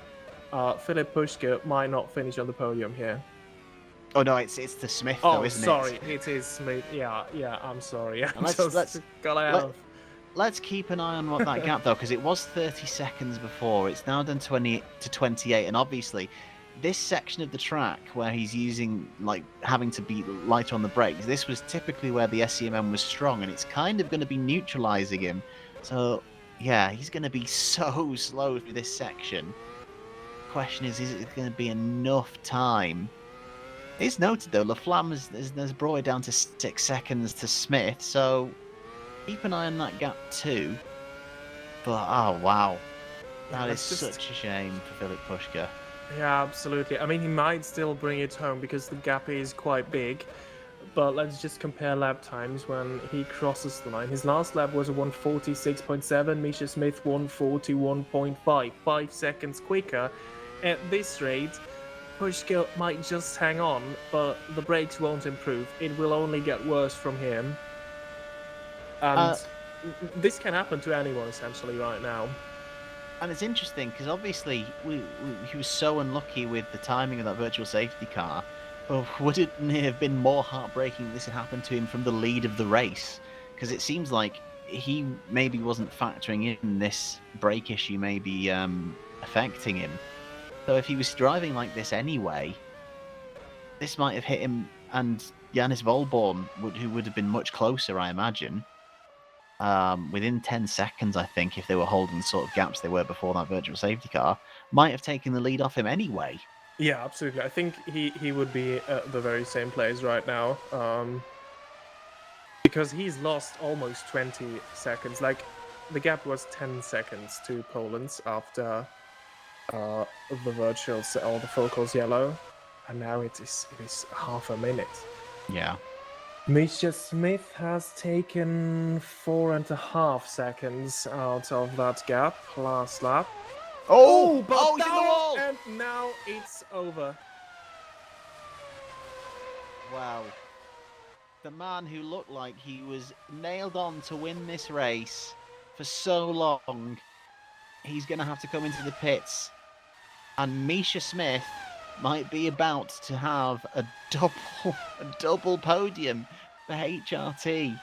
[SPEAKER 2] Philip Pushka might not finish on the podium here.
[SPEAKER 1] Oh no, it's the Smith though, isn't it?
[SPEAKER 2] Oh, sorry, it is Smith. Yeah, I'm sorry.
[SPEAKER 1] Let's keep an eye on what that gap though, because it was 30 seconds before. It's now done 20 to 28, and obviously this section of the track where he's using, like, having to be lighter on the brakes, this was typically where the SCMM was strong, and it's kind of going to be neutralizing him. So, yeah, he's going to be so slow through this section. Question is it going to be enough time? It's noted, though, Laflamme has brought it down to 6 seconds to Smith, so keep an eye on that gap too. But, oh, wow. That is such a shame for Philip Pushka.
[SPEAKER 2] Yeah, absolutely. I mean, he might still bring it home because the gap is quite big. But let's just compare lap times when he crosses the line. His last lap was a 146.7, Misha Smith 141.5, 5 seconds quicker. At this rate, Pushka might just hang on, but the brakes won't improve. It will only get worse from him. And this can happen to anyone essentially right now.
[SPEAKER 1] And it's interesting because obviously he was so unlucky with the timing of that virtual safety car. But wouldn't it have been more heartbreaking if this had happened to him from the lead of the race? Because it seems like he maybe wasn't factoring in this brake issue maybe affecting him. So if he was driving like this anyway, this might have hit him and Janis Volborn, who would have been much closer, I imagine. Within 10 seconds, I think, if they were holding the sort of gaps they were before that virtual safety car, might have taken the lead off him anyway.
[SPEAKER 2] Yeah, absolutely. I think he would be at the very same place right now. Because he's lost almost 20 seconds. Like, the gap was 10 seconds to Poland's after the virtuals or the focals yellow, and now it is half a minute.
[SPEAKER 1] Yeah.
[SPEAKER 2] Misha Smith has taken 4.5 seconds out of that gap last lap.
[SPEAKER 1] Oh,
[SPEAKER 2] but
[SPEAKER 1] he's in the wall!
[SPEAKER 2] and now it's over.
[SPEAKER 1] Wow. The man who looked like he was nailed on to win this race for so long, he's going to have to come into the pits. And Misha Smith might be about to have a double podium for HRT.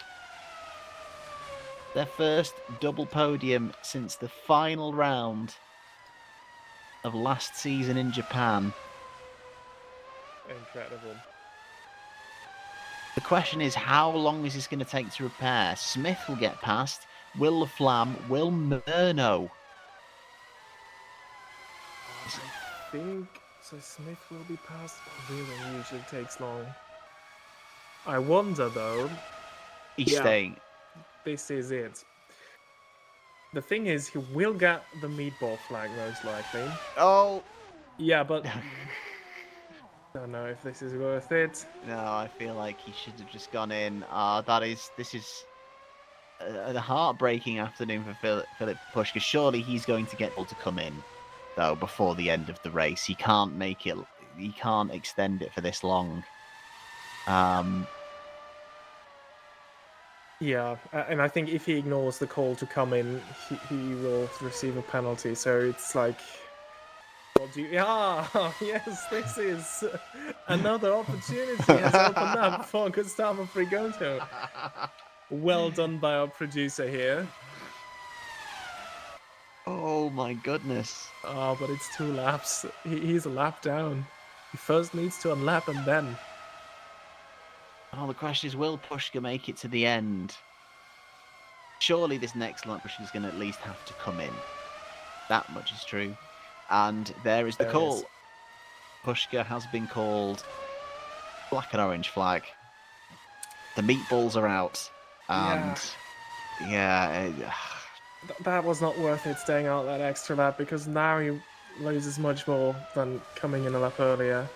[SPEAKER 1] Their first double podium since the final round of last season in Japan.
[SPEAKER 2] Incredible.
[SPEAKER 1] The question is, how long is this going to take to repair? Smith will get past. Will Laflamme? Will Murno?
[SPEAKER 2] I think so. Smith will be past. Really, usually takes long. I wonder though.
[SPEAKER 1] He's staying.
[SPEAKER 2] This is it. The thing is, he will get the meatball flag most likely.
[SPEAKER 1] Oh!
[SPEAKER 2] Yeah, but don't know if this is worth it.
[SPEAKER 1] No, I feel like he should have just gone in. This is a heartbreaking afternoon for Philip Pushka. Surely he's going to get able to come in, though, before the end of the race. He can't make it. He can't extend it for this long.
[SPEAKER 2] Yeah, and I think if he ignores the call to come in, he will receive a penalty. So it's like, what do you? Ah, yes, this is another opportunity has opened up for Gustavo Frigoto. Well done by our producer here.
[SPEAKER 1] Oh my goodness.
[SPEAKER 2] Oh, but it's 2 laps. He's a lap down. He first needs to unlap and then.
[SPEAKER 1] Oh, the question is, will Pushka make it to the end? Surely this next lap, Pushka's going to at least have to come in. That much is true. And there is the call. Pushka has been called black and orange flag. The meatballs are out. And
[SPEAKER 2] that was not worth it, staying out that extra lap, because now he loses much more than coming in a lap earlier.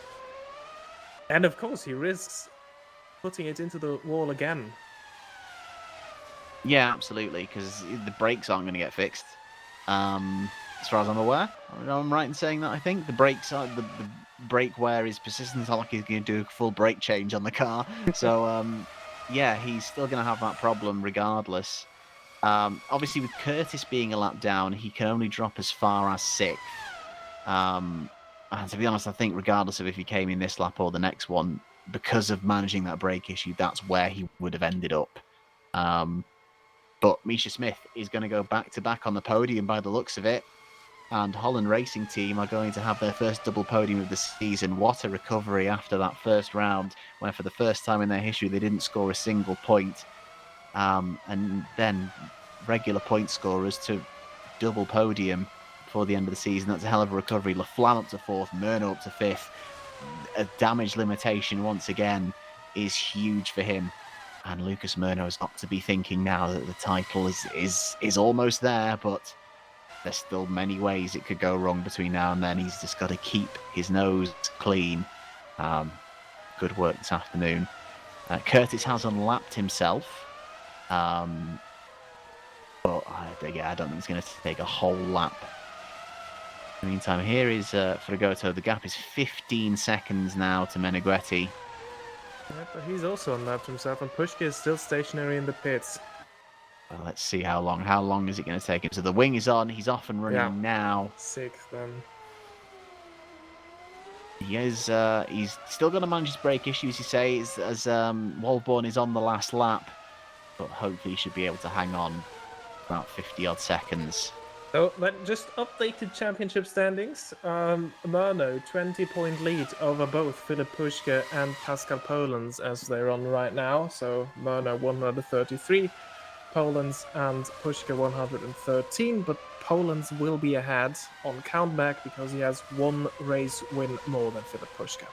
[SPEAKER 2] And of course, he risks putting it into the wall again.
[SPEAKER 1] Yeah, absolutely, because the brakes aren't going to get fixed. As far as I'm aware, I'm right in saying that. I think the brakes are the brake wear is persistent. It's not like he's going to do a full brake change on the car. So yeah, he's still going to have that problem regardless. Obviously, with Curtis being a lap down, he can only drop as far as 6th. And to be honest, I think regardless of if he came in this lap or the next one, because of managing that brake issue, that's where he would have ended up. But Misha Smith is going to go back-to-back on the podium by the looks of it. And Holland Racing Team are going to have their first double podium of the season. What a recovery after that first round, where for the first time in their history they didn't score a single point. And then regular point scorers to double podium before the end of the season. That's a hell of a recovery. Laflamme up to 4th, Murnau up to 5th. A damage limitation once again is huge for him. And Lucas Murnau's got to be thinking now that the title is almost there, but there's still many ways it could go wrong between now and then. He's just got to keep his nose clean. Good work this afternoon. Curtis has unlapped himself. But I don't think it's going to take a whole lap. In the meantime, here is Frigoto. The gap is 15 seconds now to Meneghetti.
[SPEAKER 2] Yeah, but he's also unlapped himself, and Pushka is still stationary in the pits.
[SPEAKER 1] Well, let's see how long. How long is it going to take him? So the wing is on. He's off and running now.
[SPEAKER 2] 6th then.
[SPEAKER 1] He's still going to manage his brake issues, he says, as Walborn is on the last lap. But hopefully he should be able to hang on about 50-odd seconds.
[SPEAKER 2] So, just updated championship standings. Murnau, 20-point lead over both Philip Pushka and Pascal Polens as they're on right now. So, Murnau 133 Polens and Pushka 113. But Polens will be ahead on countback because he has one race win more than Philip Pushka.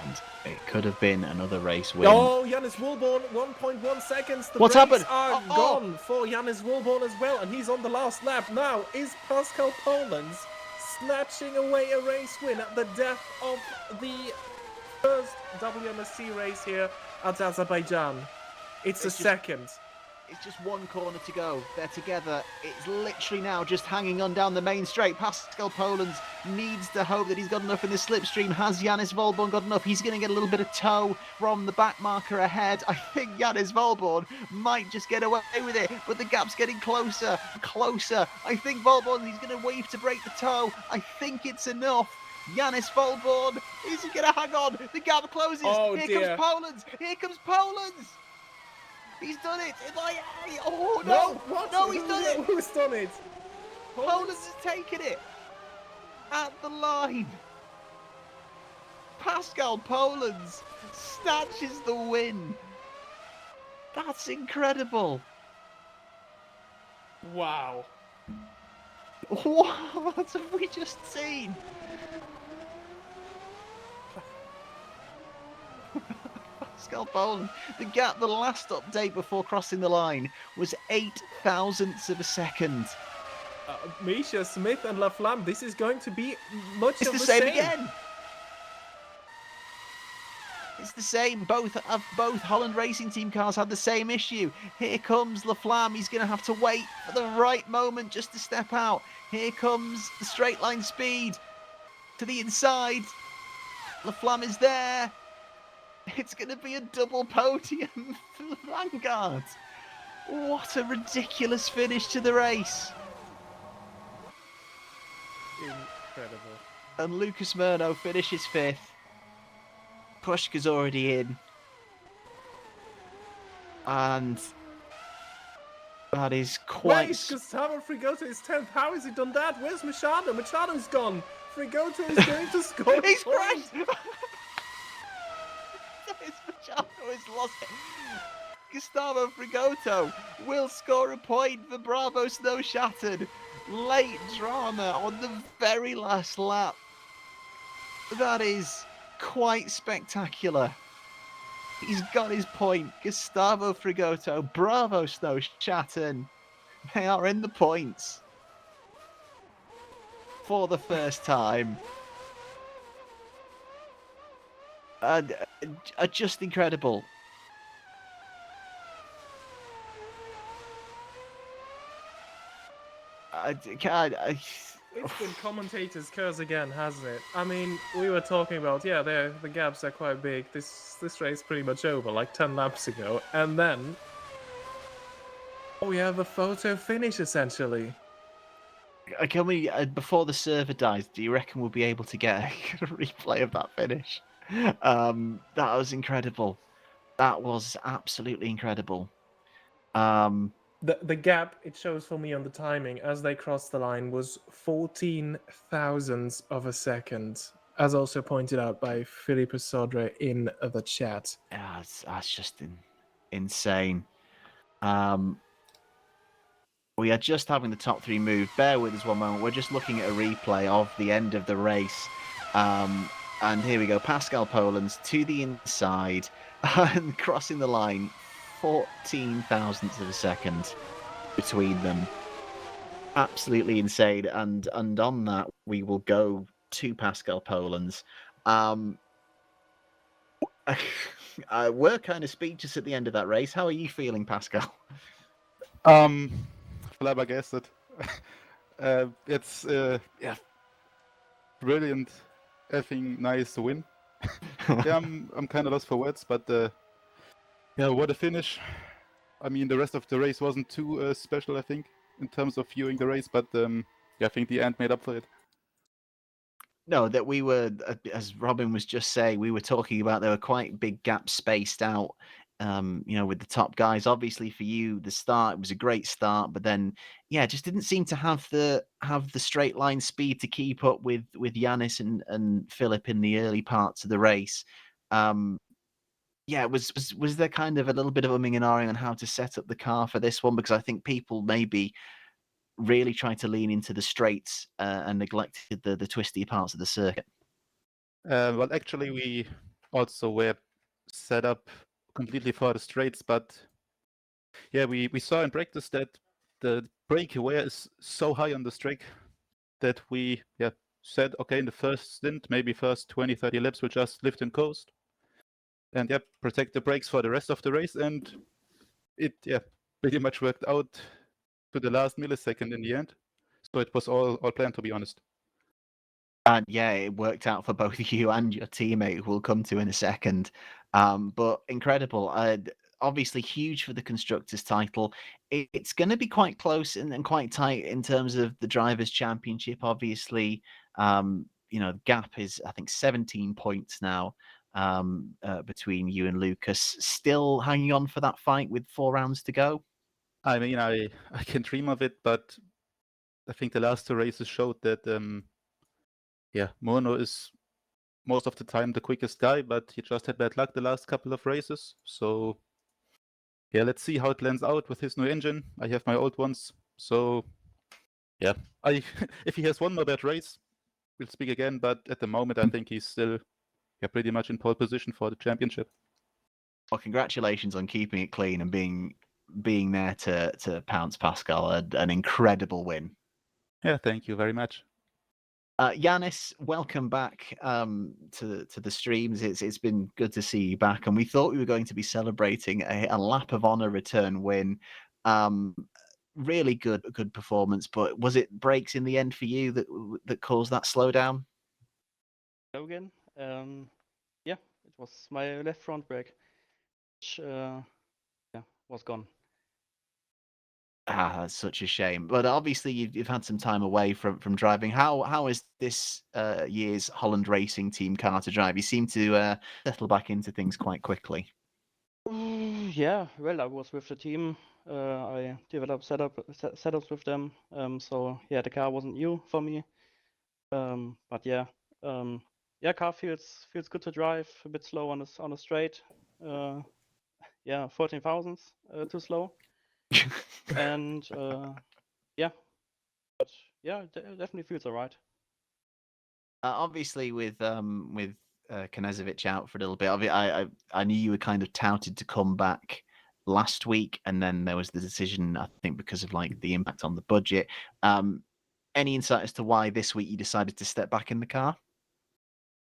[SPEAKER 1] And it could have been another race win.
[SPEAKER 2] Oh, Yannis Walborn, 1.1 seconds. The
[SPEAKER 1] What's
[SPEAKER 2] brakes
[SPEAKER 1] happened?
[SPEAKER 2] are gone for Yannis Walborn as well, and he's on the last lap. Now, is Pascal Polens snatching away a race win at the death of the first WMSC race here at Azerbaijan? It's a second.
[SPEAKER 1] It's just one corner to go. They're together. It's literally now just hanging on down the main straight. Pascal Polens needs to hope that he's got enough in the slipstream. Has Yannis Walborn got enough? He's going to get a little bit of tow from the back marker ahead. I think Yannis Walborn might just get away with it, but the gap's getting closer, closer. I think Walborn, he's going to wave to break the tow. I think it's enough. Yannis Walborn, is he going to hang on? The gap closes.
[SPEAKER 2] Oh,
[SPEAKER 1] Here comes Polens. Here comes Polens. He's done it! Oh no!
[SPEAKER 2] What?
[SPEAKER 1] No, he's done it!
[SPEAKER 2] Who's done it?
[SPEAKER 1] Polens has taken it! At the line! Pascal Polens snatches the win! That's incredible!
[SPEAKER 2] Wow.
[SPEAKER 1] What have we just seen? Pascal Polens. The gap, the last update before crossing the line was 8 thousandths of a second.
[SPEAKER 2] Misha, Smith and Laflamme, this is going to be much
[SPEAKER 1] It's
[SPEAKER 2] of
[SPEAKER 1] the
[SPEAKER 2] the
[SPEAKER 1] same again. It's the same. Both Holland Racing Team cars had the same issue. Here comes Laflamme. He's going to have to wait for the right moment just to step out. Here comes the straight line speed to the inside. Laflamme is there. It's going to be a double podium for the Vanguard. What a ridiculous finish to the race.
[SPEAKER 2] Incredible.
[SPEAKER 1] And Lucas Murnau finishes 5th. Pushka's already in. And that is quite...
[SPEAKER 2] Wait, Gustavo Frigoto is 10th. How has he done that? Where's Machado? Machado's gone. Frigoto is going to score.
[SPEAKER 1] He's crashed! Machado has lost it. Gustavo Frigoto will score a point for Bravo Snow Shattered. Late drama on the very last lap. That is quite spectacular. He's got his point. Gustavo Frigoto, Bravo Snow Shattered. They are in the points for the first time. Just incredible.
[SPEAKER 2] It's been commentators' curse again, hasn't it? I mean, we were talking about, the gaps are quite big. This race pretty much over, like 10 laps ago. And then we have a photo finish, essentially.
[SPEAKER 1] Can we, before the server dies, do you reckon we'll be able to get a replay of that finish? That was incredible. That was absolutely incredible.
[SPEAKER 2] The gap it shows for me on the timing as they crossed the line was 14 thousandths of a second, as also pointed out by Philippe Sodre in the chat.
[SPEAKER 1] That's just insane. We are just having the top three move. Bear with us one moment. We're just looking at a replay of the end of the race. And here we go. Pascal Polands to the inside and crossing the line 14 thousandths of a second between them. Absolutely insane. And on that, we will go to Pascal Polands. We're kind of speechless at the end of that race. How are you feeling, Pascal?
[SPEAKER 3] Flabbergasted. It's yeah, brilliant, effing nice to win. Yeah, I'm kind of lost for words, but yeah, what a finish! I mean, the rest of the race wasn't too special, I think, in terms of viewing the race, but yeah, I think the end made up for it.
[SPEAKER 1] No, that we were, as Robin was just saying, we were talking about there were quite big gaps spaced out, with the top guys. Obviously, for you, the start it was a great start, but then, yeah, just didn't seem to have the straight line speed to keep up with Yanis and Philip in the early parts of the race. Yeah, was there kind of a little bit of umming and ahhing on how to set up the car for this one? Because I think people maybe really tried to lean into the straights and neglected the twisty parts of the circuit.
[SPEAKER 3] Well, actually, we also were set up completely for the straights, but yeah, we saw in practice that the breakaway is so high on the straight that we said, okay, in the first stint, maybe first 20, 30 laps, we'll just lift and coast. And protect the brakes for the rest of the race. And it pretty much worked out to the last millisecond in the end. So it was all planned, to be honest.
[SPEAKER 1] And yeah, it worked out for both you and your teammate, who we'll come to in a second. But incredible. Obviously huge for the constructors title. It's going to be quite close and quite tight in terms of the drivers' championship. Obviously, the gap is, I think, 17 points now between you and Lucas. Still hanging on for that fight with 4 rounds to go.
[SPEAKER 3] I mean, I can dream of it, but I think the last 2 races showed that Mono is most of the time the quickest guy, but he just had bad luck the last couple of races. So yeah, let's see how it plans out with his new engine. I have my old ones, so yeah, if he has one more bad race, we'll speak again. But at the moment, I think he's still pretty much in pole position for the championship.
[SPEAKER 1] Well, congratulations on keeping it clean and being there to pounce Pascal. An incredible win.
[SPEAKER 3] Yeah, thank you very much.
[SPEAKER 1] Yanis, welcome back to the streams. It's been good to see you back, and we thought we were going to be celebrating a lap of honor return win. Really good performance, but was it brakes in the end for you that caused that slowdown?
[SPEAKER 4] Hello again. Yeah, it was my left front brake, which was gone.
[SPEAKER 1] That's such a shame. But obviously, you've had some time away from driving. How is this year's Holland Racing Team car to drive? You seem to settle back into things quite quickly.
[SPEAKER 4] Yeah, well, I was with the team. I developed setups with them. So yeah, the car wasn't new for me. But yeah, car feels good to drive. A bit slow on the straight. 14 thousandths too slow. And yeah, but yeah, definitely feels alright.
[SPEAKER 1] Obviously, with Knežević out for a little bit, I knew you were kind of touted to come back last week, and then there was the decision, I think, because of like the impact on the budget. Any insight as to why this week you decided to step back in the car?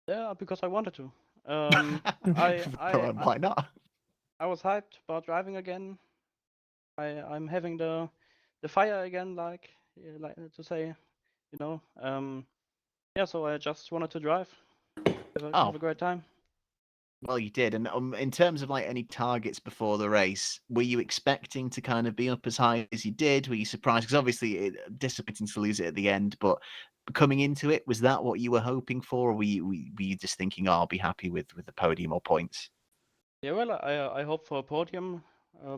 [SPEAKER 4] Yeah, because I wanted to.
[SPEAKER 1] Why not?
[SPEAKER 4] I was hyped about driving again. I'm having the fire again, like to say, Yeah, so I just wanted to drive. Have a great time.
[SPEAKER 1] Well, you did. And in terms of like any targets before the race, were you expecting to kind of be up as high as you did? Were you surprised? Because obviously, disappointing to lose it at the end. But coming into it, was that what you were hoping for, or were you just thinking, "Oh, I'll be happy with the podium or points"?
[SPEAKER 4] Yeah, well, I hope for a podium,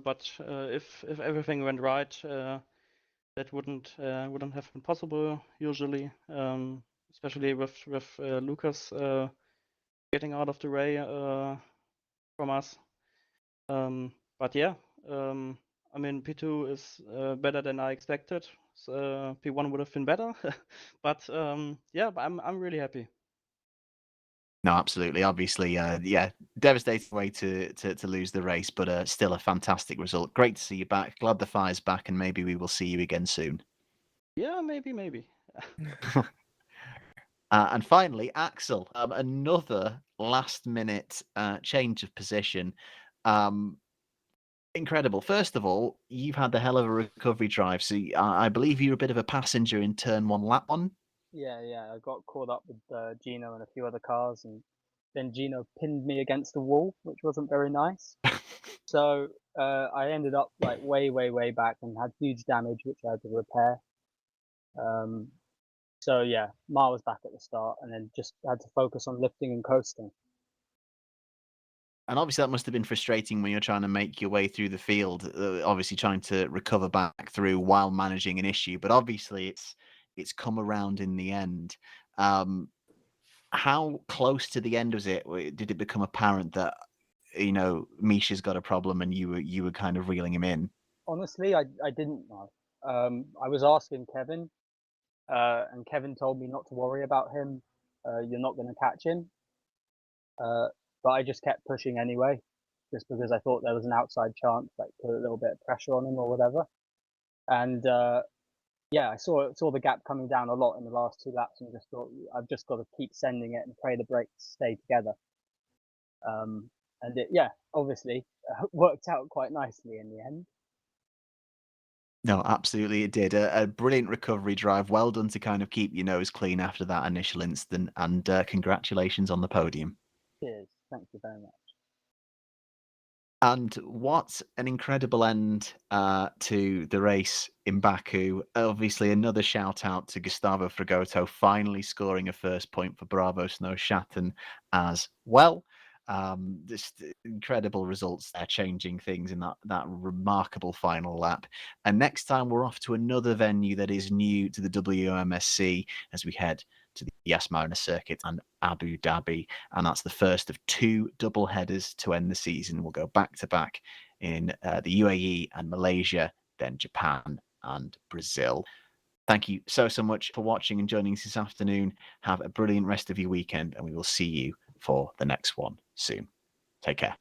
[SPEAKER 4] but if everything went right, that wouldn't have been possible usually, especially with Lucas getting out of the way from us. But yeah, I mean, P2 is better than I expected. P1 would have been better, but yeah, but I'm really happy.
[SPEAKER 1] No, absolutely. Obviously, yeah, devastating way to lose the race, but still a fantastic result. Great to see you back. Glad the fire's back, and maybe we will see you again soon.
[SPEAKER 4] Yeah, maybe.
[SPEAKER 1] And finally, Axel, another last-minute change of position. Incredible. First of all, you've had the hell of a recovery drive. So I believe you're a bit of a passenger in turn one, lap one.
[SPEAKER 5] Yeah. I got caught up with Gino and a few other cars, and then Gino pinned me against the wall, which wasn't very nice. So I ended up like way back and had huge damage, which I had to repair. So yeah, Ma was back at the start, and then just had to focus on lifting and coasting.
[SPEAKER 1] And obviously that must have been frustrating when you're trying to make your way through the field, obviously trying to recover back through while managing an issue. But obviously it's come around in the end. How close to the end was it? Did it become apparent that Misha's got a problem and you were kind of reeling him in?
[SPEAKER 5] Honestly, I didn't know. I was asking Kevin, and Kevin told me not to worry about him. You're not going to catch him. But I just kept pushing anyway, just because I thought there was an outside chance, like put a little bit of pressure on him or whatever. And yeah, I saw the gap coming down a lot in the last 2 laps, and just thought I've just got to keep sending it and pray the brakes stay together. And it, yeah, obviously worked out quite nicely in the end.
[SPEAKER 1] No, absolutely it did. A brilliant recovery drive. Well done to kind of keep your nose clean after that initial incident, and congratulations on the podium.
[SPEAKER 5] Cheers, thank you very much.
[SPEAKER 1] And what an incredible end to the race in Baku. Obviously, another shout out to Gustavo Fragoto, finally scoring a first point for Bravo Snow Shatten as well. Just incredible results there, changing things in that remarkable final lap. And next time we're off to another venue that is new to the WMSC as we head to the Yas Marina circuit and Abu Dhabi, and that's the first of 2 double headers to end the season. We'll go back to back in the UAE and Malaysia, then Japan and Brazil. Thank you so much for watching and joining us this afternoon. Have a brilliant rest of your weekend, and we will see you for the next one soon. Take care.